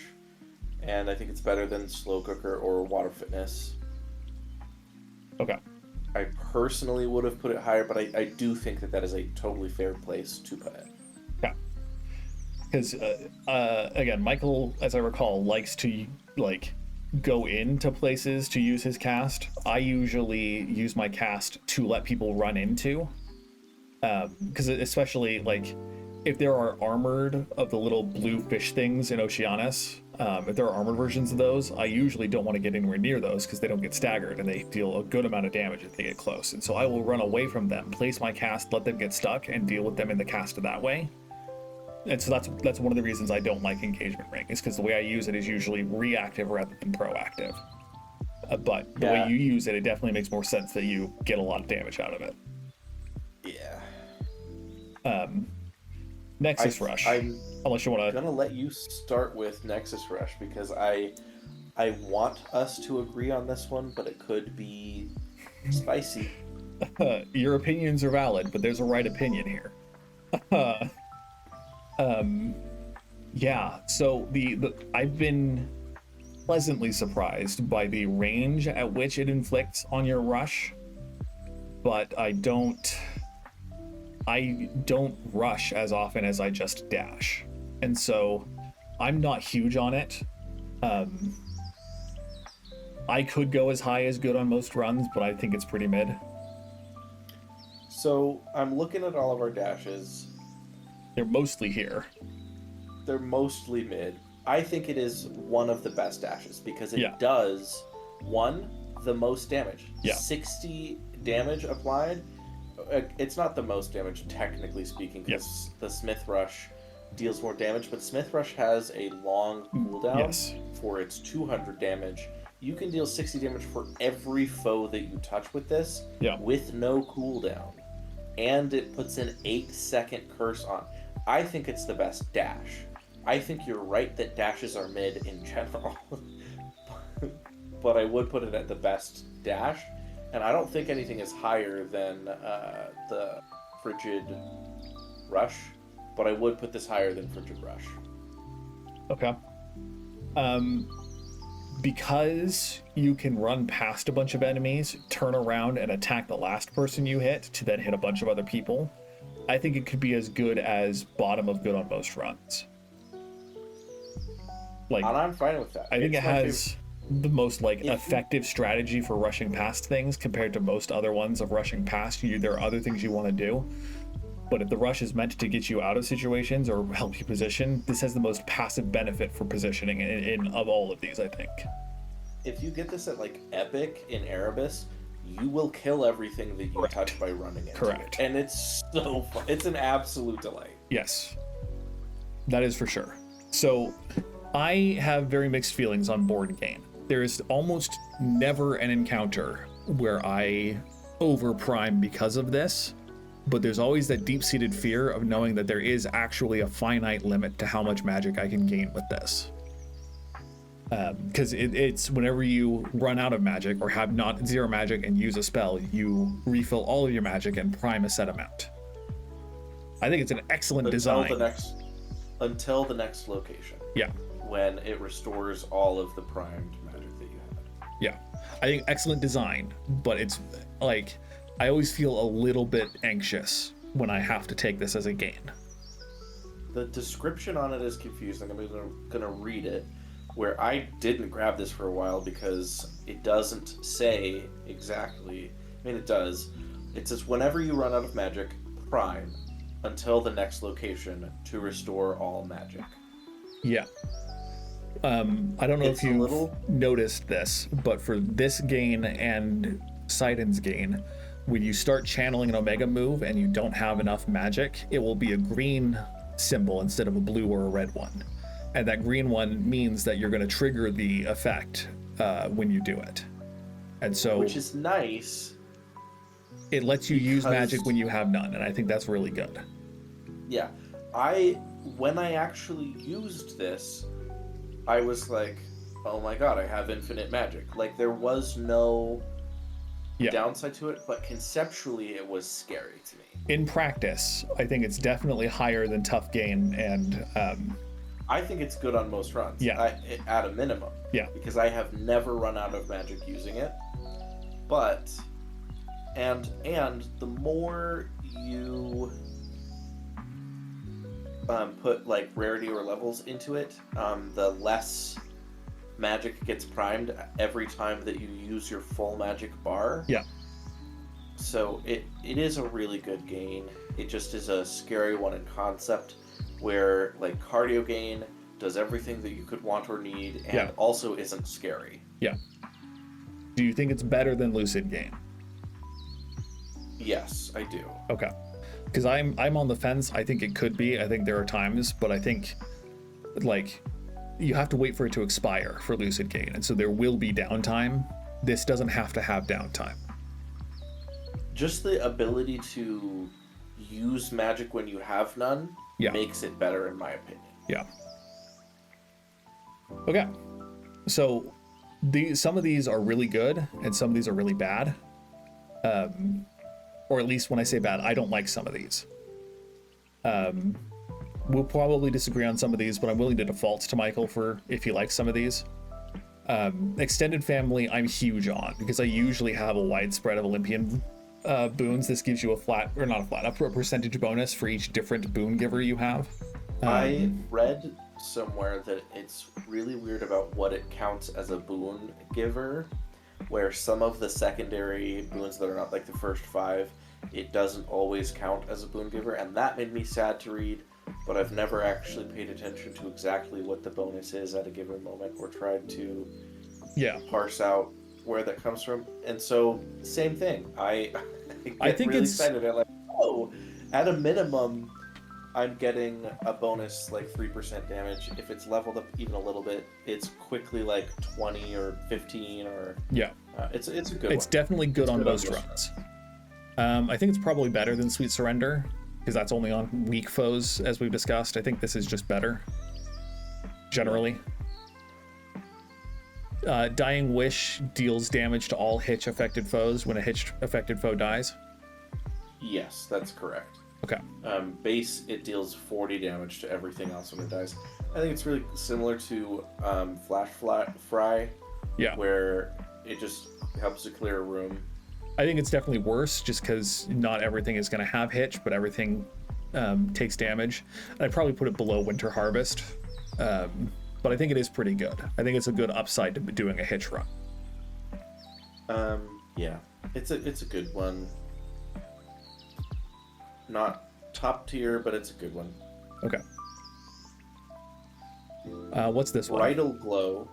and I think it's better than Slow Cooker or Water Fitness. Okay. I personally would have put it higher, but I do think that is a totally fair place to put it. Yeah. Because, again, Michael, as I recall, likes to, like, go into places to use his cast. I usually use my cast to let people run into. Because especially, like, if there are armored of the little blue fish things in Oceanus, if there are armored versions of those, I usually don't want to get anywhere near those because they don't get staggered and they deal a good amount of damage if they get close. And so I will run away from them, place my cast, let them get stuck, and deal with them in the cast that way. And so that's one of the reasons I don't like Engagement Ring, is because the way I use it is usually reactive rather than proactive. But the way you use it, it definitely makes more sense that you get a lot of damage out of it. Yeah. Nexus Rush. Unless you want I'm gonna let you start with Nexus Rush because I want us to agree on this one, but it could be spicy. Your opinions are valid, but there's a right opinion here. Yeah. So the I've been pleasantly surprised by the range at which it inflicts on your rush, but I don't rush as often as I just dash. And so I'm not huge on it. I could go as high as good on most runs, but I think it's pretty mid. So I'm looking at all of our dashes. They're mostly here. They're mostly mid. I think it is one of the best dashes because it does, one, the most damage. 60 damage applied. It's not the most damage, technically speaking, because the Smith Rush deals more damage, but Smith Rush has a long cooldown for its 200 damage. You can deal 60 damage for every foe that you touch with this with no cooldown. And it puts an 8-second curse on. I think it's the best dash. I think you're right that dashes are mid in general. But I would put it at the best dash. And I don't think anything is higher than the Frigid Rush, but I would put this higher than Frigid Rush. Okay. Because you can run past a bunch of enemies, turn around and attack the last person you hit to then hit a bunch of other people, I think it could be as good as bottom of good on most runs. Like, and I'm fine with that. I think it has the most effective strategy for rushing past things compared to most other ones of rushing past you. There are other things you want to do, but if the rush is meant to get you out of situations or help you position, this has the most passive benefit for positioning in of all of these, I think. If you get this at like Epic in Erebus, you will kill everything that you touch by running into it. And it's so fun. It's an absolute delight. Yes, that is for sure. So I have very mixed feelings on board game. There is almost never an encounter where I overprime because of this, but there's always that deep-seated fear of knowing that there is actually a finite limit to how much magic I can gain with this. Because it's whenever you run out of magic or have not zero magic and use a spell, you refill all of your magic and prime a set amount. I think it's an excellent design. Until the next location. Yeah. When it restores all of the primed magic that you had. Yeah. I think excellent design, but it's like, I always feel a little bit anxious when I have to take this as a gain. The description on it is confusing. I'm going to read it, where I didn't grab this for a while because it doesn't say exactly. I mean, it does. It says whenever you run out of magic, prime until the next location to restore all magic. Yeah. I don't know It's if you've little... noticed this, but for this gain and Poseidon's gain, when you start channeling an Omega move and you don't have enough magic, it will be a green symbol instead of a blue or a red one. And that green one means that you're going to trigger the effect when you do it. And so, which is nice. It lets you use magic when you have none, and I think that's really good. Yeah. When I actually used this, I was like, oh my god, I have infinite magic. Like, there was no downside to it, but conceptually it was scary to me. In practice, I think it's definitely higher than tough gain, and I think it's good on most runs. Yeah. At a minimum. Yeah. Because I have never run out of magic using it. But and the more you put like rarity or levels into it, the less magic gets primed every time that you use your full magic bar. Yeah. So it is a really good gain. It just is a scary one in concept, where like cardio gain does everything that you could want or need, and also isn't scary. Yeah. Do you think it's better than lucid gain? Yes, I do. Okay. Because I'm on the fence. I think it could be. I think there are times, but I think like you have to wait for it to expire for lucid gain, and so there will be downtime. This doesn't have to have downtime. Just the ability to use magic when you have none makes it better, in my opinion. Yeah. Okay. So some of these are really good and some of these are really bad. Or at least when I say bad, I don't like some of these. We'll probably disagree on some of these, but I'm willing to default to Michael for if he likes some of these. Extended family, I'm huge on, because I usually have a wide spread of Olympian boons. This gives you a percentage bonus for each different boon giver you have. I read somewhere that it's really weird about what it counts as a boon giver, where some of the secondary boons that are not like the first 5, it doesn't always count as a boon giver, and that made me sad to read, but I've never actually paid attention to exactly what the bonus is at a given moment, or tried to parse out where that comes from. And so, same thing. I think really excited. I'm like, oh, at a minimum, I'm getting a bonus like 3% damage. If it's leveled up even a little bit, it's quickly like 20 or 15 or it's a good one. It's definitely good on most runs. I think it's probably better than Sweet Surrender, because that's only on weak foes, as we've discussed. I think this is just better generally. Dying Wish deals damage to all hitch affected foes when a hitch affected foe dies. Yes, that's correct. Okay. Base, it deals 40 damage to everything else when it dies. I think it's really similar to Flash Fry, where it just helps to clear a room. I think it's definitely worse, just because not everything is going to have hitch, but everything takes damage. And I'd probably put it below Winter Harvest, but I think it is pretty good. I think it's a good upside to doing a hitch run. Yeah, it's a good one. Not top tier, but it's a good one. Okay. What's this one? Bridal Glow.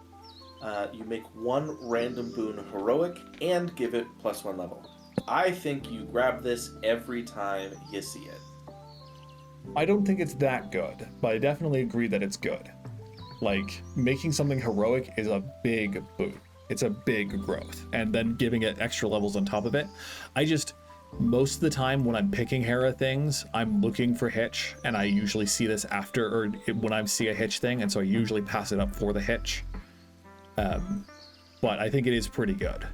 You make one random boon heroic and give it +1 level. I think you grab this every time you see it. I don't think it's that good, but I definitely agree that it's good. Like, making something heroic is a big boon. It's a big growth. And then giving it extra levels on top of it. Most of the time when I'm picking Hera things, I'm looking for hitch, and I usually see this after, or when I see a hitch thing, and so I usually pass it up for the hitch. But I think it is pretty good.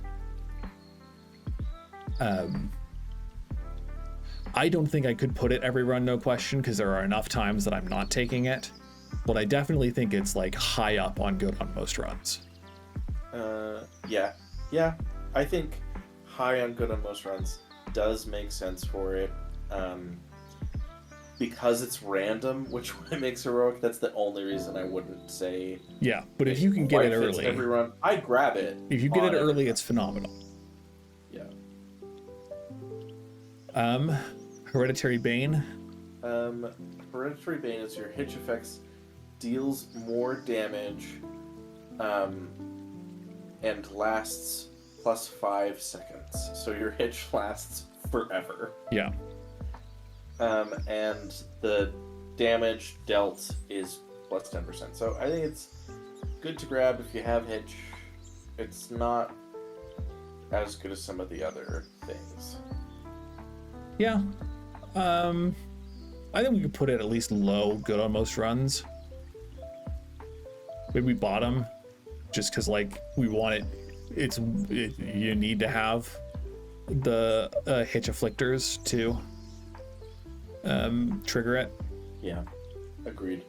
I don't think I could put it every run, no question, because there are enough times that I'm not taking it, but I definitely think it's like high up on good on most runs. Yeah, I think high on good on most runs does make sense for it. Because it's random, which one makes heroic, that's the only reason I wouldn't say. Yeah, but if you can get it early, every run, I grab it. If you get it early, it's phenomenal. Yeah. Um, Hereditary Bane. Hereditary Bane is your hitch effects, deals more damage, and lasts plus 5 seconds. So your hitch lasts forever. Yeah. And the damage dealt is plus 10%. So I think it's good to grab if you have hitch. It's not as good as some of the other things. Yeah. I think we could put it at least low, good on most runs. Maybe bottom, just because like we want it. You need to have the hitch afflictors to trigger it. Yeah, agreed.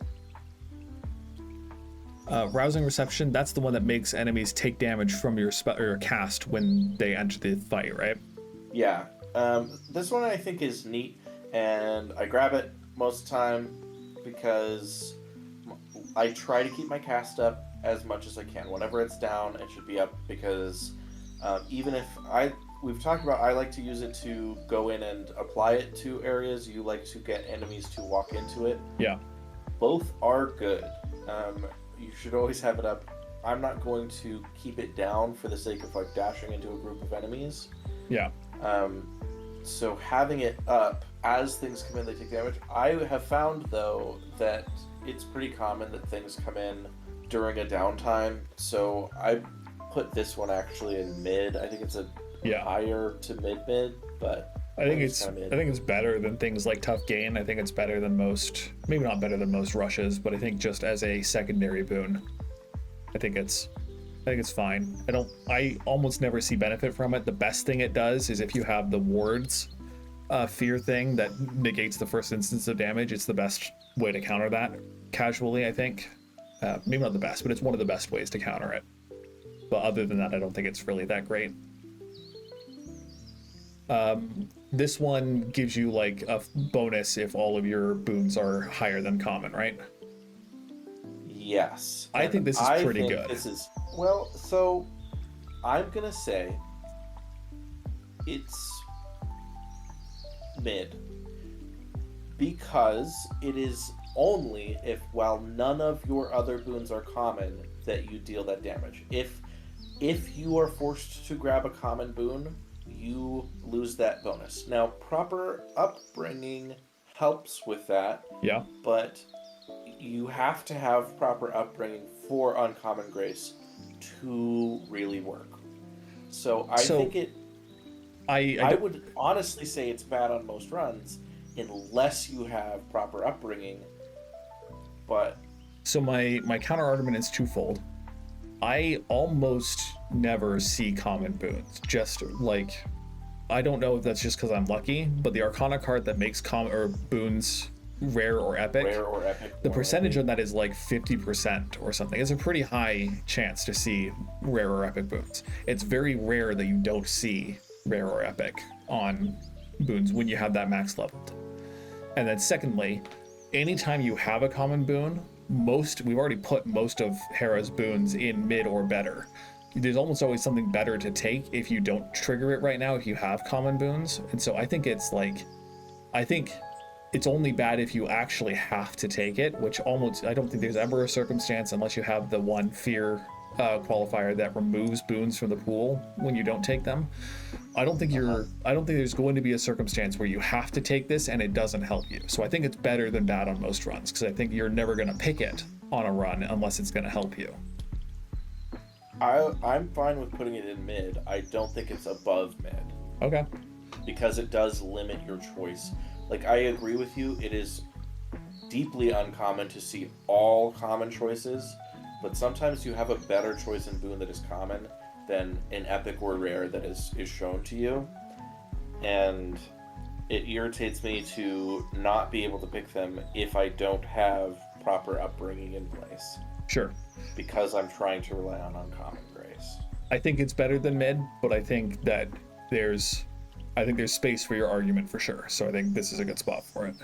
Rousing Reception, that's the one that makes enemies take damage from your spell or your cast when they enter the fight, right? Yeah. This one I think is neat, and I grab it most of the time because I try to keep my cast up as much as I can. Whenever it's down, it should be up because even if we've talked about, I like to use it to go in and apply it to areas. You like to get enemies to walk into it. Yeah. Both are good. You should always have it up. I'm not going to keep it down for the sake of like dashing into a group of enemies. Yeah. So having it up as things come in, they take damage. I have found though that it's pretty common that things come in during a downtime. So I put this one actually in mid. I think it's a higher to mid, but I think it's better than things like Tough Gain. I think it's better than most, maybe not better than most rushes, but I think just as a secondary boon, I think it's fine. I almost never see benefit from it. The best thing it does is if you have the wards fear thing that negates the first instance of damage, it's the best way to counter that casually, I think. Maybe not the best, but it's one of the best ways to counter it. But other than that, I don't think it's really that great. This one gives you like a bonus if all of your boons are higher than common, right? Yes. I think this is pretty good. This is, well, so I'm gonna say it's mid because it is only if, while none of your other boons are common, that you deal that damage. If you are forced to grab a common boon, you lose that bonus. Now, proper upbringing helps with that. Yeah. But you have to have proper upbringing for Uncommon Grace to really work. So I think I would honestly say it's bad on most runs unless you have proper upbringing. But so my counter argument is twofold. I almost never see common boons. Just like, I don't know if that's just because I'm lucky, but the Arcana card that makes boons rare or epic, the percentage on that is like 50% or something. It's a pretty high chance to see rare or epic boons. It's very rare that you don't see rare or epic on boons when you have that max leveled. And then secondly, anytime you have a common boon, we've already put most of Hera's boons in mid or better. There's almost always something better to take if you don't trigger it right now if you have common boons. And so I think it's only bad if you actually have to take it, which I don't think there's ever a circumstance unless you have the one fear qualifier that removes boons from the pool when you don't take them. I don't think there's going to be a circumstance where you have to take this and it doesn't help you. So I think it's better than bad on most runs, because I think you're never going to pick it on a run unless it's going to help you. I'm fine with putting it in mid. I don't think it's above mid. Okay. Because it does limit your choice. Like, I agree with you, it is deeply uncommon to see all common choices, but sometimes you have a better choice in boon that is common than an epic or rare that is shown to you. And it irritates me to not be able to pick them if I don't have proper upbringing in place. Sure. Because I'm trying to rely on Uncommon Grace. I think it's better than mid, but I think that there's space for your argument for sure. So I think this is a good spot for it.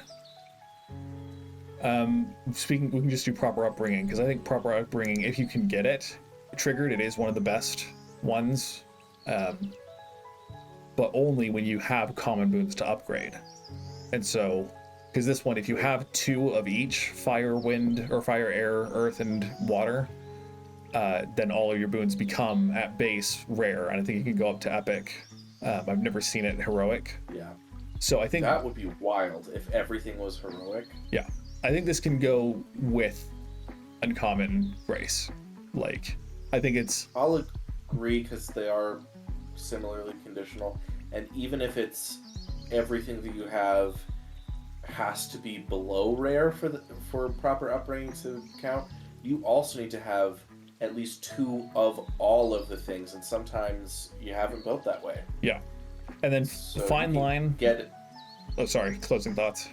We can just do proper upbringing, because I think proper upbringing, if you can get it triggered, it is one of the best ones. But but only when you have common boons to upgrade. And so, because this one, if you have 2 of each, fire, wind, or fire, air, earth, and water, then all of your boons become at base rare, and I think you can go up to epic. I've never seen it heroic. Yeah. So I think That would be wild if everything was heroic. Yeah, I think this can go with uncommon grace. Like, I think it's... I'll agree because they are similarly conditional, and even if it's everything that you have has to be below rare for proper upbringing to count, you also need to have at least 2 of all of the things, and sometimes you haven't built that way. Yeah. And then So fine you can line... Get it. Oh, sorry, closing thoughts.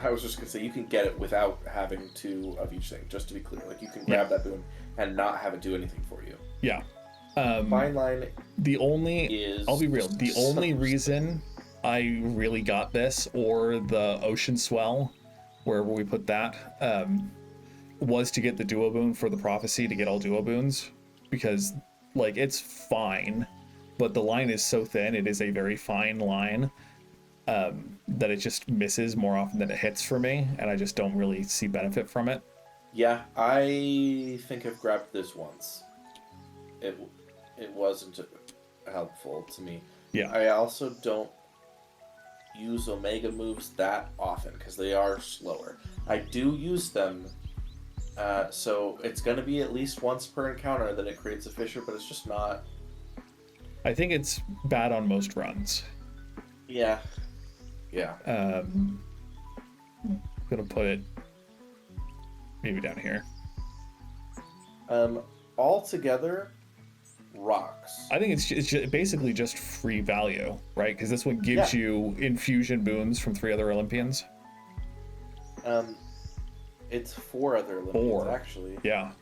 I was just going to say, you can get it without having 2 of each thing, just to be clear. Like, you can grab that boon and not have it do anything for you. Yeah. Fine line The only... is... I'll be real. The only reason I really got this, or the ocean swell, wherever we put that, was to get the duo boon for the prophecy, to get all duo boons, because, like, it's fine, but the line is so thin, it is a very fine line, that it just misses more often than it hits for me, and I just don't really see benefit from it. Yeah, I think I've grabbed this once. It wasn't helpful to me. Yeah. I also don't use Omega moves that often because they are slower. I do use them, so it's going to be at least once per encounter that it creates a fissure, but it's just not. I think it's bad on most runs. Yeah. Yeah. I'm gonna put it maybe down here. Altogether, rocks. I think it's basically just free value, right? Because this one gives you infusion boons from 3 other Olympians. It's 4 other Olympians, 4. actually. Yeah.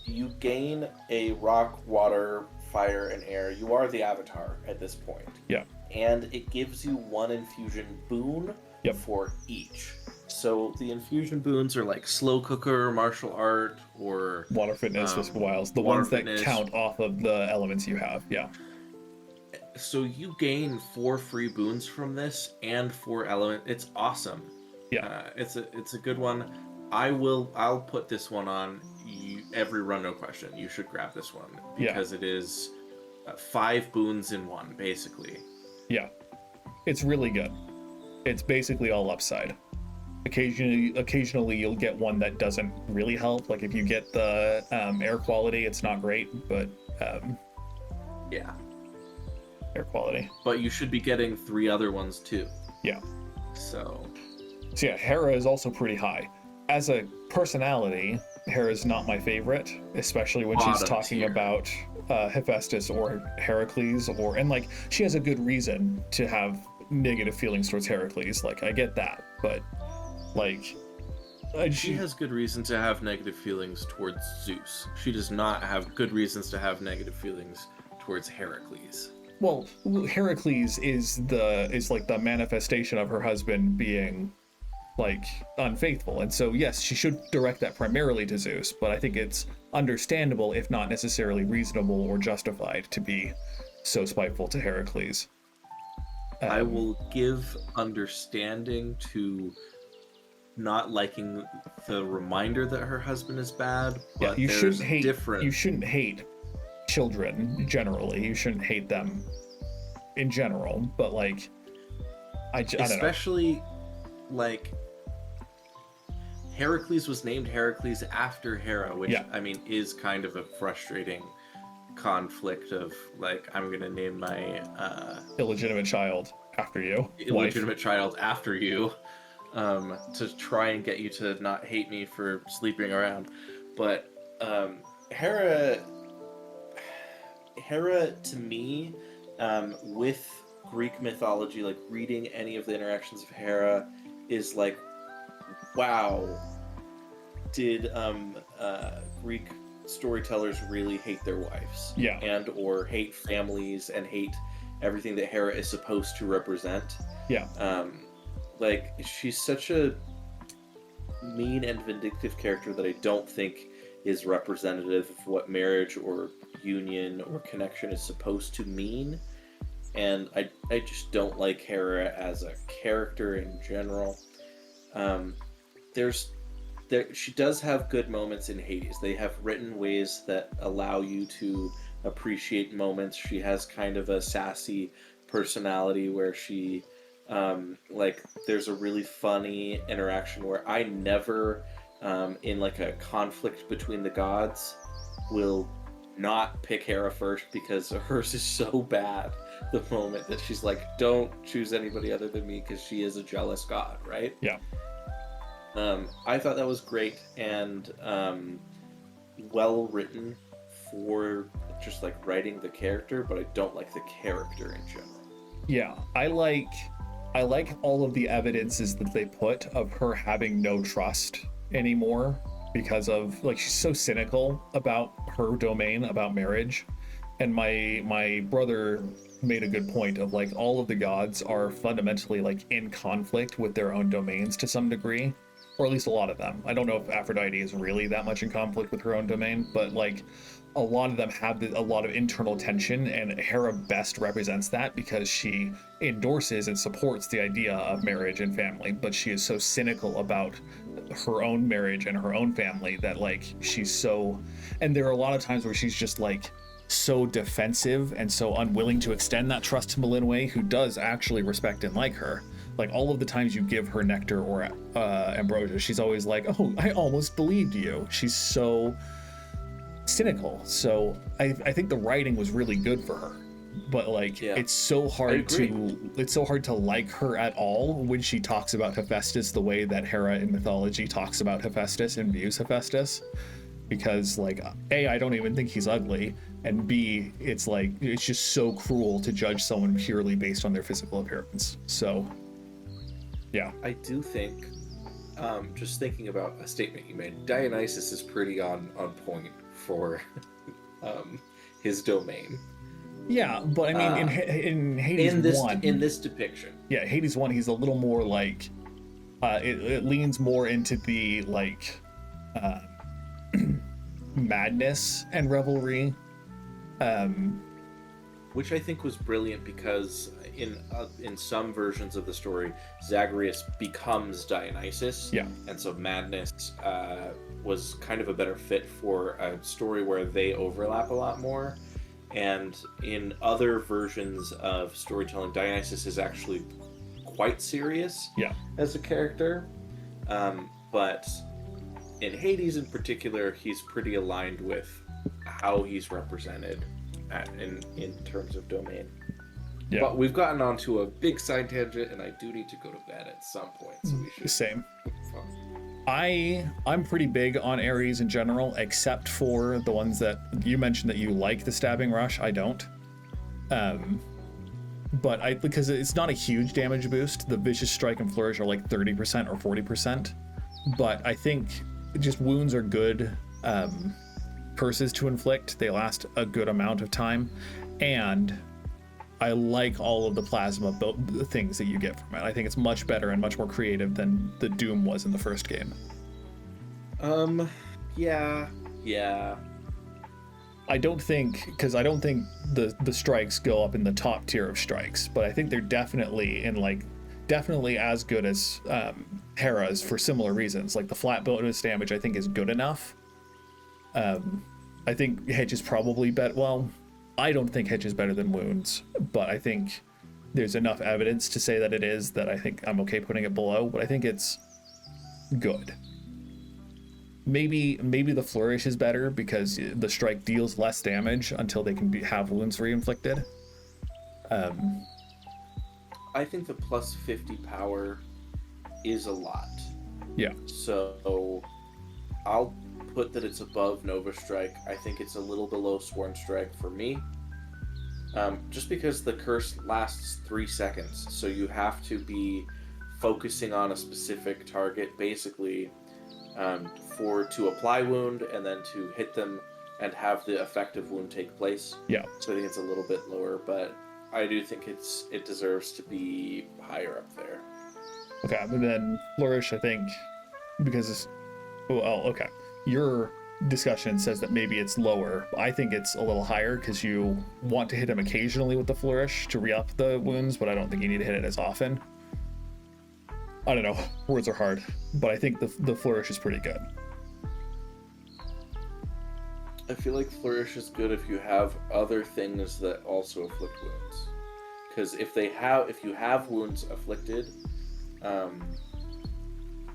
You gain a rock, water, fire, and air. You are the avatar at this point. Yeah. And it gives you 1 infusion boon for each. So the infusion boons are like slow cooker, martial art, or Water fitness, physical wiles, the ones that count off of the elements you have. Yeah. So you gain 4 free boons from this and 4 element. It's awesome. Yeah. It's a good one. I'll put this one on every run, no question. You should grab this one because it is 5 boons in 1, basically. Yeah. It's really good. It's basically all upside. Occasionally you'll get one that doesn't really help. Like if you get the air quality, it's not great, but yeah, air quality. But you should be getting 3 other ones too. Yeah. So yeah, Hera is also pretty high. As a personality, Hera is not my favorite, especially when she's talking about Hephaestus or Heracles, and like she has a good reason to have negative feelings towards Heracles. Like I get that, but like she has good reason to have negative feelings towards Zeus. She does not have good reasons to have negative feelings towards Heracles. Well, Heracles is like the manifestation of her husband being like unfaithful, and so yes, she should direct that primarily to Zeus, but I think it's understandable, if not necessarily reasonable or justified, to be so spiteful to Heracles. I will give understanding to not liking the reminder that her husband is bad, but you shouldn't hate different. You shouldn't hate children generally. You shouldn't hate them in general, but like I don't know. Especially like Heracles was named Heracles after Hera, which I mean is kind of a frustrating conflict of like, I'm gonna name my illegitimate child after you, child after you, to try and get you to not hate me for sleeping around. But Hera to me, with Greek mythology, like reading any of the interactions of Hera is like, wow, did Greek storytellers really hate their wives? Yeah. And or hate families and hate everything that Hera is supposed to represent. Yeah. Like, she's such a mean and vindictive character that I don't think is representative of what marriage or union or connection is supposed to mean. and I just don't like Hera as a character in general. She does have good moments in Hades. They have written ways that allow you to appreciate moments. She has kind of a sassy personality where she like there's a really funny interaction where I never in like a conflict between the gods will not pick Hera first because hers is so bad the moment that she's like, don't choose anybody other than me because she is a jealous god, right? Yeah. I thought that was great and well written for just like writing the character, but I don't like the character in general. Yeah, I like all of the evidences that they put of her having no trust anymore because of like she's so cynical about her domain, about marriage. And my brother made a good point of like all of the gods are fundamentally like in conflict with their own domains to some degree, or at least a lot of them. I don't know if Aphrodite is really that much in conflict with her own domain, but like a lot of them have a lot of internal tension, and Hera best represents that because she endorses and supports the idea of marriage and family, but she is so cynical about her own marriage and her own family that like she's so, and there are a lot of times where she's just like so defensive and so unwilling to extend that trust to Melinwe, who does actually respect and like her. Like all of the times you give her nectar or ambrosia, she's always like, oh, I almost believed you. She's so cynical. So I think the writing was really good for her, but like it's so hard to like her at all when she talks about Hephaestus the way that Hera in mythology talks about Hephaestus and views Hephaestus, because like A, I don't even think he's ugly, and B, it's like it's just so cruel to judge someone purely based on their physical appearance. So yeah, I do think just thinking about a statement you made, Dionysus is pretty on point for his domain. Yeah, but I mean, in Hades 1, in this depiction, yeah, Hades 1, he's a little more like it leans more into the like madness and revelry, which I think was brilliant because in some versions of the story, Zagreus becomes Dionysus. Yeah, and so madness was kind of a better fit for a story where they overlap a lot more. And in other versions of storytelling, Dionysus is actually quite serious as a character. But in Hades in particular, he's pretty aligned with how he's represented in terms of domain. Yeah. But we've gotten onto a big side tangent, and I do need to go to bed at some point, so we should... Same. I'm pretty big on Ares in general, except for the ones that you mentioned that you like the stabbing rush. I don't. But because it's not a huge damage boost. The vicious strike and flourish are like 30% or 40%. But I think just wounds are good curses to inflict. They last a good amount of time, and I like all of the plasma things that you get from it. I think it's much better and much more creative than the Doom was in the first game. Yeah. I don't think the strikes go up in the top tier of strikes, but I think they're definitely as good as Hera's for similar reasons. Like the flat bonus damage, I think is good enough. I think Hedge is probably better. Well, I don't think Hedge is better than Wounds, but I think there's enough evidence to say that it is that I think I'm okay putting it below, but I think it's good. Maybe the Flourish is better because the strike deals less damage until they can have wounds re-inflicted. I think the plus 50 power is a lot. Yeah. So I'll put that it's above Nova Strike. I think it's a little below Sworn Strike for me. Just because the curse lasts 3 seconds, so you have to be focusing on a specific target basically to apply wound and then to hit them and have the effective wound take place. Yeah. So I think it's a little bit lower, but I do think it deserves to be higher up there. Okay, and then Flourish, I think, because it's... Well, okay. Your discussion says that maybe it's lower. I think it's a little higher because you want to hit him occasionally with the flourish to re-up the wounds, but I don't think you need to hit it as often. I don't know, words are hard, but I think the flourish is pretty good. I feel like flourish is good if you have other things that also afflict wounds. Because if you have wounds afflicted,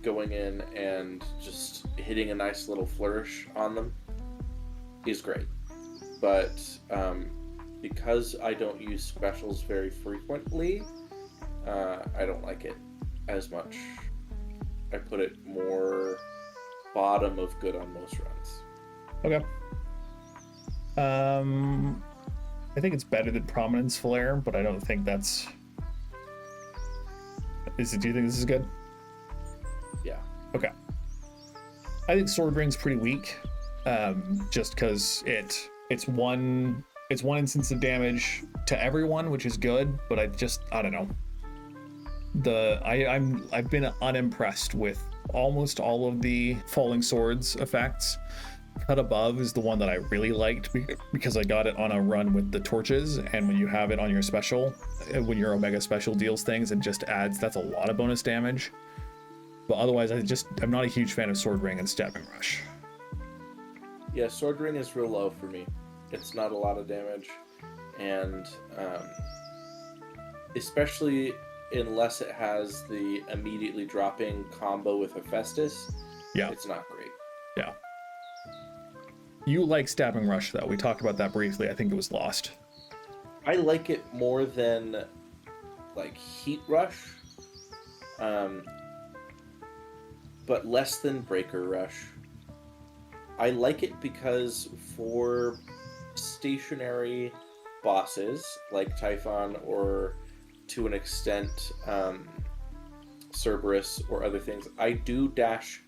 going in and just hitting a nice little flourish on them is great. But because I don't use specials very frequently, I don't like it as much. I put it more bottom of good on most runs. Okay. I think it's better than Prominence Flare, but I don't think that's... do you think this is good? Yeah. Okay. I think Sword Ring's pretty weak, just because it's one instance of damage to everyone, which is good, but I don't know. I've been unimpressed with almost all of the Falling Swords effects. Cut Above is the one that I really liked because I got it on a run with the torches, and when you have it on your special, when your Omega special deals things, it just adds, that's a lot of bonus damage. But otherwise, I'm not a huge fan of Sword Ring and Stabbing Rush. Yeah, Sword Ring is real low for me. It's not a lot of damage, and especially unless it has the immediately dropping combo with Hephaestus, yeah, it's not great. Yeah. You like Stabbing Rush, though. We talked about that briefly. I think it was lost. I like it more than, like, Heat Rush, but less than Breaker Rush. I like it because for stationary bosses, like Typhon, or to an extent, Cerberus, or other things, I do dash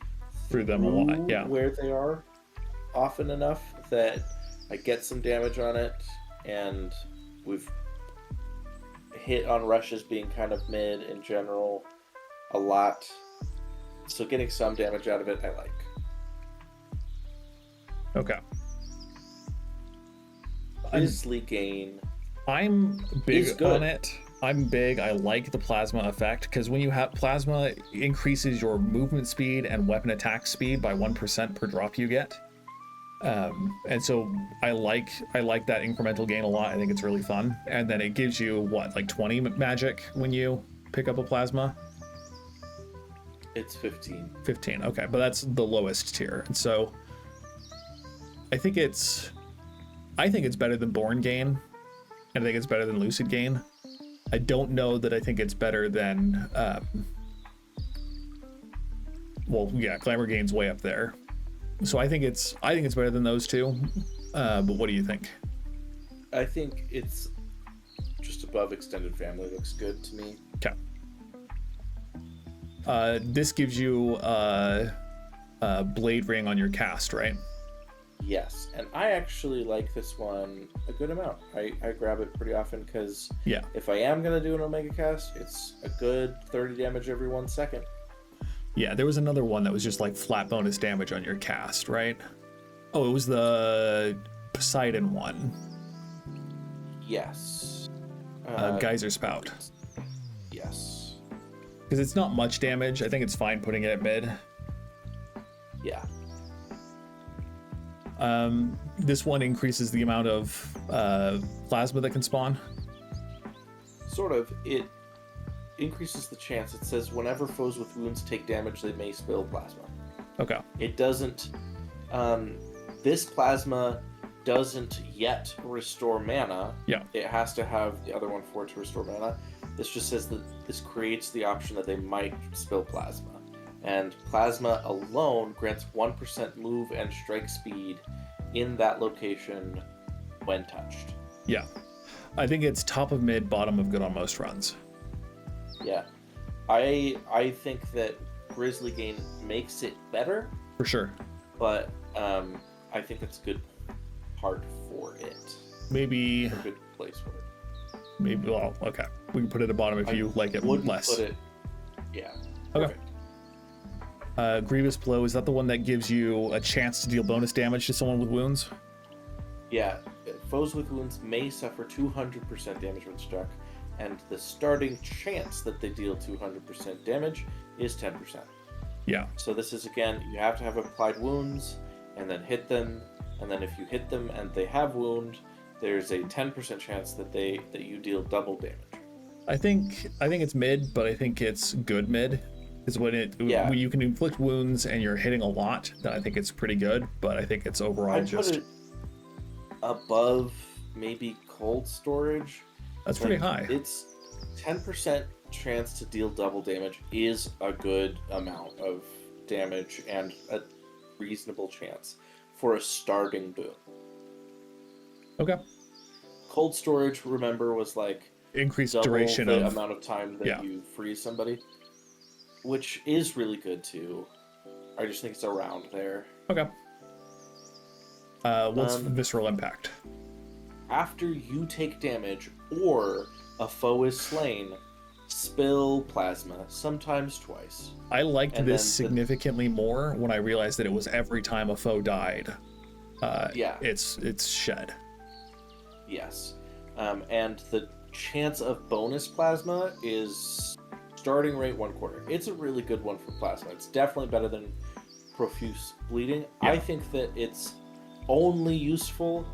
through them a lot, yeah. Where they are often enough that I get some damage on it, and we've hit on rushes being kind of mid in general a lot, so getting some damage out of it I like. Okay. Grizzly Gain, I'm big on it. I'm big. I like the plasma effect because when you have plasma, it increases your movement speed and weapon attack speed by 1% per drop you get. And so I like that incremental gain a lot. I think it's really fun. And then it gives you what, like 20 magic when you pick up a plasma? It's 15. 15, okay, but that's the lowest tier. And so I think it's better than Born Gain, and I think it's better than Lucid Gain. I don't know that I think it's better than well, yeah, Glamour Gain's way up there. So I think it's better than those two. But what do you think? I think it's just above Extended Family. Looks good to me. Okay. This gives you a Blade Ring on your cast, right? Yes, and I actually like this one a good amount. I grab it pretty often because yeah, if I am going to do an Omega cast, it's a good 30 damage every 1 second. Yeah, there was another one that was just like flat bonus damage on your cast, right? Oh, it was the Poseidon one. Yes. Geyser Spout. Yes. Because it's not much damage. I think it's fine putting it at mid. Yeah. This one increases the amount of plasma that can spawn. Sort of. It increases the chance. It says whenever foes with wounds take damage, they may spill plasma. Okay. It doesn't. This plasma doesn't yet restore mana. Yeah. It has to have the other one for it to restore mana. This just says that this creates the option that they might spill plasma. And plasma alone grants 1% move and strike speed in that location when touched. Yeah. I think it's top of mid, bottom of good on most runs. Yeah. I think that Grizzly Gain makes it better. For sure. But I think it's a good part for it. Maybe... a good place for it. Maybe, well, okay. We can put it at bottom if you like it less. Put it... Yeah. Okay. Perfect. Grievous Blow, is that the one that gives you a chance to deal bonus damage to someone with wounds? Yeah, foes with wounds may suffer 200% damage when struck, and the starting chance that they deal 200% damage is 10%. Yeah. So this is, again, you have to have applied wounds, and then hit them, and then if you hit them and they have wound, there's a 10% chance that you deal double damage. I think it's mid, but I think it's good mid. Is when you can inflict wounds and you're hitting a lot, then I think it's pretty good, but I think it's overall I'd put it above maybe cold storage. That's pretty high. It's 10% chance to deal double damage is a good amount of damage and a reasonable chance for a starting boon. Okay. Cold storage, remember, was like increased double duration the of amount of time that you freeze somebody, which is really good too. I just think it's around there. Okay. What's visceral impact? After you take damage or a foe is slain, spill plasma, sometimes twice. I liked this significantly more when I realized that it was every time a foe died. Yeah. It's shed. Yes. And the chance of bonus plasma is starting rate 1/4. It's a really good one for plasma. It's definitely better than profuse bleeding. Yeah. I think that it's only useful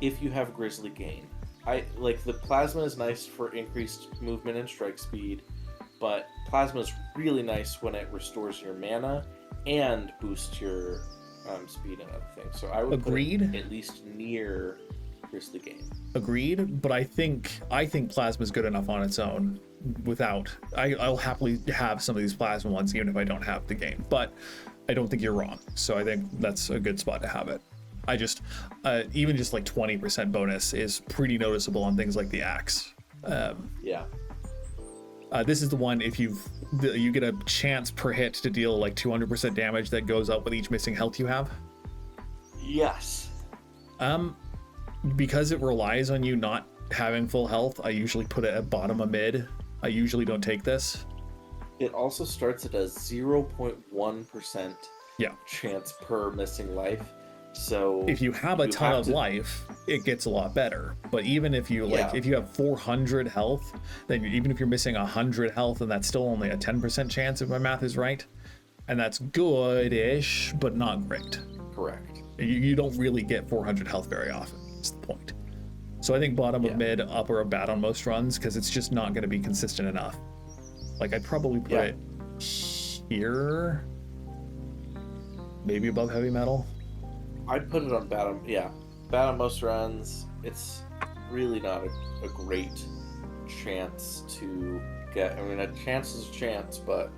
if you have Grizzly Gain. The plasma is nice for increased movement and strike speed, but plasma is really nice when it restores your mana and boosts your speed and other things. So I would put it at least near Grizzly Gain. Agreed, but I think plasma is good enough on its own. I'll happily have some of these plasma ones even if I don't have the game, but I don't think you're wrong. So I think that's a good spot to have it. I just even just like 20% bonus is pretty noticeable on things like the axe. Yeah. This is the one if you get a chance per hit to deal like 200% damage that goes up with each missing health you have. Yes. Because it relies on you not having full health, I usually put it at bottom of mid. I usually don't take this. It also starts at a 0.1% chance per missing life. So if you have a ton of life, it gets a lot better. But even if you if you have 400 health, then even if you're missing 100 health, then that's still only a 10% chance if my math is right. And that's good-ish, but not great. Correct. You don't really get 400 health very often. That's the point. So I think bottom of mid, upper of bad on most runs, because it's just not going to be consistent enough. Like I'd probably put it here, maybe above heavy metal. I'd put it on bad on most runs. It's really not a great chance to get. I mean, a chance is a chance, but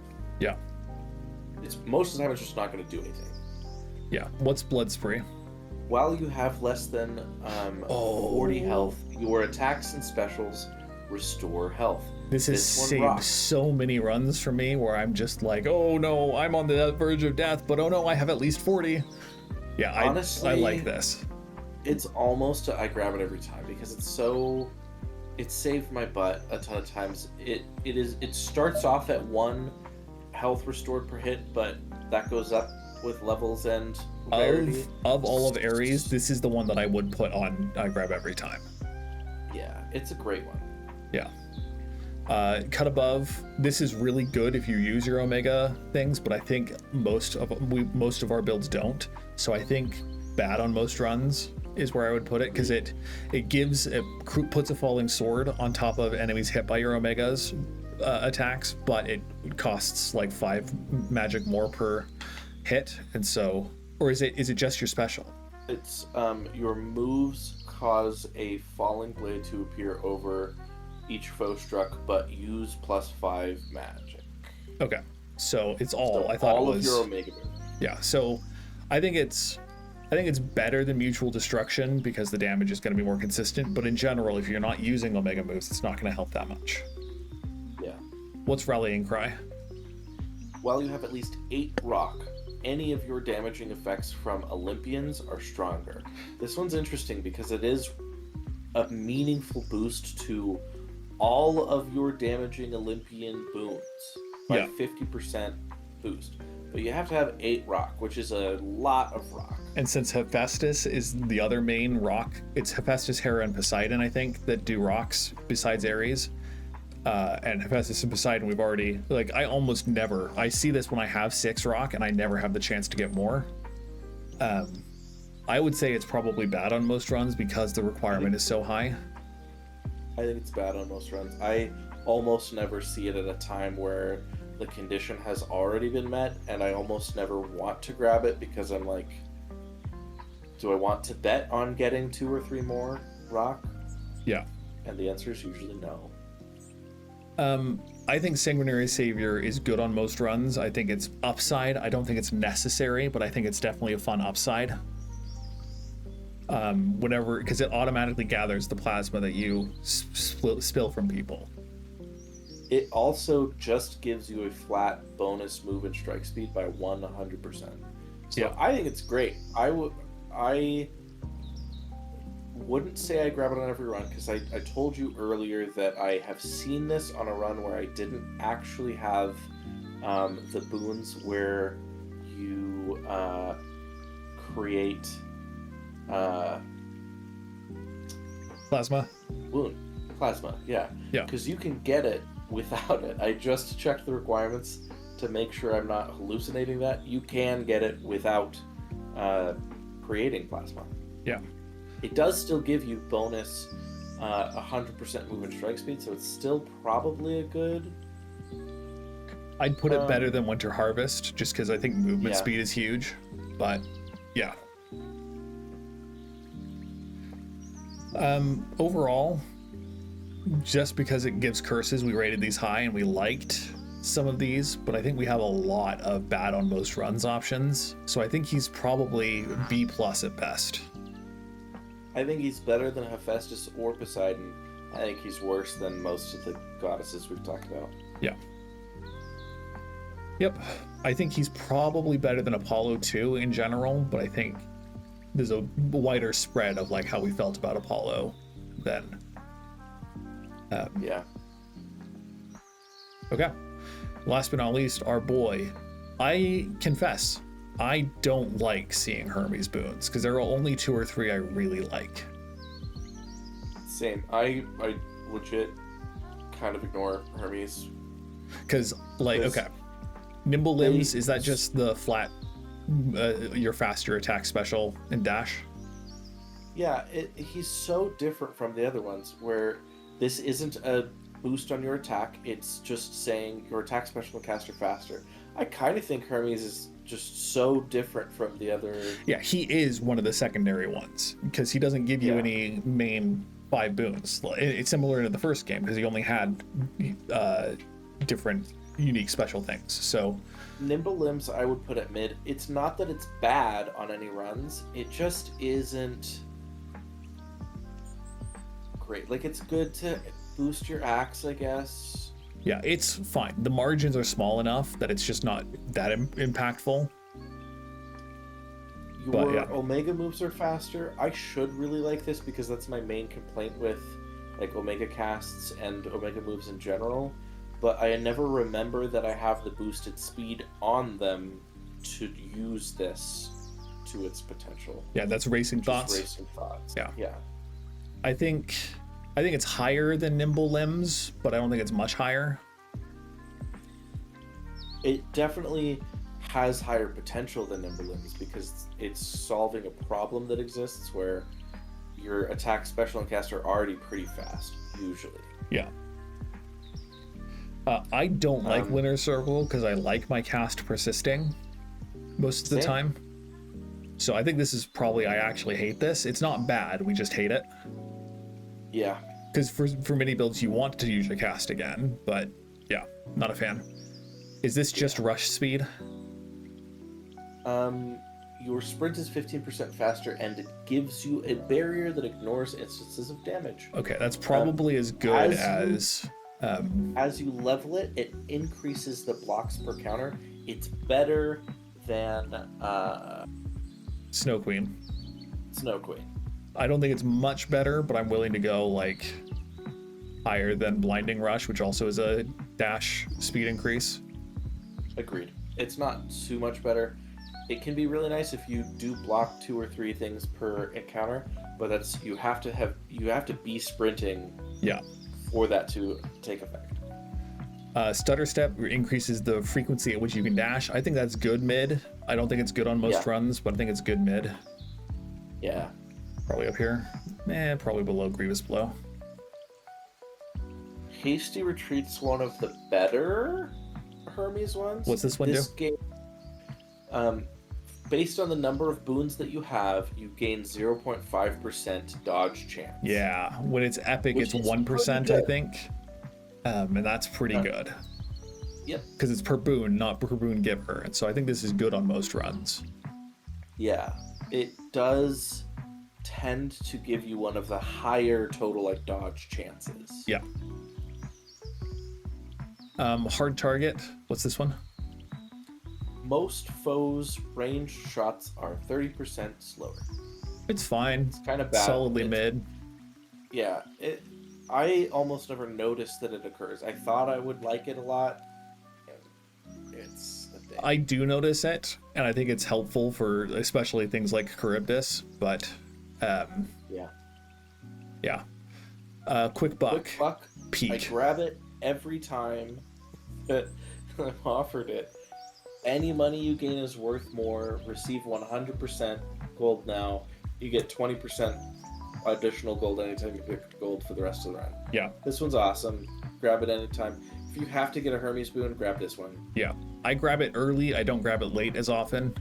it's most of the time it's just not going to do anything. Yeah. What's Blood Spree? While you have less than 40 health, your attacks and specials restore health. This has saved so many runs for me where I'm just like, oh no, I'm on the verge of death, but oh no, I have at least 40. Yeah, honestly, I like this. It's almost I grab it every time because it saved my butt a ton of times. It starts off at 1 health restored per hit, but that goes up with levels and rarity. Of all of Ares, this is the one that I would put on I grab every time. Yeah, it's a great one. Yeah. Cut Above, this is really good if you use your Omega things, but I think most of our builds don't. So I think bad on most runs is where I would put it, because it puts a falling sword on top of enemies hit by your Omega's attacks, but it costs like 5 magic more per hit, and so, or is it just your special? It's your moves cause a falling blade to appear over each foe struck, but use +5 magic. Okay, so it's all. I thought all it was of your Omega moves. Yeah, so I think it's better than Mutual Destruction because the damage is going to be more consistent. But in general, if you're not using Omega moves, it's not going to help that much. Yeah. What's Rallying Cry? While you have at least 8 rock, any of your damaging effects from Olympians are stronger. This one's interesting because it is a meaningful boost to all of your damaging Olympian boons by 50% boost. but you have to have 8 rock, which is a lot of rock. And since Hephaestus is the other main rock, it's Hephaestus, Hera, and Poseidon, I think, that do rocks besides Ares. And Hephaestus and Poseidon, we've already, like, I see this when I have 6 rock and I never have the chance to get more. I would say it's probably bad on most runs because the requirement is so high. I think it's bad on most runs. I almost never see it at a time where the condition has already been met, and I almost never want to grab it because I'm like, do I want to bet on getting 2 or 3 more rock? Yeah. And the answer is usually no. I think Sanguinary Savior is good on most runs. I think it's upside. I don't think it's necessary, but I think it's definitely a fun upside. Because it automatically gathers the plasma that you spill from people. It also just gives you a flat bonus move and strike speed by 100%. So yeah. I think it's great. I wouldn't say I grab it on every run because I told you earlier that I have seen this on a run where I didn't actually have the boons where you create plasma. Boon. Plasma, yeah. Yeah. Because you can get it without it. I just checked the requirements to make sure I'm not hallucinating that. You can get it without creating plasma. Yeah. It does still give you bonus 100% move and strike speed, so it's still probably a good... I'd put it better than Winter Harvest, just because I think movement speed is huge. But, yeah. Overall, just because it gives curses, we rated these high and we liked some of these, but I think we have a lot of bad on most runs options. So I think he's probably B+ at best. I think he's better than Hephaestus or Poseidon. I think he's worse than most of the goddesses we've talked about. Yeah. Yep. I think he's probably better than Apollo too in general, but I think there's a wider spread of like how we felt about Apollo then. Yeah. Okay. Last but not least, our boy. I confess, I don't like seeing Hermes boons because there are only 2 or 3 I really like. Same. I legit kind of ignore Hermes. Because, like, okay. Nimble Limbs, is that just the flat, your faster attack special and dash? Yeah, he's so different from the other ones where this isn't a boost on your attack, it's just saying your attack special and caster faster. I kind of think Hermes is just so different from the other... Yeah, he is one of the secondary ones because he doesn't give you any main 5 boons. It's similar to the first game because he only had different unique special things. So Nimble Limbs I would put at mid. It's not that it's bad on any runs, it just isn't great. Like, it's good to boost your axe, I guess. Yeah, it's fine. The margins are small enough that it's just not that impactful. Your Omega moves are faster. I should really like this because that's my main complaint with like Omega casts and Omega moves in general. But I never remember that I have the boosted speed on them to use this to its potential. Yeah, that's Racing Thoughts. Racing Thoughts. Yeah. Yeah. I think it's higher than Nimble Limbs, but I don't think it's much higher. It definitely has higher potential than Nimble Limbs because it's solving a problem that exists where your attack, special, and cast are already pretty fast, usually. Yeah. I don't like Winter Circle because I like my cast persisting most of the time. So I think this is probably, I actually hate this. It's not bad, we just hate it. Yeah. Because for mini builds, you want to use your cast again, but yeah, not a fan. Is this just rush speed? Your sprint is 15% faster, and it gives you a barrier that ignores instances of damage. Okay, that's probably as good as... As you level it, it increases the blocks per counter. It's better than Snow Queen. Snow Queen. I don't think it's much better, but I'm willing to go like higher than Blinding Rush, which also is a dash speed increase. Agreed. it's not too much better. It can be really nice if you do block 2 or 3 things per encounter, but that's you have to be sprinting Yeah. for that to take effect. Stutter step increases the frequency at which you can dash. I think that's good mid. I don't think it's good on most runs, but I think it's good mid. Yeah. Probably up here. Probably below Grievous Blow. Hasty Retreat's one of the better Hermes ones. What's this one do? Game, based on the number of boons that you have, you gain 0.5% dodge chance. Yeah, when it's epic, Which it's is 1%, pretty I good. think. And that's pretty good. Yep. Because it's per boon, not per boon giver. And so I think this is good on most runs. Yeah. It does tend to give you one of the higher total like dodge chances. Yeah. Hard target. What's this one? Most foes' ranged shots are 30% slower. It's fine. It's kind of bad. Solidly mid. Yeah. I almost never noticed that it occurs. I thought I would like it a lot. It's a thing. I do notice it, and I think it's helpful for especially things like Charybdis, but Yeah. Quick buck. Quick buck. Peak. I grab it every time that I'm offered it. Any money you gain is worth more. Receive 100% gold now. You get 20% additional gold anytime you pick gold for the rest of the run. Yeah. This one's awesome. Grab it anytime. If you have to get a Hermes boon, grab this one. Yeah. I grab it early. I don't grab it late as often.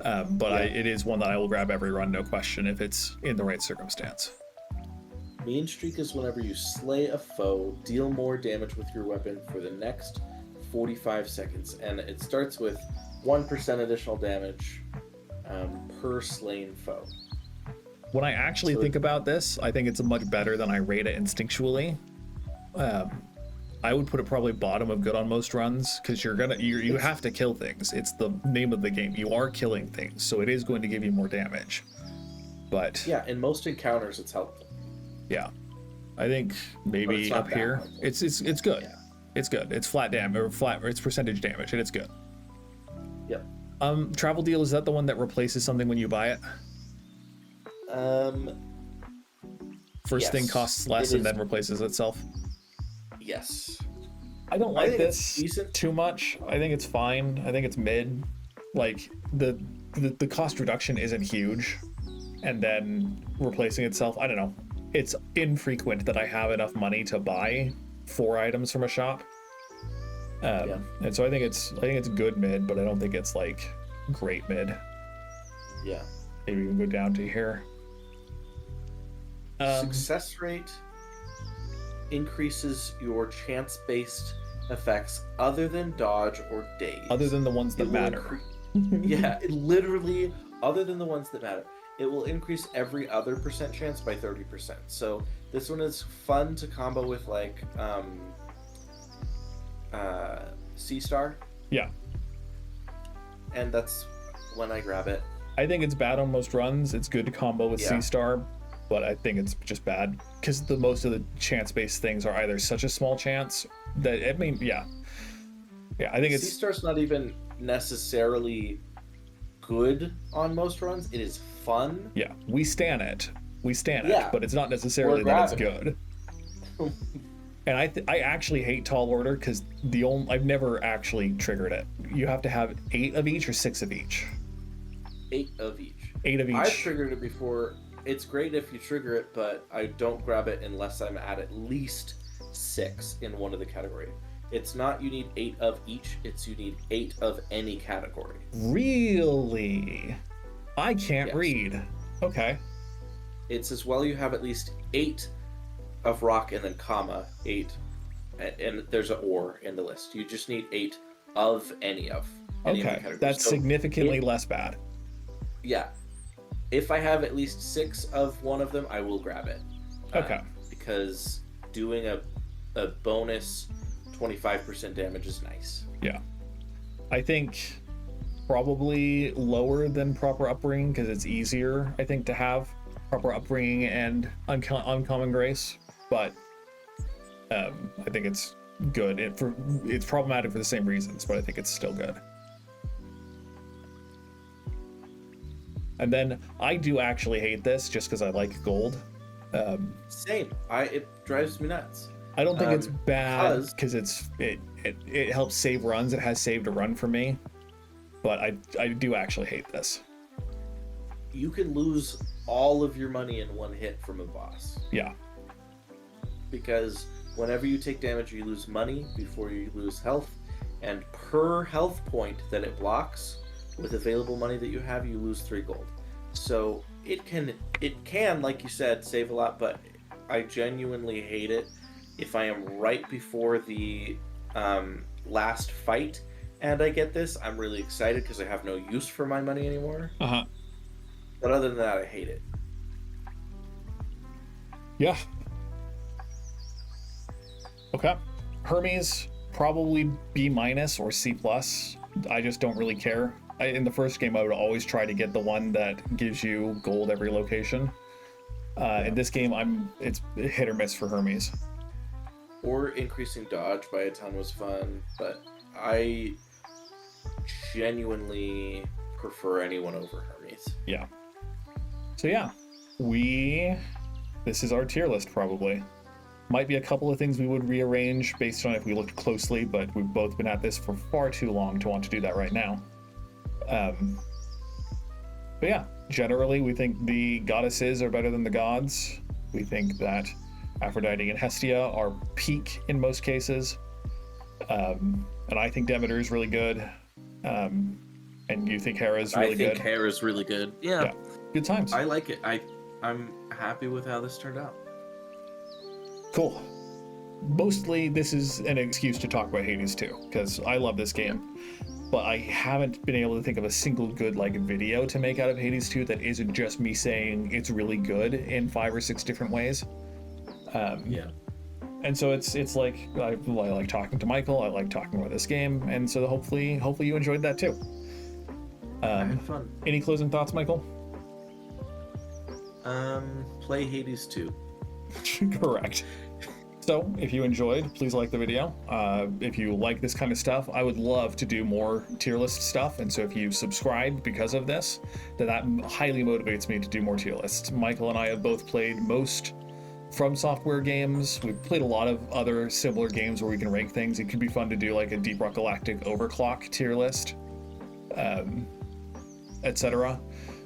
But it is one that I will grab every run, no question, if it's in the right circumstance. Mean streak is whenever you slay a foe, deal more damage with your weapon for the next 45 seconds. And it starts with 1% additional damage per slain foe. When I actually think about this, I think it's much better than I rate it instinctually. I would put it probably bottom of good on most runs because you have to kill things. It's the name of the game. You are killing things, so it is going to give you more damage. But yeah, in most encounters, it's helpful. Yeah, I think maybe up here, it's good. Yeah. It's good. It's flat damage or it's percentage damage, and it's good. Yep. Travel deal, is that the one that replaces something when you buy it? First thing costs less and then replaces itself. Yes. I don't like think this it's decent. too much. I think it's fine. I think it's mid. Like the cost reduction isn't huge, and then replacing itself, I don't know. It's infrequent that I have enough money to buy 4 items from a shop. And so I think it's good mid, but I don't think it's like great mid. Yeah. Maybe we can go down to here. Success rate increases your chance-based effects other than dodge or daze. Other than the ones that matter. Yeah, literally other than the ones that matter. It will increase every other percent chance by 30%. So this one is fun to combo with like Sea Star. Yeah. And that's when I grab it. I think it's bad on most runs. It's good to combo with Sea Star, but I think it's just bad because most of the chance-based things are either such a small chance that I think it's Sea Star's not even necessarily good on most runs. It is fun. Yeah, we stan it, Yeah. but it's not necessarily that it's good. And I actually hate Tall Order because I've never actually triggered it. You have to have 8 of each or 6 of each. 8 of each. 8 of each. I've triggered it before. It's great if you trigger it, but I don't grab it unless I'm at least 6 in one of the category. It's not you need 8 of each, it's you need 8 of any category. Really? I can't read. Okay. It's as well you have at least 8 of rock and then comma 8. And there's an or in the list. You just need 8 of any of the categories. That's significantly less bad. Yeah. If I have at least 6 of one of them, I will grab it. Okay. Because doing a bonus 25% damage is nice. Yeah. I think probably lower than proper upbringing because it's easier, I think, to have proper upbringing and uncommon grace. But I think it's good. It's problematic for the same reasons, but I think it's still good. And then I do actually hate this just because I like gold. Same. It drives me nuts. I don't think it's bad because it helps save runs. It has saved a run for me, but I do actually hate this. You can lose all of your money in one hit from a boss. Yeah. Because whenever you take damage, you lose money before you lose health, and per health point that it blocks, with available money that you have, you lose 3 gold. So it can, like you said, save a lot, but I genuinely hate it if I am right before the last fight and I get this. I'm really excited because I have no use for my money anymore. Uh-huh. But other than that, I hate it. Yeah. Okay. Hermes, probably B- or C+. I just don't really care. In the first game, I would always try to get the one that gives you gold every location. In this game, it's hit or miss for Hermes. Or increasing dodge by a ton was fun, but I genuinely prefer anyone over Hermes. Yeah. So yeah, this is our tier list probably. Might be a couple of things we would rearrange based on if we looked closely, but we've both been at this for far too long to want to do that right now. But yeah, generally we think the goddesses are better than the gods. We think that Aphrodite and Hestia are peak in most cases. And I think Demeter is really good. And you think Hera is really good? I think Hera is really good. Yeah. Good times. I like it. I'm happy with how this turned out. Cool. Mostly this is an excuse to talk about Hades 2, because I love this game, but I haven't been able to think of a single good video to make out of Hades 2 that isn't just me saying it's really good in 5 or 6 different ways. And so it's like I like talking to Michael, I like talking about this game, and so hopefully you enjoyed that too. I had fun. Any closing thoughts, Michael? Play Hades 2. Correct. So if you enjoyed, please like the video. If you like this kind of stuff, I would love to do more tier list stuff. And so if you subscribe because of this, then that highly motivates me to do more tier lists. Michael and I have both played most From Software games. We've played a lot of other similar games where we can rank things. It could be fun to do like a Deep Rock Galactic Overclock tier list, etc.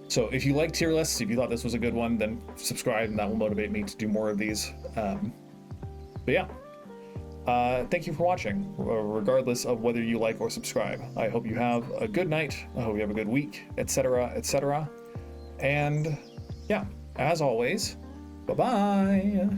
So if you like tier lists, if you thought this was a good one, then subscribe and that will motivate me to do more of these. But yeah, thank you for watching, regardless of whether you like or subscribe. I hope you have a good night. I hope you have a good week, etc., etc. And yeah, as always, bye-bye.